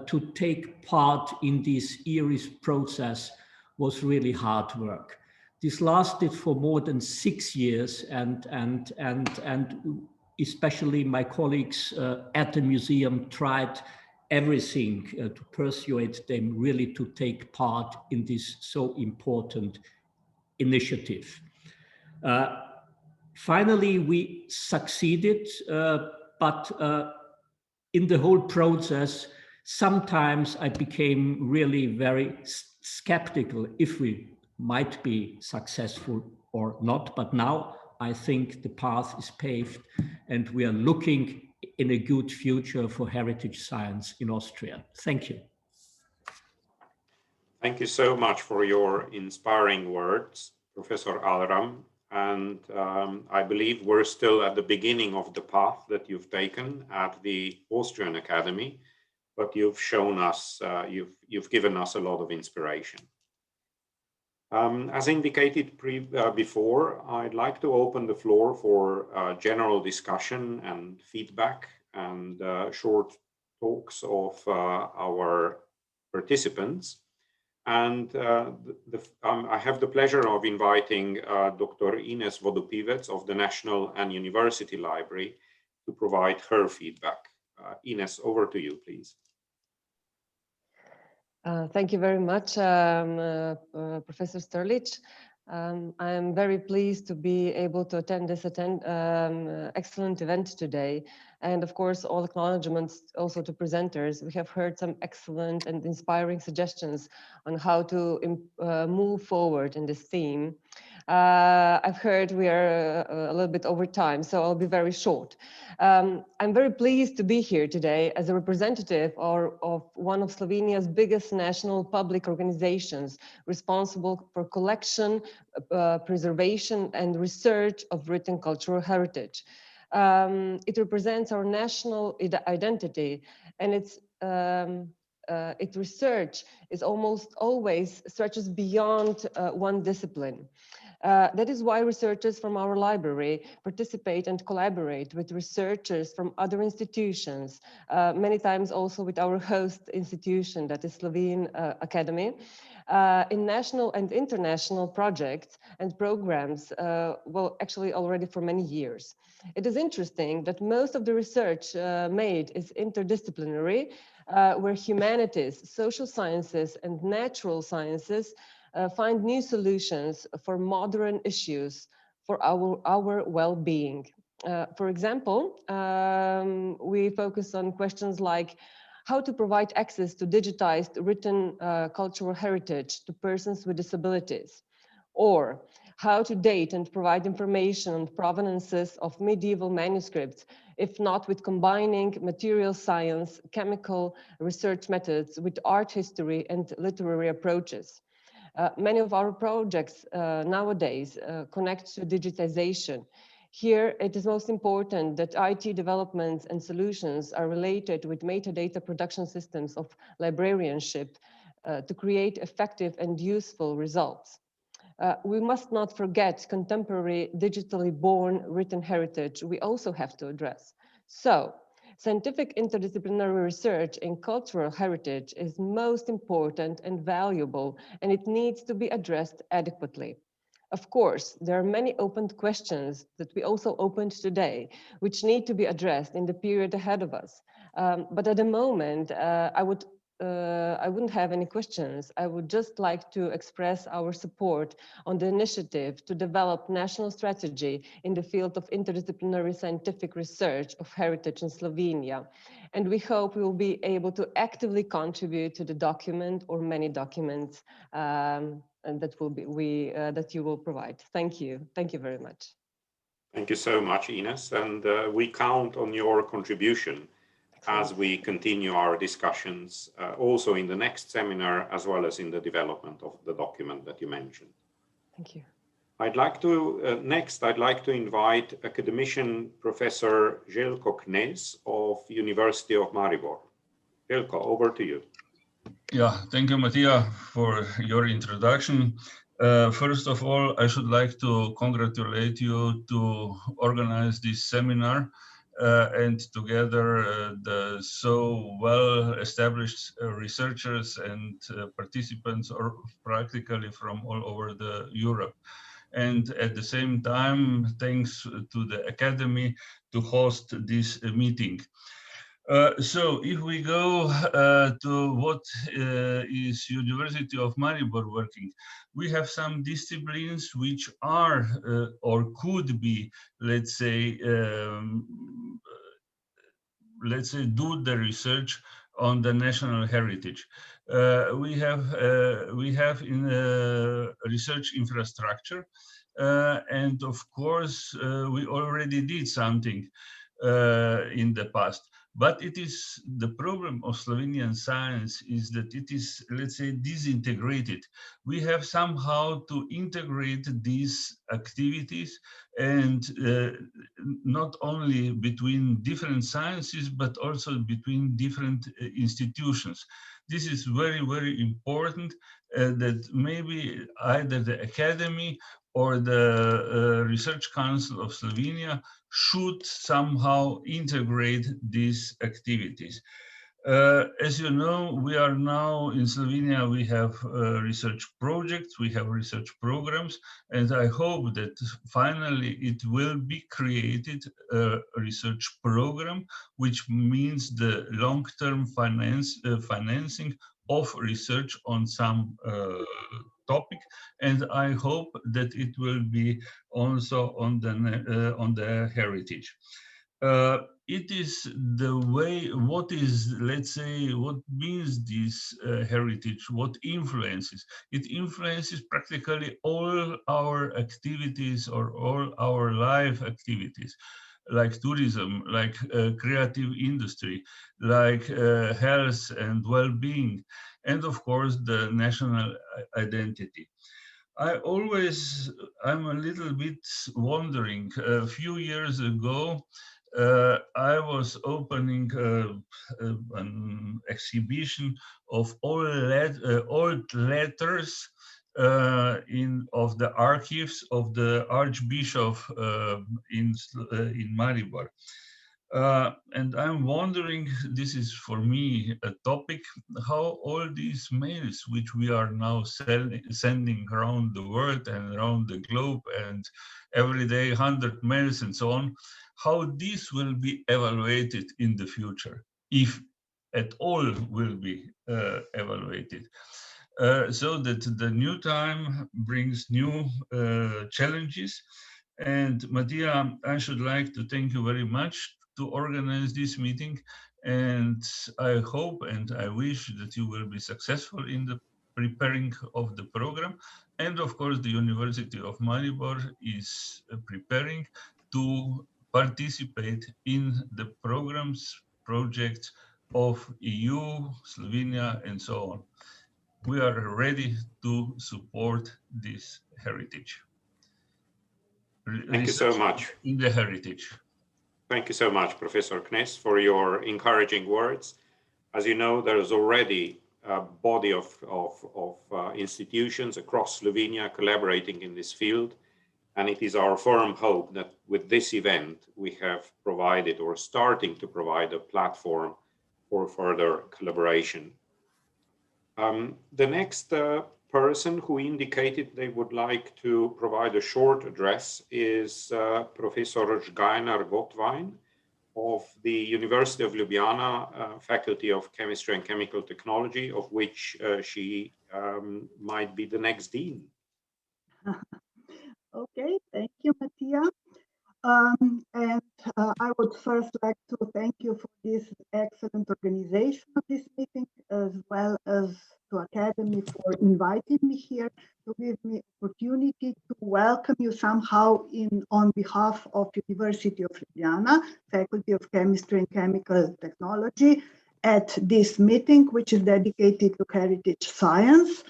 to take part in this IRIS process was really hard work. This lasted for more than 6 years, and especially my colleagues at the museum tried everything to persuade them really to take part in this so important initiative. Finally, we succeeded, but in the whole process, sometimes I became really very skeptical if we might be successful or not. But now I think the path is paved, and we are looking in a good future for heritage science in Austria. Thank you. Thank you so much for your inspiring words, Professor Alram. And I believe we're still at the beginning of the path that you've taken at the Austrian Academy, but you've shown us, you've given us a lot of inspiration. As indicated before, I'd like to open the floor for general discussion and feedback and short talks of our participants. And I have the pleasure of inviting Dr. Ines Vodopivec of the National and University Library to provide her feedback. Ines, over to you, please. Thank you very much, Professor Sterlich. I'm very pleased to be able to attend this excellent event today. And of course, all acknowledgements also to presenters. We have heard some excellent and inspiring suggestions on how to move forward in this theme. I've heard we are a little bit over time, so I'll be very short. I'm very pleased to be here today as a representative of one of Slovenia's biggest national public organizations responsible for collection, preservation, and research of written cultural heritage. It represents our national identity, and its research is almost always stretches beyond one discipline. That is why researchers from our library participate and collaborate with researchers from other institutions, many times also with our host institution, that is Slovene Academy, in national and international projects and programs, well, actually already for many years. It is interesting that most of the research made is interdisciplinary, where humanities, social sciences, and natural sciences find new solutions for modern issues for our well-being. For example, we focus on questions like how to provide access to digitized written cultural heritage to persons with disabilities, or how to date and provide information on provenances of medieval manuscripts, if not with combining material science, chemical research methods with art history and literary approaches. Many of our projects nowadays connect to digitization. Here, it is most important that IT developments and solutions are related with metadata production systems of librarianship to create effective and useful results. We must not forget contemporary digitally born written heritage we also have to address. So, scientific interdisciplinary research in cultural heritage is most important and valuable, and it needs to be addressed adequately. Of course, there are many open questions that we also opened today, which need to be addressed in the period ahead of us. But at the moment, I wouldn't have any questions. I would just like to express our support on the initiative to develop national strategy in the field of interdisciplinary scientific research of heritage in Slovenia. And we hope we will be able to actively contribute to the document or many documents and that you will provide. Thank you. Thank you very much. Thank you so much, Ines. And we count on your contribution as we continue our discussions also in the next seminar, as well as in the development of the document that you mentioned. Thank you. I'd like to, next, I'd like to invite academician Professor Željko Knez of University of Maribor. Željko, over to you. Yeah, thank you, Mattia, for your introduction. First of all, I should like to congratulate you to organize this seminar and together the so well-established researchers and participants are practically from all over the Europe. And at the same time, thanks to the Academy to host this meeting. So if we go to what is University of Maribor working, we have some disciplines which are or could be, let's say, do the research on the national heritage. We have in research infrastructure, and of course we already did something in the past. But it is the problem of Slovenian science is that it is, let's say, disintegrated. We have somehow to integrate these activities and not only between different sciences, but also between different institutions. This is very, very important that maybe either the Academy or the Research Council of Slovenia should somehow integrate these activities. As you know, we are now in Slovenia, we have research projects, we have research programs, and I hope that finally it will be created a research program, which means the long-term financing of research on some topic, and I hope that it will be also on the heritage. It is the way, what is, let's say, what means this heritage, what influences? It influences practically all our activities or all our life activities, like tourism, like creative industry, like health and well-being, and of course the national identity. I'm a little bit wondering, a few years ago, I was opening an exhibition of old letters of the archives of the Archbishop in Maribor. And I'm wondering, this is for me a topic, how all these mails which we are now sending around the world and around the globe and every day 100 mails and so on, how this will be evaluated in the future, if at all will be evaluated. So that the new time brings new challenges. And Mattia, I should like to thank you very much to organize this meeting, and I hope and I wish that you will be successful in the preparing of the program. And of course, the University of Maribor is preparing to participate in the programs, projects of EU, Slovenia, and so on. We are ready to support this heritage. Thank you so much. In the heritage. Thank you so much, Professor Knez, for your encouraging words. As you know, there is already a body of institutions across Slovenia collaborating in this field. And it is our firm hope that with this event, we have provided or starting to provide a platform for further collaboration. The next person who indicated they would like to provide a short address is Professor Žgajnar Gotwijn of the University of Ljubljana Faculty of Chemistry and Chemical Technology, of which she might be the next dean. Okay, thank you, Mattia. I would first like to thank you for this excellent organization of this meeting, as well as to Academy for inviting me here, to give me opportunity to welcome you somehow on behalf of University of Ljubljana, Faculty of Chemistry and Chemical Technology, at this meeting, which is dedicated to heritage science.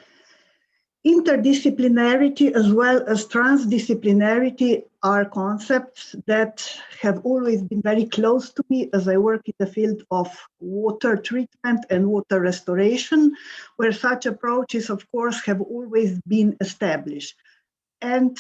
Interdisciplinarity as well as transdisciplinarity are concepts that have always been very close to me as I work in the field of water treatment and water restoration, where such approaches, of course, have always been established. And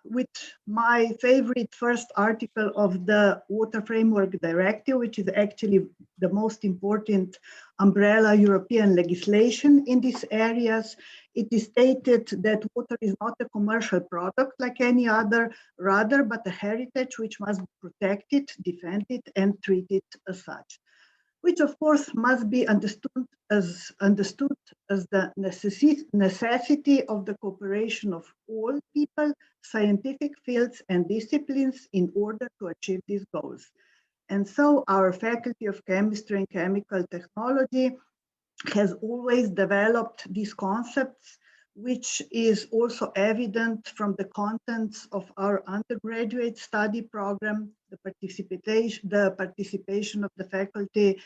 with my favorite first article of the Water Framework Directive, which is actually the most important umbrella European legislation in these areas, it is stated that water is not a commercial product like any other, rather, but a heritage which must be protected, defended, and treated as such, which of course must be understood as the necessity of the cooperation of all people, scientific fields and disciplines in order to achieve these goals. And so our Faculty of Chemistry and Chemical Technology has always developed these concepts, which is also evident from the contents of our undergraduate study program, the participation of the faculty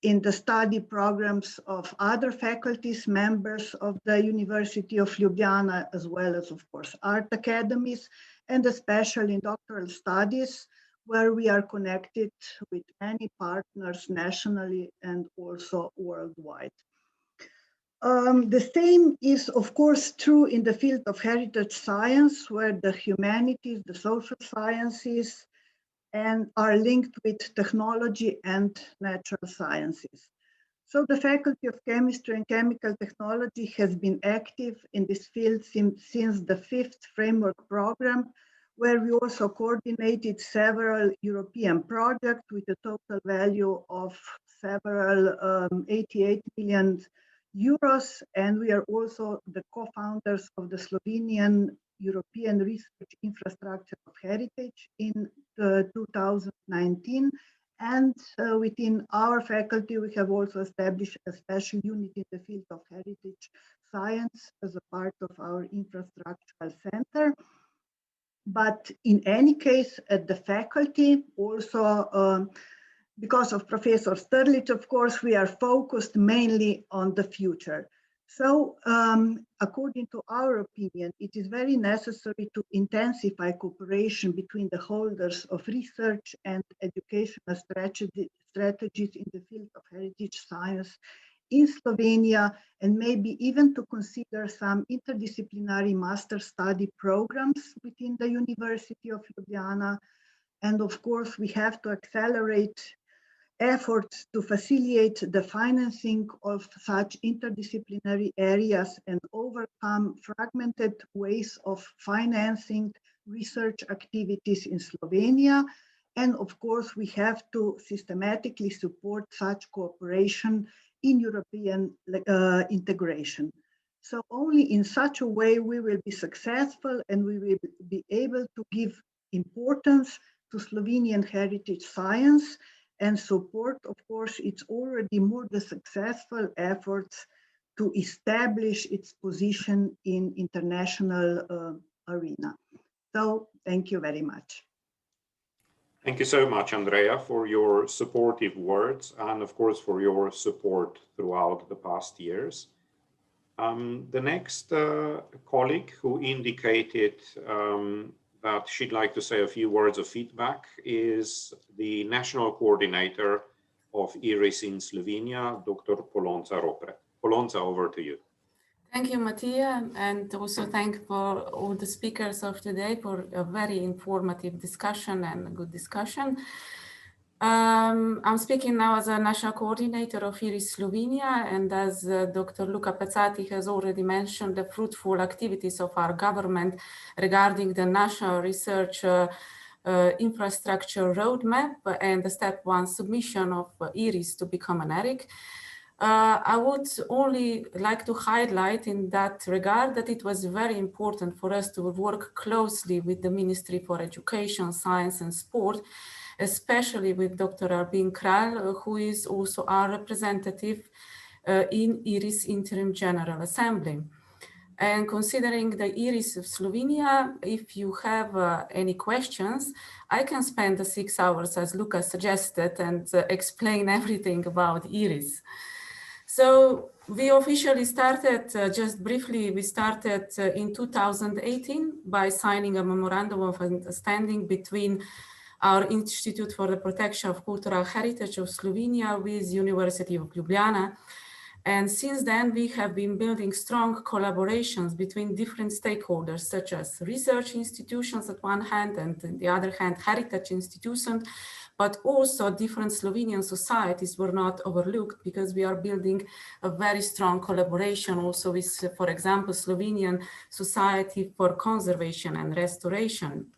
in the study programs of other faculties, members of the University of Ljubljana, as well as, of course, art academies, and especially in doctoral studies, where we are connected with many partners nationally and also worldwide. The same is, of course, true in the field of heritage science, where the humanities, the social sciences, and are linked with technology and natural sciences. So the Faculty of Chemistry and Chemical Technology has been active in this field since the 5th framework program, where we also coordinated several European projects with a total value of several 88 million euros. And we are also the co-founders of the Slovenian European Research Infrastructure of Heritage in 2019. And within our faculty, we have also established a special unit in the field of heritage science as a part of our infrastructural center. But in any case, at the faculty, also because of Professor Sterlic, of course, we are focused mainly on the future. So according to our opinion, it is very necessary to intensify cooperation between the holders of research and educational strategies in the field of heritage science in Slovenia, and maybe even to consider some interdisciplinary master study programs within the University of Ljubljana. And of course, we have to accelerate efforts to facilitate the financing of such interdisciplinary areas and overcome fragmented ways of financing research activities in Slovenia. And of course, we have to systematically support such cooperation in European integration. So only in such a way we will be successful and we will be able to give importance to Slovenian heritage science and support, of course, its already more than successful efforts to establish its position in international arena. So thank you very much. Thank you so much, Andrea, for your supportive words and, of course, for your support throughout the past years. The next colleague who indicated that she'd like to say a few words of feedback is the National Coordinator of IRIS in Slovenia, Dr. Polonca Ropret. Polonca, over to you. Thank you, Matija, and also thank for all the speakers of today for a very informative discussion and good discussion. I'm speaking now as a national coordinator of IRIS Slovenia, and as Dr. Luka Pecati has already mentioned, the fruitful activities of our government regarding the national research infrastructure roadmap and the step 1 submission of IRIS to become an ERIC. I would only like to highlight in that regard that it was very important for us to work closely with the Ministry for Education, Science and Sport, especially with Dr. Albin Kralj, who is also our representative in IRIS Interim General Assembly. And considering the IRIS of Slovenia, if you have any questions, I can spend the 6 hours as Luca suggested and explain everything about IRIS. So we officially started, just briefly, we started in 2018 by signing a memorandum of understanding between our Institute for the Protection of Cultural Heritage of Slovenia with University of Ljubljana. And since then, we have been building strong collaborations between different stakeholders, such as research institutions at one hand, and on the other hand, heritage institutions, but also different Slovenian societies were not overlooked because we are building a very strong collaboration also with, for example, Slovenian Society for Conservation and Restoration.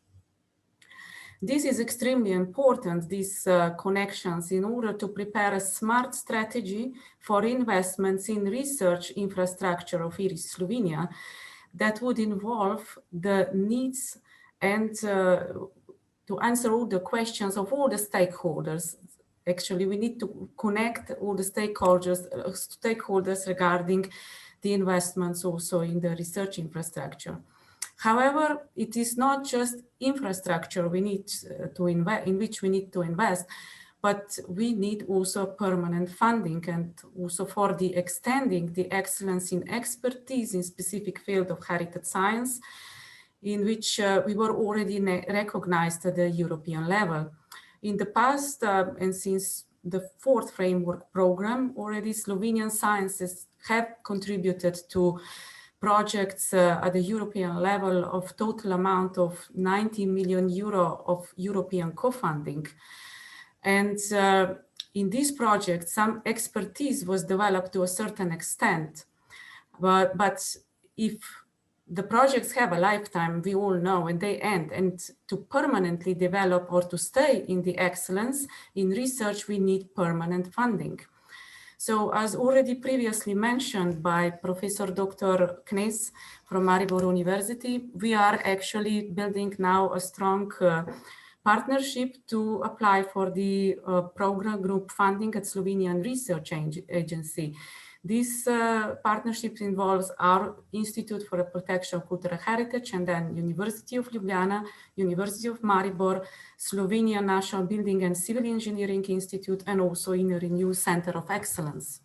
This is extremely important, these connections, in order to prepare a smart strategy for investments in research infrastructure of IRIS Slovenia that would involve the needs and to answer all the questions of all the stakeholders. Actually, we need to connect all the stakeholders regarding the investments also in the research infrastructure. However, it is not just infrastructure we need to invest, in which we need to invest, but we need also permanent funding, and also for the extending the excellence in expertise in specific field of heritage science, in which we were already recognized at the European level. In the past, and since the 4th framework program, already Slovenian sciences have contributed to projects at the European level of total amount of 90 million euro of European co-funding. And in this project, some expertise was developed to a certain extent. But if the projects have a lifetime, we all know, and they end, and to permanently develop or to stay in the excellence in research, we need permanent funding. So as already previously mentioned by Professor Dr. Knez from Maribor University, we are actually building now a strong partnership to apply for the program group funding at Slovenian Research Agency. This partnership involves our Institute for the Protection of Cultural Heritage, and then University of Ljubljana, University of Maribor, Slovenia National Building and Civil Engineering Institute, and also in a renewed Center of Excellence.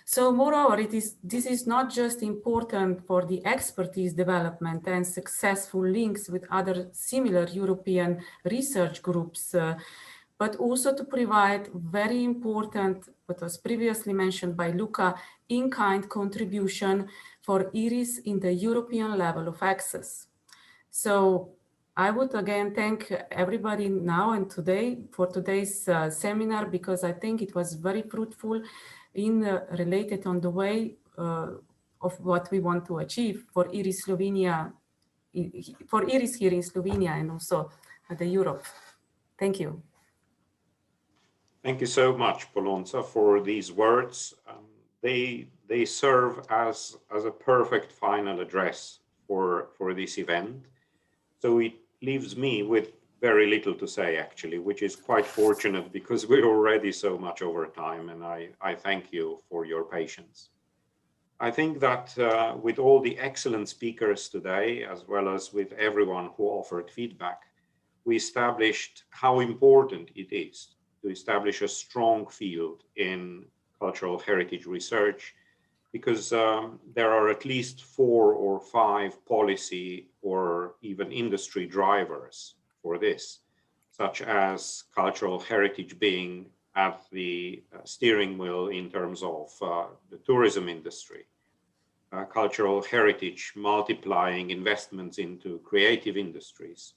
So moreover, this is not just important for the expertise development and successful links with other similar European research groups, but also to provide very important, what was previously mentioned by Luca, in-kind contribution for IRIS in the European level of access. So I would again thank everybody now and today for today's seminar, because I think it was very fruitful in related on the way of what we want to achieve for IRIS Slovenia, for IRIS here in Slovenia and also at the Europe. Thank you. Thank you so much, Polonca, for these words. They serve as a perfect final address for this event. So it leaves me with very little to say, actually, which is quite fortunate because we're already so much over time, and I thank you for your patience. I think that with all the excellent speakers today, as well as with everyone who offered feedback, we established how important it is to establish a strong field in cultural heritage research, because there are at least 4 or 5 policy or even industry drivers for this, such as cultural heritage being at the steering wheel in terms of the tourism industry, cultural heritage multiplying investments into creative industries,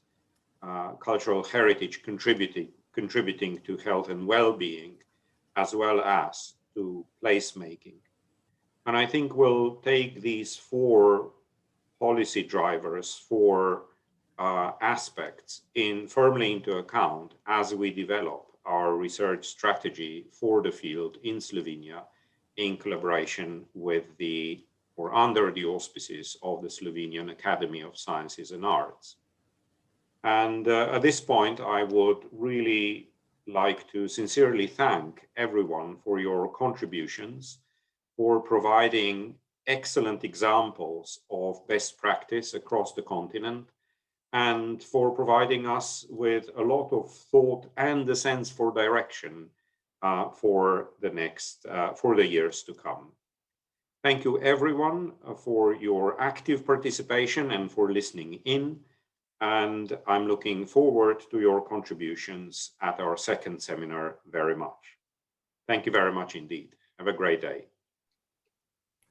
cultural heritage contributing to health and well-being, as well as to placemaking. And I think we'll take these 4 policy drivers, 4 aspects firmly into account as we develop our research strategy for the field in Slovenia in collaboration with or under the auspices of the Slovenian Academy of Sciences and Arts. And at this point, I would really like to sincerely thank everyone for your contributions, for providing excellent examples of best practice across the continent, and for providing us with a lot of thought and a sense for direction for the years to come. Thank you everyone for your active participation and for listening in. And I'm looking forward to your contributions at our second seminar very much. Thank you very much indeed. Have a great day.